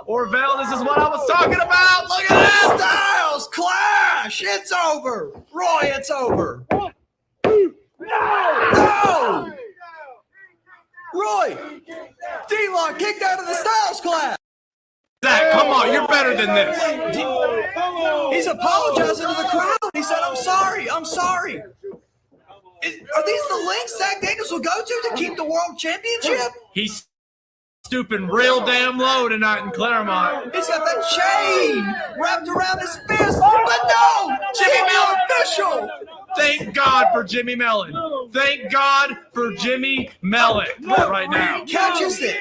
Orville, this is what I was talking about. Look at this. Styles clash. It's over. Roy, it's over. No! Roy! D-Lock kicked out of the Styles clash. Zach, come on, you're better than this. He's apologizing to the crowd. He said, I'm sorry. Are these the links Zach Daniels will go to keep the world championship? He's stooping real damn low tonight in Claremont. He's got the chain wrapped around his fist, but no! Jimmy Mellon official! Thank God for Jimmy Mellon. Thank God for Jimmy Mellon right now. Catches it.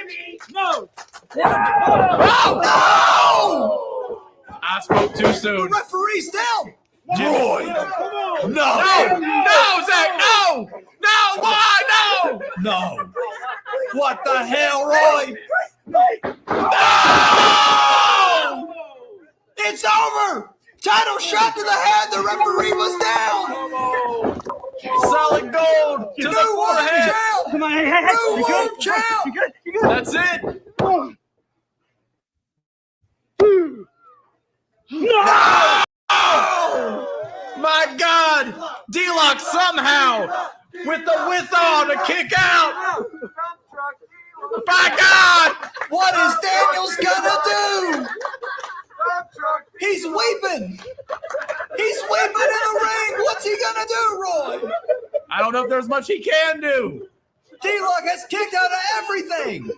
No! Oh, no! I spoke too The soon. referee's down. Roy. No, Zach, no! No, why? No! What the hell, Roy? No! It's over! Title shot to the head. The referee was down. Solid gold to the forehead. Come on, hey, New world champ. You good? That's it. No! My God! D-Lock somehow with the withal to kick out. My God! What is Daniels gonna do? He's weeping. He's weeping in the ring. What's he gonna do, Roy? I don't know if there's much he can do. D-Lock has kicked out of everything.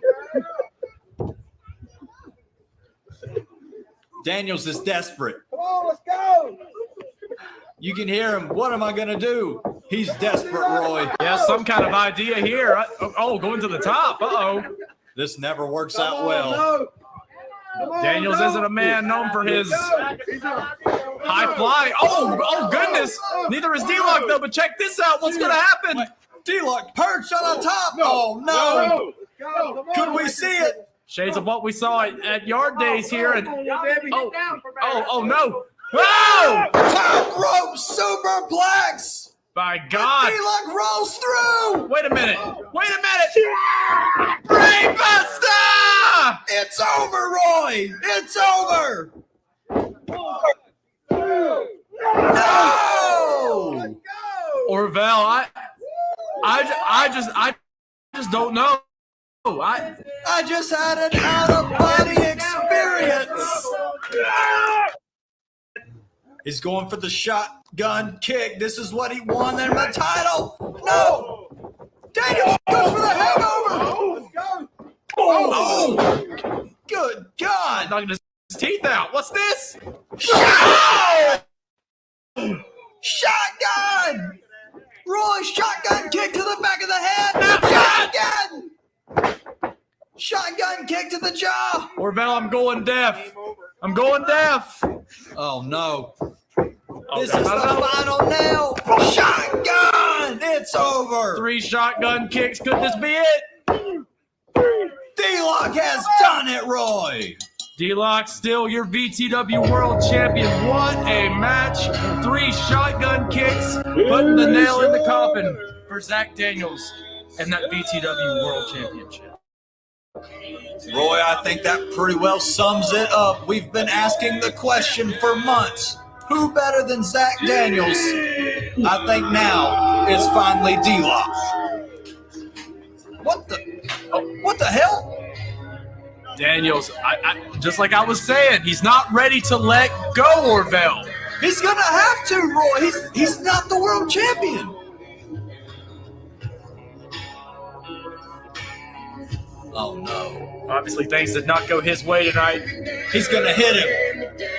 Daniels is desperate. Come on, let's go! You can hear him. What am I gonna do? He's desperate, Roy. Yeah, some kind of idea here. Going to the top. Uh-oh. This never works out well. Daniels isn't a man known for his high fly. Oh goodness. Neither is D-Lock though, but check this out. What's going to happen? D-Lock perched on the top. Oh, no. Could we see it? Shades of what we saw at Yard Days here. And oh no. Oh! Top rope superplex. By God. D-Lock rolls through. Wait a minute. Brainbuster! It's over, Roy. It's over. No! Orville, I just don't know. I just had an out-of-body experience. He's going for the shotgun kick. This is what he won in the title. No! Daniels goes for the hangover. Oh! Good God! Knocking his teeth out. What's this? Shotgun! Roy, shotgun kick to the back of the head. Shotgun! Shotgun kick to the jaw. Orville, I'm going deaf. Oh no. Oh, This is the final nail. Shotgun! It's over. 3 shotgun kicks. Could this be it? D-Lock has done it, Roy. D-Lock still your VTW World Champion. What a match. 3 shotgun kicks. Putting the nail in the coffin for Zach Daniels and that VTW World Championship. Roy, I think that pretty well sums it up. We've been asking the question for months. Who better than Zach Daniels? I think now it's finally D-Lock. What the hell? Daniels, I just like I was saying, he's not ready to let go, Orville. He's gonna have to, Roy. He's not the world champion. Oh no. Obviously things did not go his way tonight. He's gonna hit him.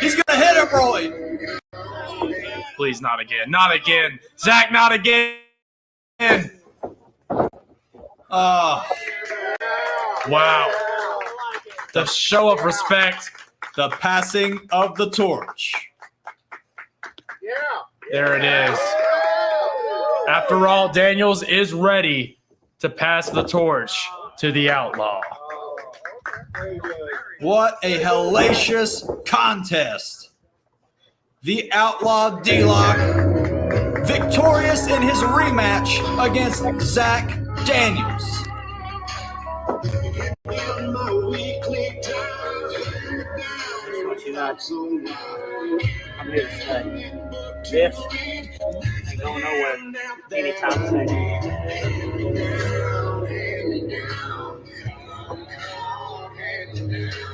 He's gonna hit him, Roy. Please, not again. Not again. Zach, not again. Wow. The show of respect. The passing of the torch. There it is. After all, Daniels is ready to pass the torch to the Outlaw. What a hellacious contest. The Outlaw D-Lock victorious in his rematch against Zach Daniels. I'm here to stay. This ain't going nowhere anytime soon.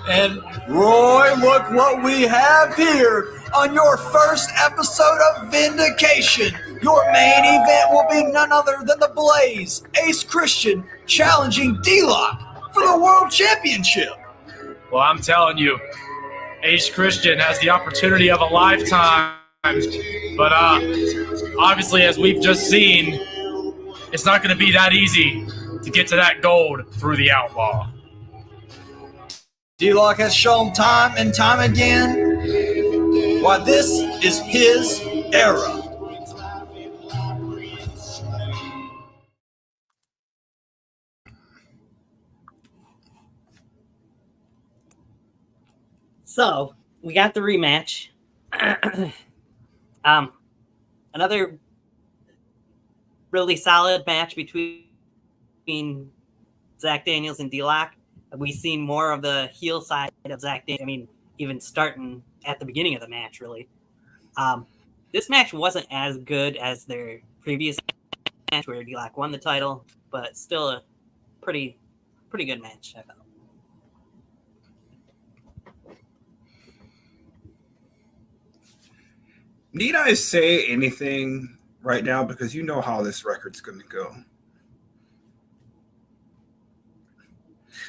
And Roy, look what we have here on your first episode of Vindication. Your main event will be none other than the Blaze, Ace Christian, challenging D-Lock for the World Championship. Well, I'm telling you, Ace Christian has the opportunity of a lifetime. But obviously, as we've just seen, it's not going to be that easy to get to that gold through the Outlaw. D-Lock has shown time and time again why this is his era. So we got the rematch. Another really solid match between Zach Daniels and D-Lock. We've seen more of the heel side of Zach Daniels. I mean, even starting at the beginning of the match, really. This match wasn't as good as their previous match where D-Lock won the title, but still a pretty good match, I thought. Need I say anything right now? Because you know how this record's going to go.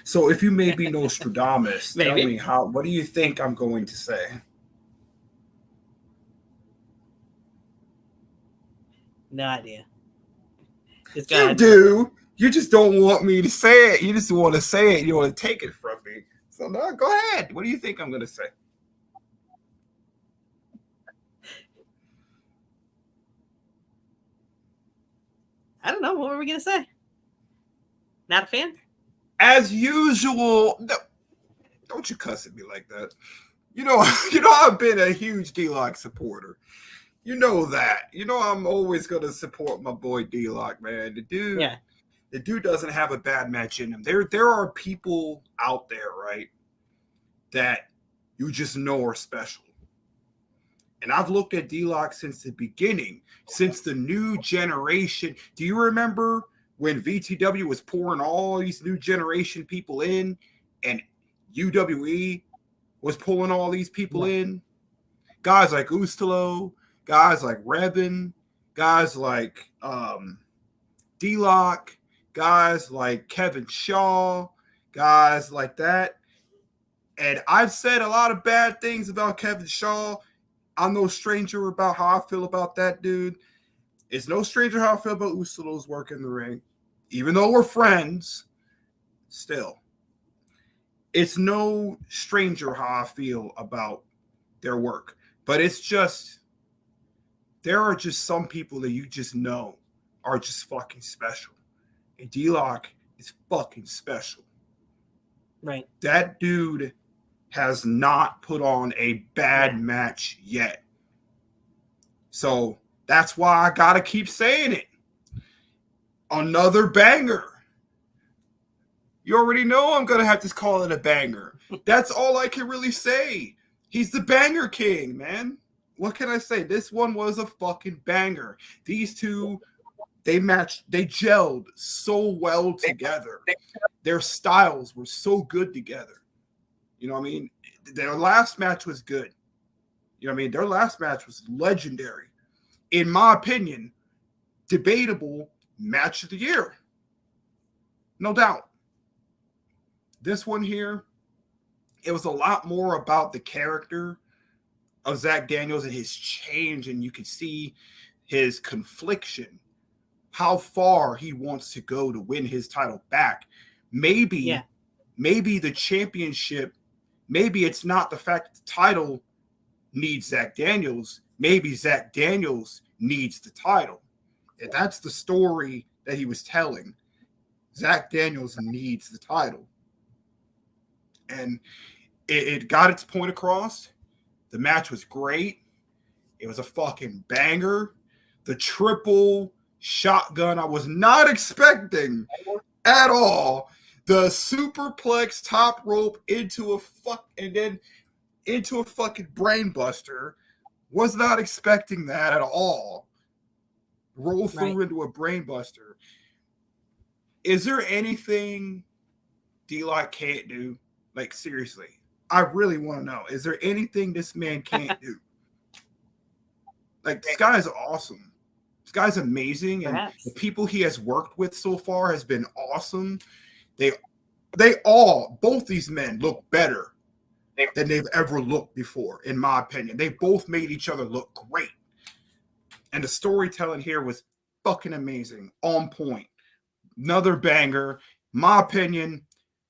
So if you may be Nostradamus, tell me what do you think I'm going to say? No idea. You do. You just don't want me to say it. You just want to say it. You want to take it from me. So no, go ahead. What do you think I'm going to say? I don't know. What were we going to say? Not a fan? As usual. No, don't you cuss at me like that. You know I've been a huge D-Lock supporter. You know that. You know I'm always gonna support my boy D-Lock, man. The dude doesn't have a bad match in him. There are people out there, right, that you just know are special. And I've looked at D-Lock since the beginning, since the new generation. Do you remember when VTW was pouring all these new generation people in and UWE was pulling all these people in? Guys like Ustalo, guys like Revan, guys like D-Lock, guys like Kevin Shaw, guys like that. And I've said a lot of bad things about Kevin Shaw. I'm no stranger about how I feel about that dude. It's no stranger how I feel about Ustalo's work in the ring. Even though we're friends, still. It's no stranger how I feel about their work. But it's just, there are just some people that you just know are just fucking special. And D-Lock is fucking special. Right. That dude has not put on a bad match yet. So that's why I gotta keep saying it. Another banger. You already know I'm gonna have to call it a banger. That's all I can really say. He's the banger king, man. What can I say? This one was a fucking banger. These two, they gelled so well together. Their styles were so good together. You know what I mean? Their last match was good. You know what I mean? Their last match was legendary. In my opinion, debatable match of the year. No doubt. This one here, it was a lot more about the character of Zach Daniels and his change, and you could see his confliction, how far he wants to go to win his title back. Maybe the championship, maybe it's not the fact that the title needs Zach Daniels. Maybe Zach Daniels needs the title. And that's the story that he was telling. Zach Daniels needs the title. And it got its point across. The match was great. It was a fucking banger. The triple shotgun I was not expecting at all. The superplex top rope into a fucking brain buster. Was not expecting that at all. Roll through into a brain buster. Is there anything D-Lock can't do? Like, seriously. I really want to know. Is there anything this man can't do? Like, this guy is awesome. This guy's amazing. And the people he has worked with so far has been awesome. Both these men look better than they've ever looked before, in my opinion. They both made each other look great. And the storytelling here was fucking amazing. On point. Another banger. My opinion,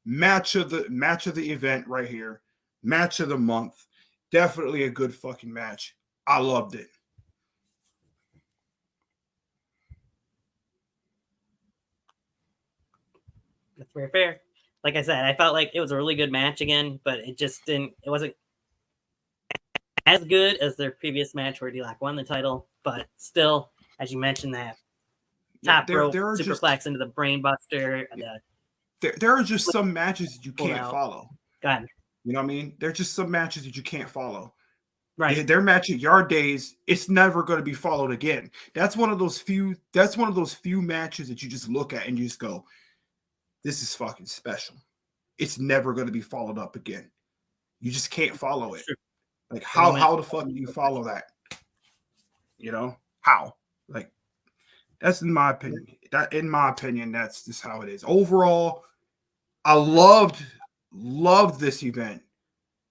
match of the event right here. Match of the month. Definitely a good fucking match. I loved it. That's very fair. Like I said, I felt like it was a really good match again, but it wasn't as good as their previous match where D-Lock won the title, but still, as you mentioned, that top rope superplex into the brain buster. There are just some matches that you can't follow. Go ahead. You know what I mean? There's just some matches that you can't follow. Right. Their match at Yard Days, it's never going to be followed again. That's one of those few matches that you just look at and you just go, this is fucking special. It's never going to be followed up again. You just can't follow it. Like, how the fuck do you follow that? You know? How? Like, that's in my opinion. That's just how it is. Overall, I loved this event.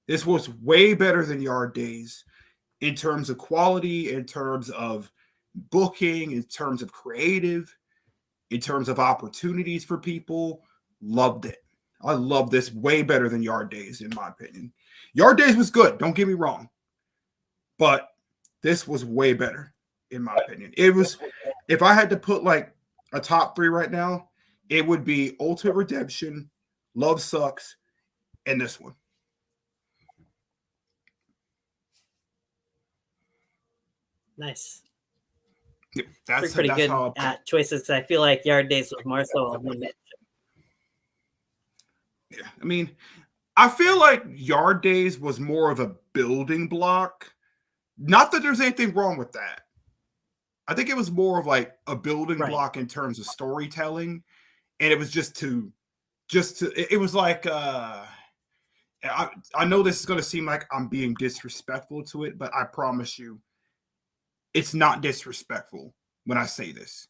This was way better than Yard Days in terms of quality, in terms of booking, in terms of creative, in terms of opportunities for people. Loved it. I love this way better than Yard Days, in my opinion. Yard Days was good, don't get me wrong. But this was way better, in my opinion. It was, if I had to put like a top 3 right now, it would be Ultimate Redemption, Love Sucks, and this one. Nice. Yeah, that's Pretty that's good how choices. I feel like Yard Days was more so a one match. Yeah, I mean, I feel like Yard Days was more of a building block. Not that there's anything wrong with that. I think it was more of like a building block in terms of storytelling, and it was just to it was like I know this is going to seem like I'm being disrespectful to it, but I promise you it's not disrespectful when I say this.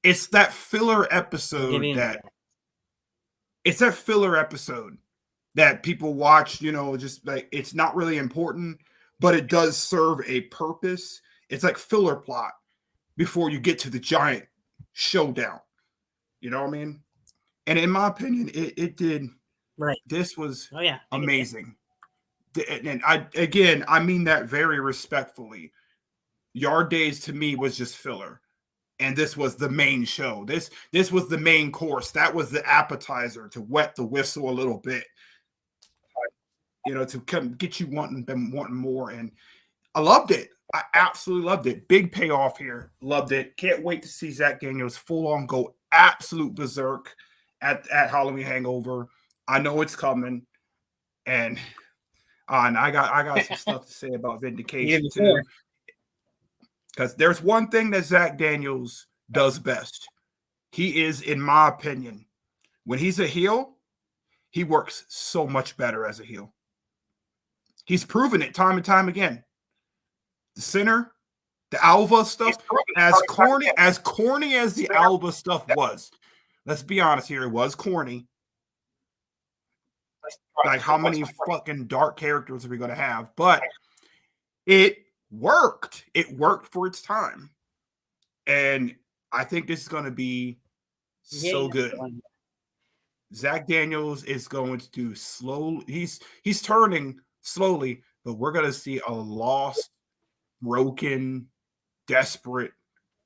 It's that filler episode that people watch, you know, just like it's not really important, but it does serve a purpose. It's like filler plot before you get to the giant showdown. You know what I mean? And in my opinion, it did. Right. This was amazing. And I mean that very respectfully. Yard Days to me was just filler. And this was the main show. This was the main course. That was the appetizer to wet the whistle a little bit. You know, to come get you wanting more. And I loved it. I absolutely loved it. Big payoff here. Loved it. Can't wait to see Zach Daniels full on go absolute berserk at Halloween Hangover. I know it's coming. And I got some stuff to say about Vindication too. Because there's one thing that Zach Daniels does best. He is, in my opinion, when he's a heel, he works so much better as a heel. He's proven it time and time again. The Sinner, the Alva stuff, as corny as the Alva stuff was. Let's be honest here, it was corny. Like, how many fucking dark characters are we going to have? But it worked. It worked for its time. And I think this is going to be so good. Zach Daniels is going to do slow. He's turning slowly, but we're going to see a lost, broken, desperate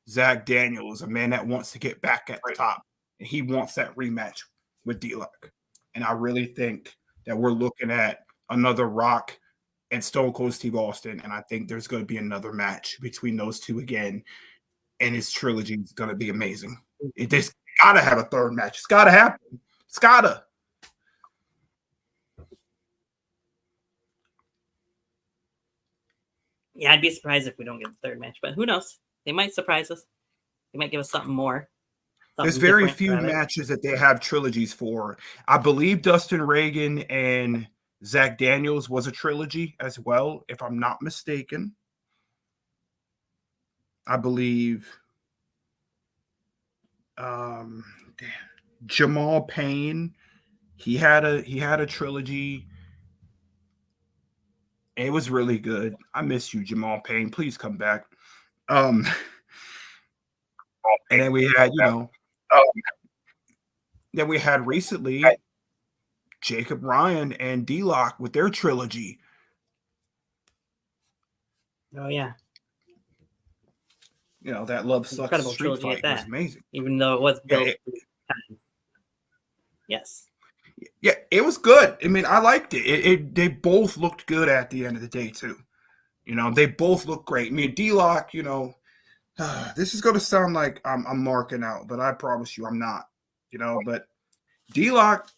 Zach Daniels, a man that wants to get back at the top. And he wants that rematch with D-Lock. And I really think that we're looking at another Rock and Stone Cold Steve Austin. And I think there's going to be another match between those two again. And his trilogy is going to be amazing. It's got to have a third match. It's got to happen. It's got to. Yeah, I'd be surprised if we don't get the third match, but who knows? They might surprise us. They might give us something more. There's very few matches that they have trilogies for. I believe Dustin Reagan and Zach Daniels was a trilogy as well, if I'm not mistaken. I believe Jamal Payne, he had a trilogy. It was really good. I miss you, Jamal Payne. Please come back. And then we had, then we had recently Jacob Ryan and D-Lock with their trilogy. Oh yeah. You know, that Love Sucks Incredible street trilogy fight at was that. amazing. Even though it was built. Yes. Yeah, it was good. I mean, I liked it. They both looked good at the end of the day too. You know, they both look great. I mean, D-Lock, you know, this is going to sound like I'm marking out, but I promise you I'm not. You know, but D-Lock,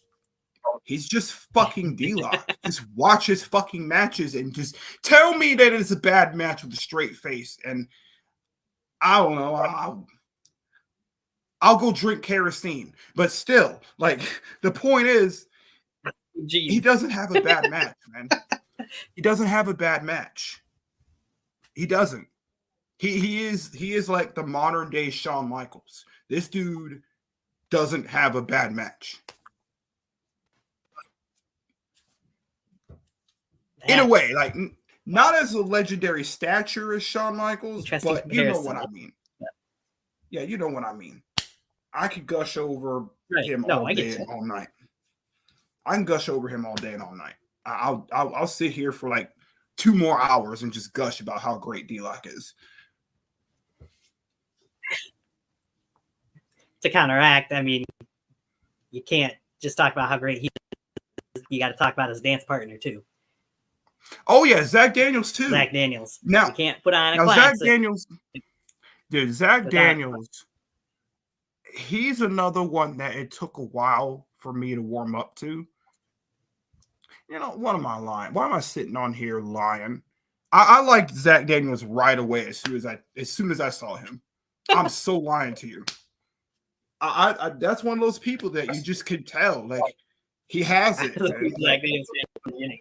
he's just fucking D-Lock. Just watch his fucking matches and just tell me that it's a bad match with a straight face. And I don't know. I'll go drink kerosene. But still, like, the point is, he doesn't have a bad match, man. He doesn't have a bad match. He doesn't. He is like the modern day Shawn Michaels. This dude doesn't have a bad match. In a way, like not as a legendary stature as Shawn Michaels, but you know what I mean. Yeah, you know what I mean. I could gush over him all day and all night. I can gush over him all day and all night. I'll sit here for like 2 more hours and just gush about how great D-Lock is. To counteract, I mean, you can't just talk about how great he is. You got to talk about his dance partner too. Oh yeah, Zach Daniels too. Zach Daniels. Now you can't put on a Zach classic. Daniels, dude. Zach without- Daniels. He's another one that it took a while for me to warm up to. You know, what am I lying? Why am I sitting on here lying? I liked Zach Daniels right away as soon as I saw him. I'm so lying to you. I that's one of those people that you just can tell, like he has it. Man. Zach Daniels from the beginning.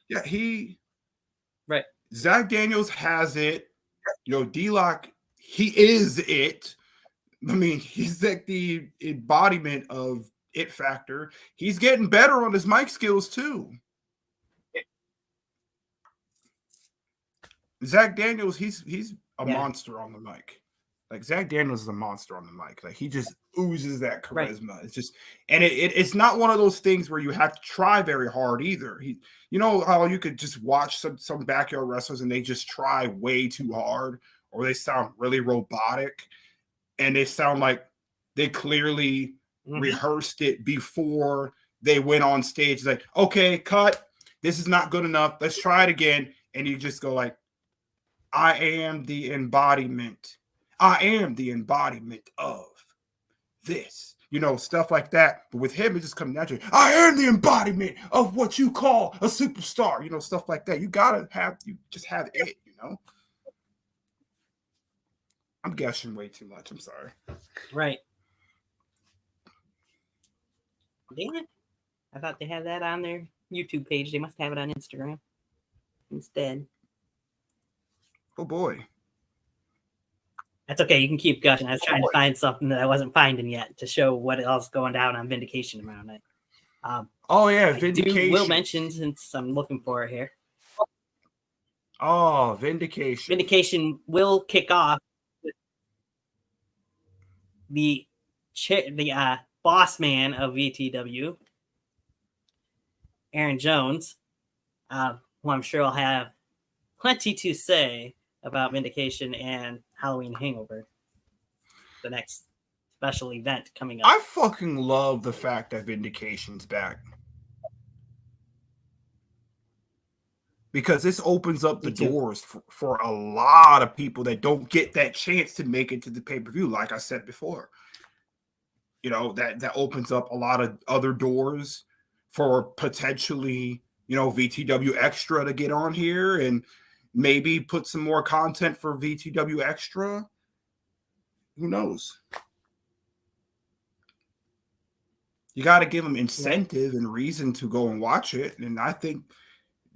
Yeah, right. Zach Daniels has it. You know, D-Lock, he is it. I mean, he's like the embodiment of it factor. He's getting better on his mic skills too. Zach Daniels, he's a monster on the mic. Like Zach Daniels is a monster on the mic. Like he just oozes that charisma. Right. It's just, and it's not one of those things where you have to try very hard either. You know how you could just watch some backyard wrestlers and they just try way too hard, or they sound really robotic, and they sound like they clearly rehearsed it before they went on stage. Like, okay, cut. This is not good enough. Let's try it again. And you just go like, I am the embodiment. I am the embodiment of this. You know, stuff like that. But with him, it just comes naturally. I am the embodiment of what you call a superstar. You know, stuff like that. You just have it, you know. I'm guessing way too much. I'm sorry. Right. Damn it. I thought they had that on their YouTube page. They must have it on Instagram instead. Oh boy. That's okay. You can keep gushing. I was trying to find something that I wasn't finding yet to show what else going down on Vindication tomorrow night. Oh yeah, Vindication. Will mention, since I'm looking for it here. Oh, Vindication. Vindication will kick off with the boss man of VTW, Aaron Jones, who I'm sure will have plenty to say about Vindication and Halloween Hangover, the next special event coming up. I fucking love the fact that Vindication's back. Because this opens up the doors for a lot of people that don't get that chance to make it to the pay-per-view, like I said before. You know, that opens up a lot of other doors for potentially, you know, VTW Extra to get on here and maybe put some more content for VTW Extra. Who knows? You got to give them incentive and reason to go and watch it. And I think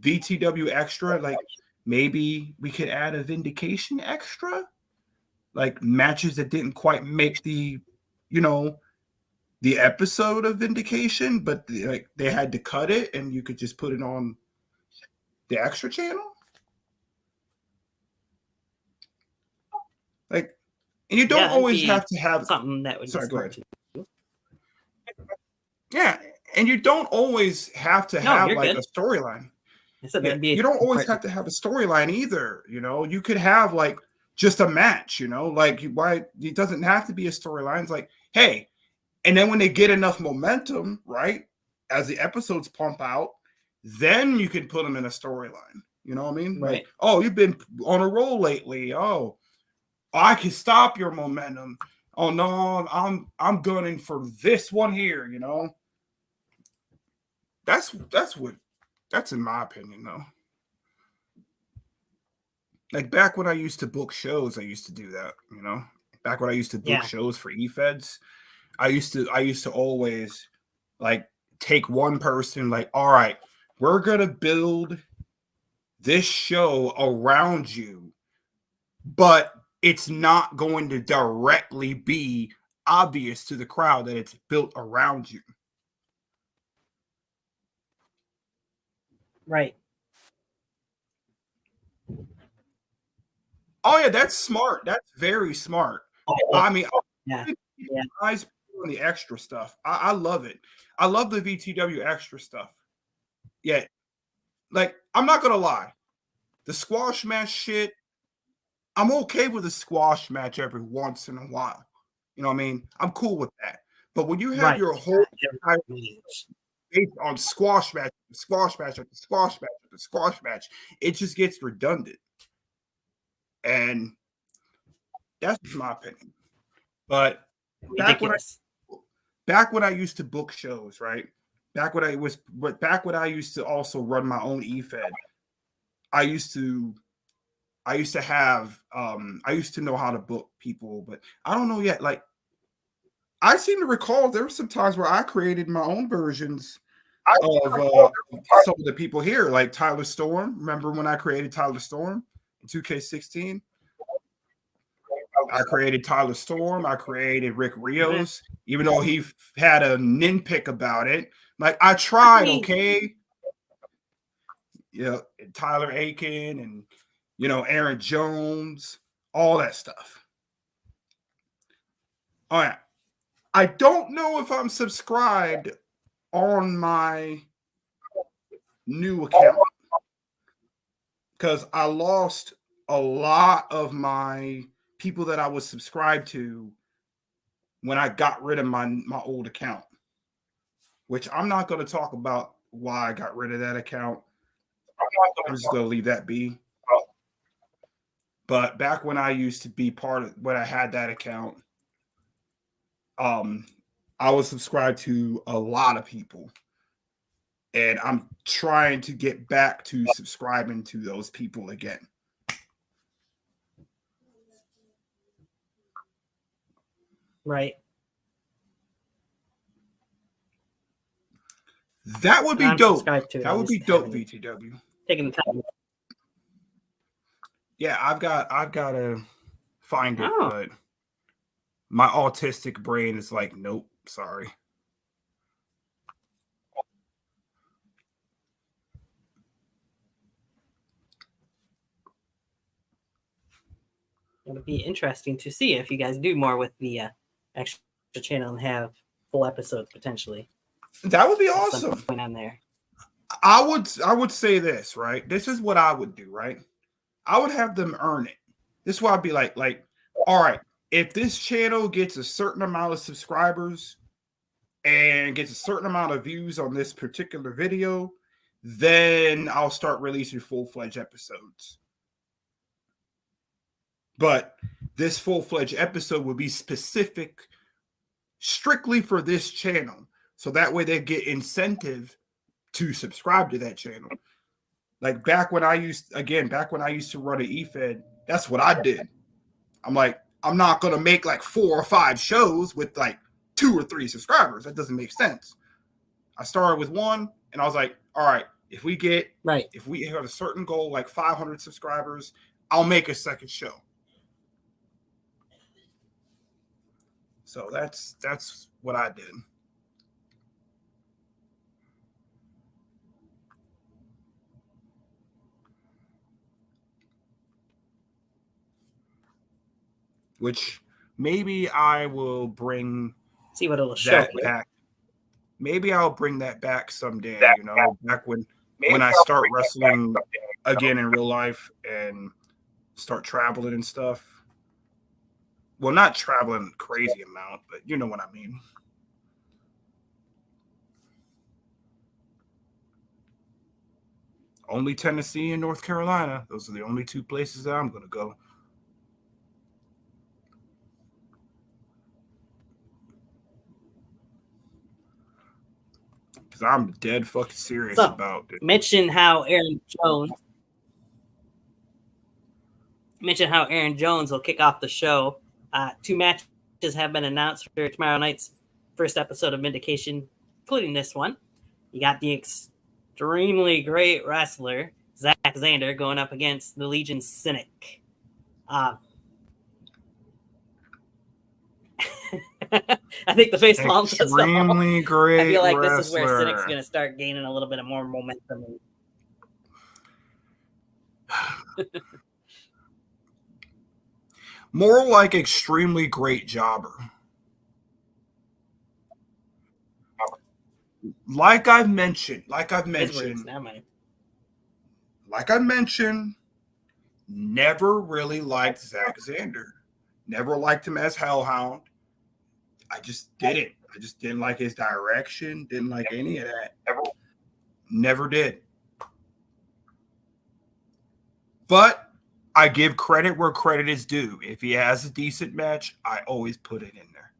VTW Extra, like maybe we could add a Vindication Extra, like matches that didn't quite make the, you know, the episode of Vindication, but like they had to cut it and you could just put it on the Extra channel. Like, and you don't always have to have something that would. Sorry, go ahead. Yeah, and you don't always have to have like a storyline. You don't always have to have a storyline either. You know, you could have like just a match. You know, like why it doesn't have to be a storyline. It's like, hey, and then when they get enough momentum, right, as the episodes pump out, then you can put them in a storyline. You know what I mean? Right. Like, oh, you've been on a roll lately. Oh, I can stop your momentum. Oh no, I'm gunning for this one here. You know, that's in my opinion though. Like back when I used to book shows, I used to do that. You know, back when I used to book shows for eFeds, I used to always like take one person. Like, all right, we're gonna build this show around you, but it's not going to directly be obvious to the crowd that it's built around you. Right. Oh yeah, that's smart. That's very smart. I mean, eyes on the extra stuff. I love it. I love the VTW Extra stuff. Yeah, like I'm not gonna lie, the squash match shit. I'm okay with a squash match every once in a while. You know what I mean? I'm cool with that. But when you have your whole entire based on squash match, squash match, after squash match, after squash match. It just gets redundant, and that's just my opinion. But Ridiculous. back when I used to book shows, right? Back when I used to also run my own eFed. I used to have I used to know how to book people, but I don't know yet. Like, I seem to recall there were some times where I created my own versions of some of the people here, like Tyler Storm. Remember when I created Tyler Storm in 2K16? I created Tyler Storm. I created Rick Rios, even though he had a nitpick about it. Like, I tried, okay? Yeah, Tyler Aiken and, Aaron Jones, all that stuff. All right. I don't know if I'm subscribed on my new account because I lost a lot of my people that I was subscribed to when I got rid of my old account, which I'm not going to talk about why I got rid of that account. I'm just going to leave that be. But back when I used to be when I had that account, I was subscribed to a lot of people, and I'm trying to get back to subscribing to those people again. Right. That would be I'm dope. subscribed to it. That I would be just dope, haven't VTW. taken the time. Yeah, I've got to find it, Oh. but my autistic brain is like, nope, sorry. It'll be interesting to see if you guys do more with the extra channel and have full episodes potentially. That would be At awesome. some point on there. I would say this, right? This is what I would do, right? I would have them earn it. This is why I'd be like, all right, if this channel gets a certain amount of subscribers and gets a certain amount of views on this particular video, then I'll start releasing full-fledged episodes. But this full-fledged episode will be specific strictly for this channel. So that way they get incentive to subscribe to that channel. Like back when I used to run an eFed, that's what I did. I'm like, I'm not going to make like 4 or 5 shows with like 2 or 3 subscribers. That doesn't make sense. I started with 1 and I was like, all right, if we have a certain goal, like 500 subscribers, I'll make a second show. So that's what I did. Which maybe I will bring. See what it'll show back. Maybe I'll bring that back someday. Back when I start wrestling again in real life and start traveling and stuff. Well, not traveling crazy amount, but you know what I mean. Only Tennessee and North Carolina. Those are the only 2 places that I'm going to go. Because I'm dead fucking serious about it. Mention how Aaron Jones will kick off the show. 2 matches have been announced for tomorrow night's first episode of Vindication, including this one. You got the extremely great wrestler Zach Xander going up against the Legion Cynic. I think the face palm says extremely great. I feel like wrestler. This is where Cynic's going to start gaining a little bit of more momentum. More like extremely great jobber. Like I've mentioned, never really liked Zach Xander. Never liked him as Hellhound. I just didn't. I just didn't like his direction. Didn't like any of that. Never did. But I give credit where credit is due. If he has a decent match, I always put it in there.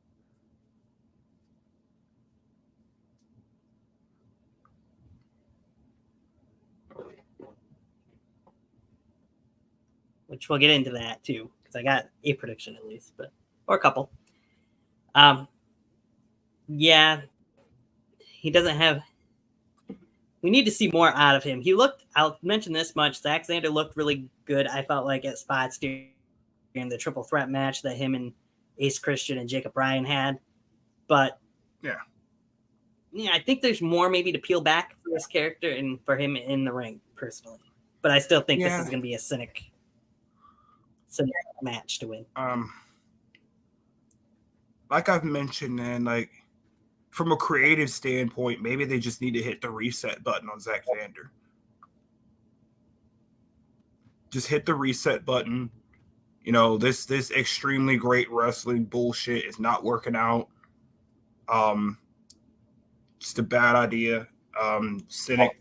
Which we'll get into that too, because I got a prediction at least, or a couple. Yeah, he doesn't have. We need to see more out of him. I'll mention this much. Zack Xander looked really good. I felt like at spots during the triple threat match that him and Ace Christian and Jacob Bryan had. But yeah, I think there's more maybe to peel back for this character and for him in the ring personally. But I still think this is going to be a cynic match to win. Like I've mentioned, man, like from a creative standpoint, maybe they just need to hit the reset button on Zack Xander. Just hit the reset button. You know, this extremely great wrestling bullshit is not working out. Just a bad idea. Cynic.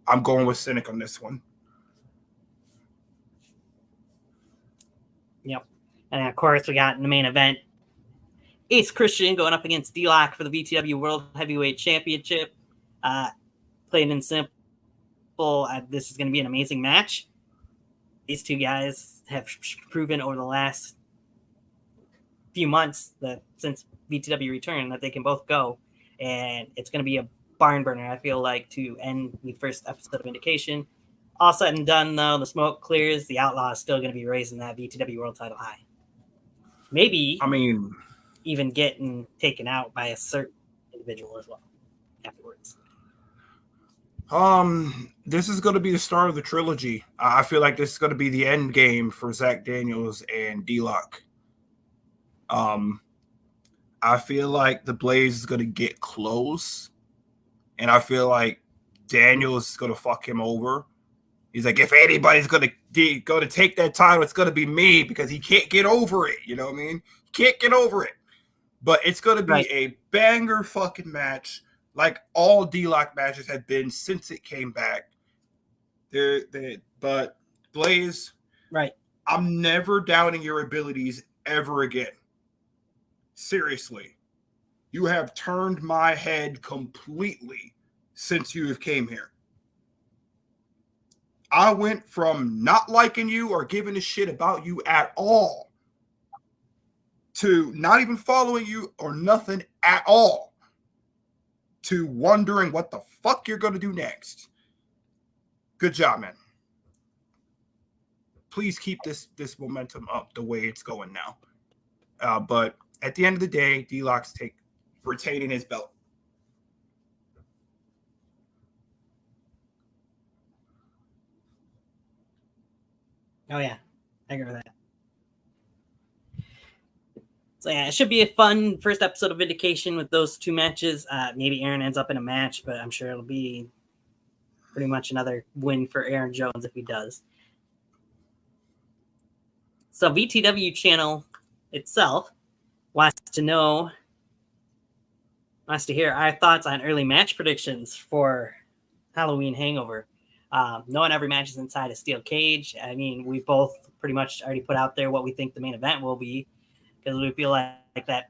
I'm going with Cynic on this one. Yep. And of course, we got in the main event Ace Christian going up against D-Lock for the VTW World Heavyweight Championship. Plain and simple, this is going to be an amazing match. These two guys have proven over the last few months that since VTW returned that they can both go. And it's going to be a barn burner, I feel like, to end the first episode of Indication. All said and done, though, the smoke clears. The Outlaw is still going to be raising that VTW World title high. Maybe, even getting taken out by a certain individual as well afterwards. This is going to be the start of the trilogy. I feel like this is going to be the end game for Zach Daniels and D-Lock. I feel like the Blaze is going to get close, and I feel like Daniels is going to fuck him over. He's like, if anybody's going to take that title, it's going to be me because he can't get over it. You know what I mean? He can't get over it. But it's going to be a banger fucking match like all D-Lock matches have been since it came back. But Blaze, I'm never doubting your abilities ever again. Seriously. You have turned my head completely since you have came here. I went from not liking you or giving a shit about you at all to not even following you or nothing at all to wondering what the fuck you're going to do next. Good job, man. Please keep this momentum up the way it's going now. But at the end of the day, D-Lock's retaining his belt. Oh, yeah. I agree with that. So, yeah, it should be a fun first episode of Vindication with those two matches. Maybe Aaron ends up in a match, but I'm sure it'll be pretty much another win for Aaron Jones if he does. So, VTW channel itself wants to hear our thoughts on early match predictions for Halloween Hangover. Knowing every match is inside a steel cage, I mean, we both pretty much already put out there what we think the main event will be, because we feel like that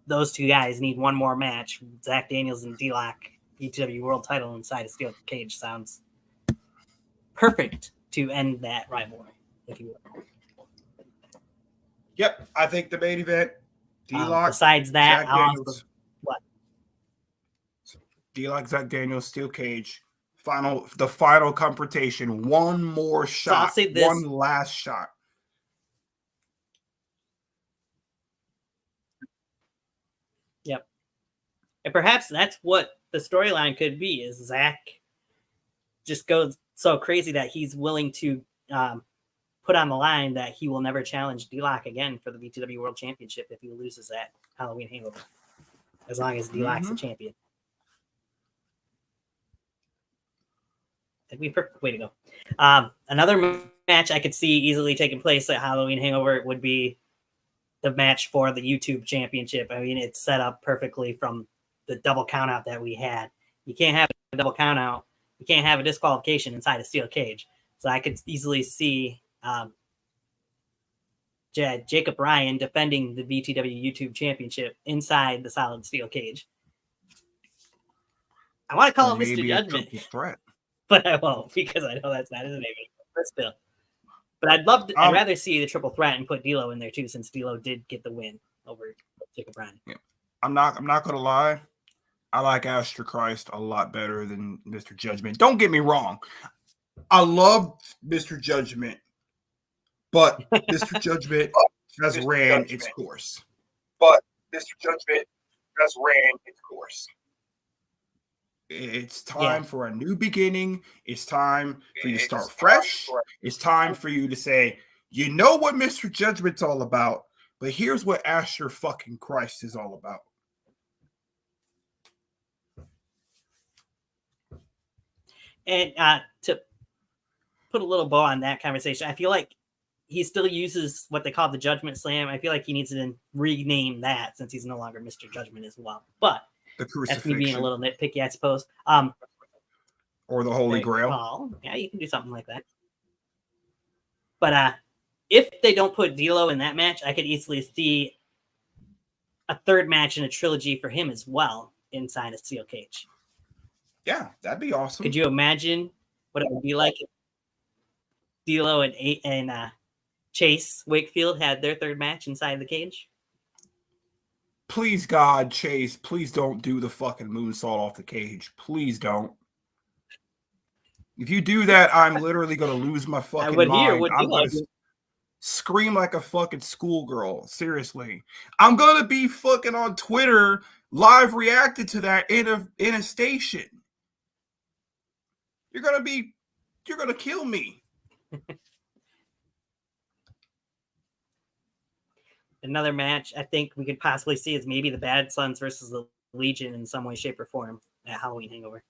those two guys need one more match. Zach Daniels and D-Lock, VTW World title inside a steel cage sounds perfect to end that rivalry, if you will. Yep, I think the main event, D-Lock. Besides that, what? D-Lock, Zach Daniels, steel cage. The final confrontation. One more shot. So I'll say this. One last shot. Yep. And perhaps that's what the storyline could be, is Zach just goes so crazy that he's willing to put on the line that he will never challenge D-Lock again for the VTW World Championship if he loses that Halloween Hangover, as long as D-Lock's the champion. That'd be a perfect way to go. Another match I could see easily taking place at Halloween Hangover would be the match for the YouTube championship. I mean, it's set up perfectly from the double count out that we had. You can't have a double count out. You can't have a disqualification inside a steel cage. So I could easily see Jacob Ryan defending the VTW YouTube championship inside the solid steel cage. I want to call him Mr. Judgment, threat, but I won't because I know that's not his name. But still. But I'd rather see the triple threat and put D'Lo in there too, since D'Lo did get the win over Jacob Ryan. Yeah. I'm not gonna lie. I like Asher Christ a lot better than Mr. Judgment. Don't get me wrong. I love Mr. Judgment, but Mr. Judgment has ran its course. It's time for a new beginning. It's time for you to start fresh. It's time for you to say, you know what Mr. Judgment's all about, but here's what Asher fucking Christ is all about. And to put a little bow on that conversation, I feel like he still uses what they call the Judgment Slam. I feel like he needs to rename that since he's no longer Mr. Judgment as well. But that's me being a little nitpicky, I suppose. Or the Holy Grail. Well, yeah, you can do something like that. But if they don't put D'Lo in that match, I could easily see a third match in a trilogy for him as well inside a steel cage. Yeah, that'd be awesome. Could you imagine what it would be like if D'Lo and Chase Wakefield had their third match inside the cage? Please, God, Chase, please don't do the fucking moonsault off the cage. Please don't. If you do that, I'm literally going to lose my fucking mind. I'm going to scream like a fucking schoolgirl. Seriously. I'm going to be fucking on Twitter live reacted to that in a station. You're going to kill me. Another match I think we could possibly see is maybe the Bad Sons versus the Legion in some way, shape, or form at Halloween Hangover.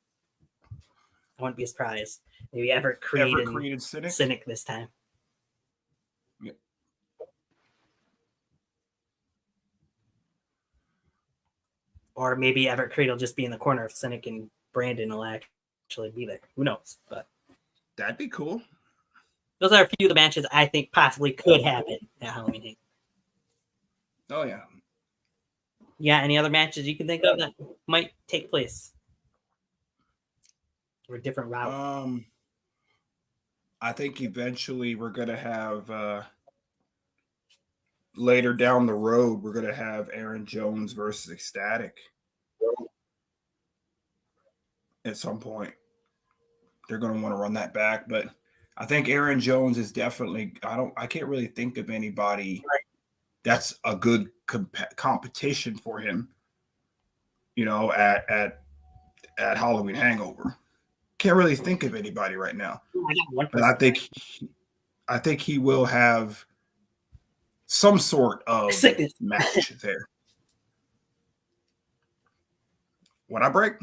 I wouldn't be surprised. Maybe Everett Creed and Cynic this time. Yeah. Or maybe Everett Creed will just be in the corner of Cynic and Brandon will actually be there. Who knows? But that'd be cool. Those are a few of the matches I think possibly could happen at Halloween Hangover. Oh, yeah. Yeah, any other matches you can think of that might take place? Or a different route? I think eventually we're going to have, later down the road, we're going to have Aaron Jones versus Ecstatic. At some point. They're going to want to run that back, but I think Aaron Jones is definitely, I can't really think of anybody that's a good competition for him, at Halloween Hangover. Can't really think of anybody right now. But I think he will have some sort of match there. When I break?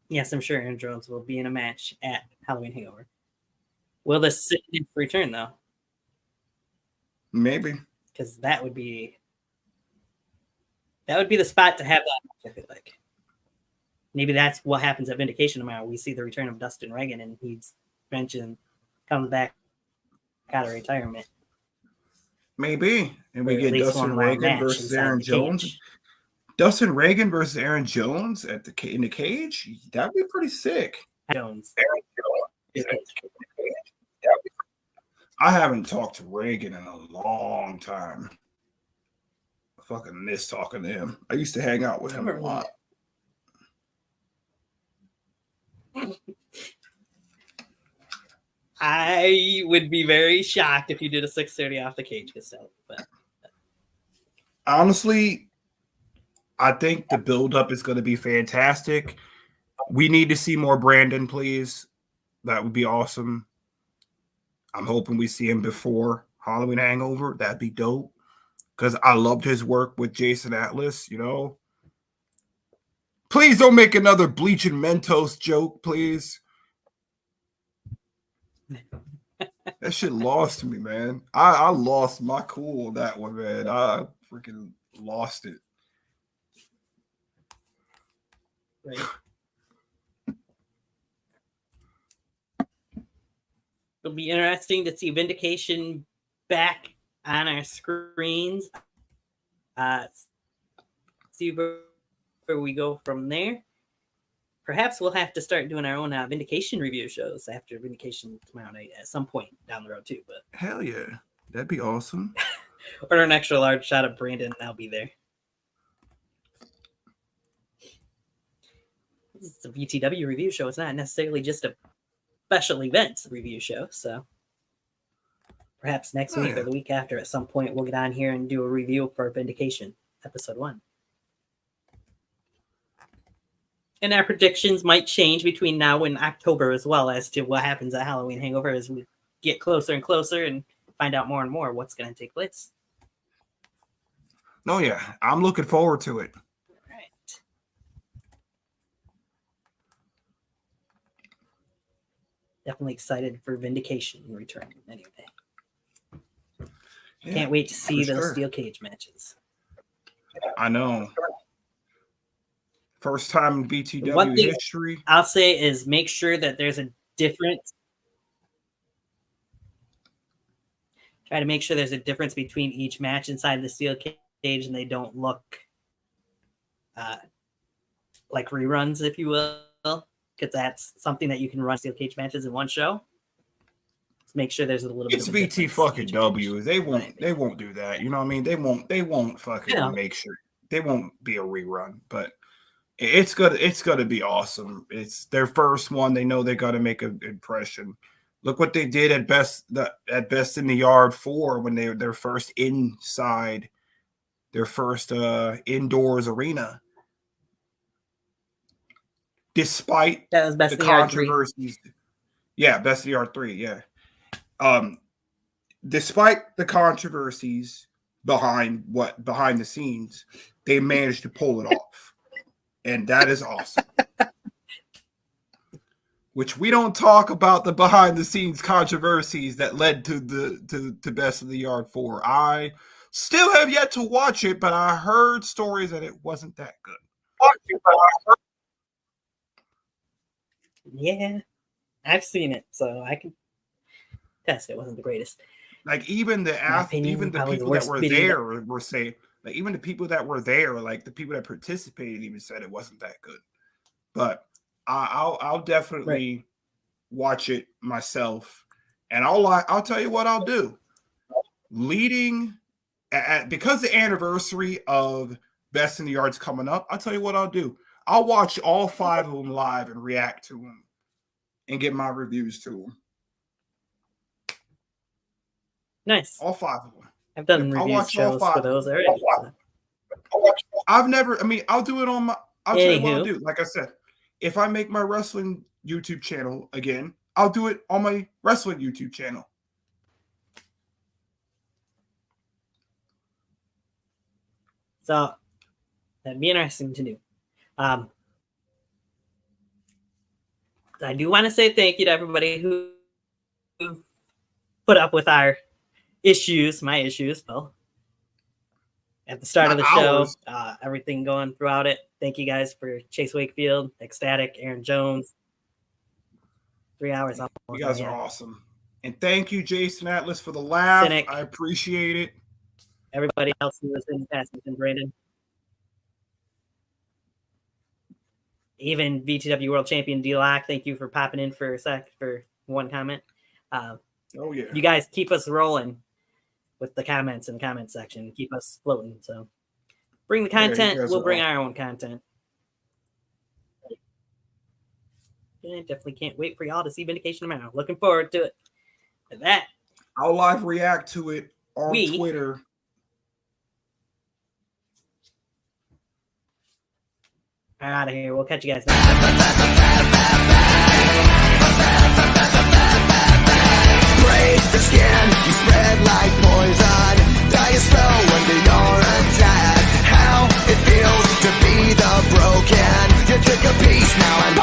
Yes, I'm sure Aaron Jones will be in a match at Halloween Hangover. Will the Sickness return, though? Maybe. Because that would be the spot to have that match, I feel like. Maybe that's what happens at Vindication tomorrow. We see the return of Dustin Reagan, and he's mentioned comes back out of retirement. Maybe. And we get Dustin Reagan versus Aaron Jones. Dustin Reagan versus Aaron Jones in the cage? That'd be pretty sick. Jones. I haven't talked to Reagan in a long time. I fucking miss talking to him. I used to hang out with him a lot. I would be very shocked if you did a 6:30 off the cage, Costello. But honestly, I think the buildup is going to be fantastic. We need to see more Brandon, please. That would be awesome. I'm hoping we see him before Halloween Hangover. That'd be dope. Because I loved his work with Jason Atlas, Please don't make another Bleach and Mentos joke, please. That shit lost me, man. I lost my cool on that one, man. I freaking lost it. Right. It'll be interesting to see Vindication back on our screens. See where we go from there. Perhaps we'll have to start doing our own Vindication review shows after Vindication tomorrow night at some point down the road too. But hell yeah, that'd be awesome. Order an extra large shot of Brandon, and I'll be there. It's a VTW review show. It's not necessarily just a special events review show. So perhaps next week or the week after, at some point, we'll get on here and do a review for Vindication episode 1. And our predictions might change between now and October as well as to what happens at Halloween Hangover as we get closer and closer and find out more and more what's going to take place. Oh, yeah. I'm looking forward to it. Right. Definitely excited for Vindication return anyway. Yeah, can't wait to see for those sure. steel cage matches. I know. First time in One BTW thing history. I'll say is make sure that there's a difference. Try to make sure there's a difference between each match inside the steel cage and they don't look like reruns, if you will, because that's something that you can run steel cage matches in one show. Let's make sure there's a little bit It's of a BT difference. fucking W. They won't do that. You know what I mean? They won't fucking Yeah. make sure. They won't be a rerun, but it's gonna be awesome. It's their first one. They know they got to make an impression. Look what they did at Best in the Yard 4 when their first inside, their first indoors arena. Despite that was Best the in the Yard 3. controversies, yeah, Best in the Yard 3, yeah. Despite the controversies behind the scenes, they managed to pull it off. And that is awesome. Which we don't talk about the behind the scenes controversies that led to the Best of the Yard 4. I still have yet to watch it, but I heard stories that it wasn't that good. Yeah, I've seen it, so I can test it wasn't the greatest. Like even the people that were there were saying, like even the people that were there, like the people that participated, even said it wasn't that good. But I'll definitely watch it myself, and I'll tell you what I'll do. Leading because the anniversary of Best in the Yard's coming up, I'll tell you what I'll do. I'll watch all 5 of them live and react to them, and get my reviews to them. Nice. All 5 of them. I've done review shows for those already. So. I've never. I mean, I'll do it on my. I'll tell you what I'll Anywho. do. Like I said, if I make my wrestling YouTube channel again, I'll do it on my wrestling YouTube channel. So that'd be interesting to do. I do want to say thank you to everybody who put up with our issues, my issues. Well, at the start of the show, everything going throughout it. Thank you guys for Chase Wakefield, Ecstatic, Aaron Jones. 3 hours. You guys are awesome. And thank you, Jason Atlas, for the laugh. Cynic. I appreciate it. Everybody else who was in the past, and Brandon. Even VTW World Champion D-Lock, thank you for popping in for a sec for one comment. Oh, yeah. You guys keep us rolling with the comments in the comment section. Keep us floating. So bring the Yeah, you content. guys We'll are bring awesome. our own content. Yeah, definitely can't wait for y'all to see Vindication tomorrow. Looking forward to it. And that, I'll live react to it on We- Twitter. I'm out of here. We'll catch you guys next time. Break the skin, you spread like poison. Die a spell when you're attacked. How it feels to be the broken. You took a piece now and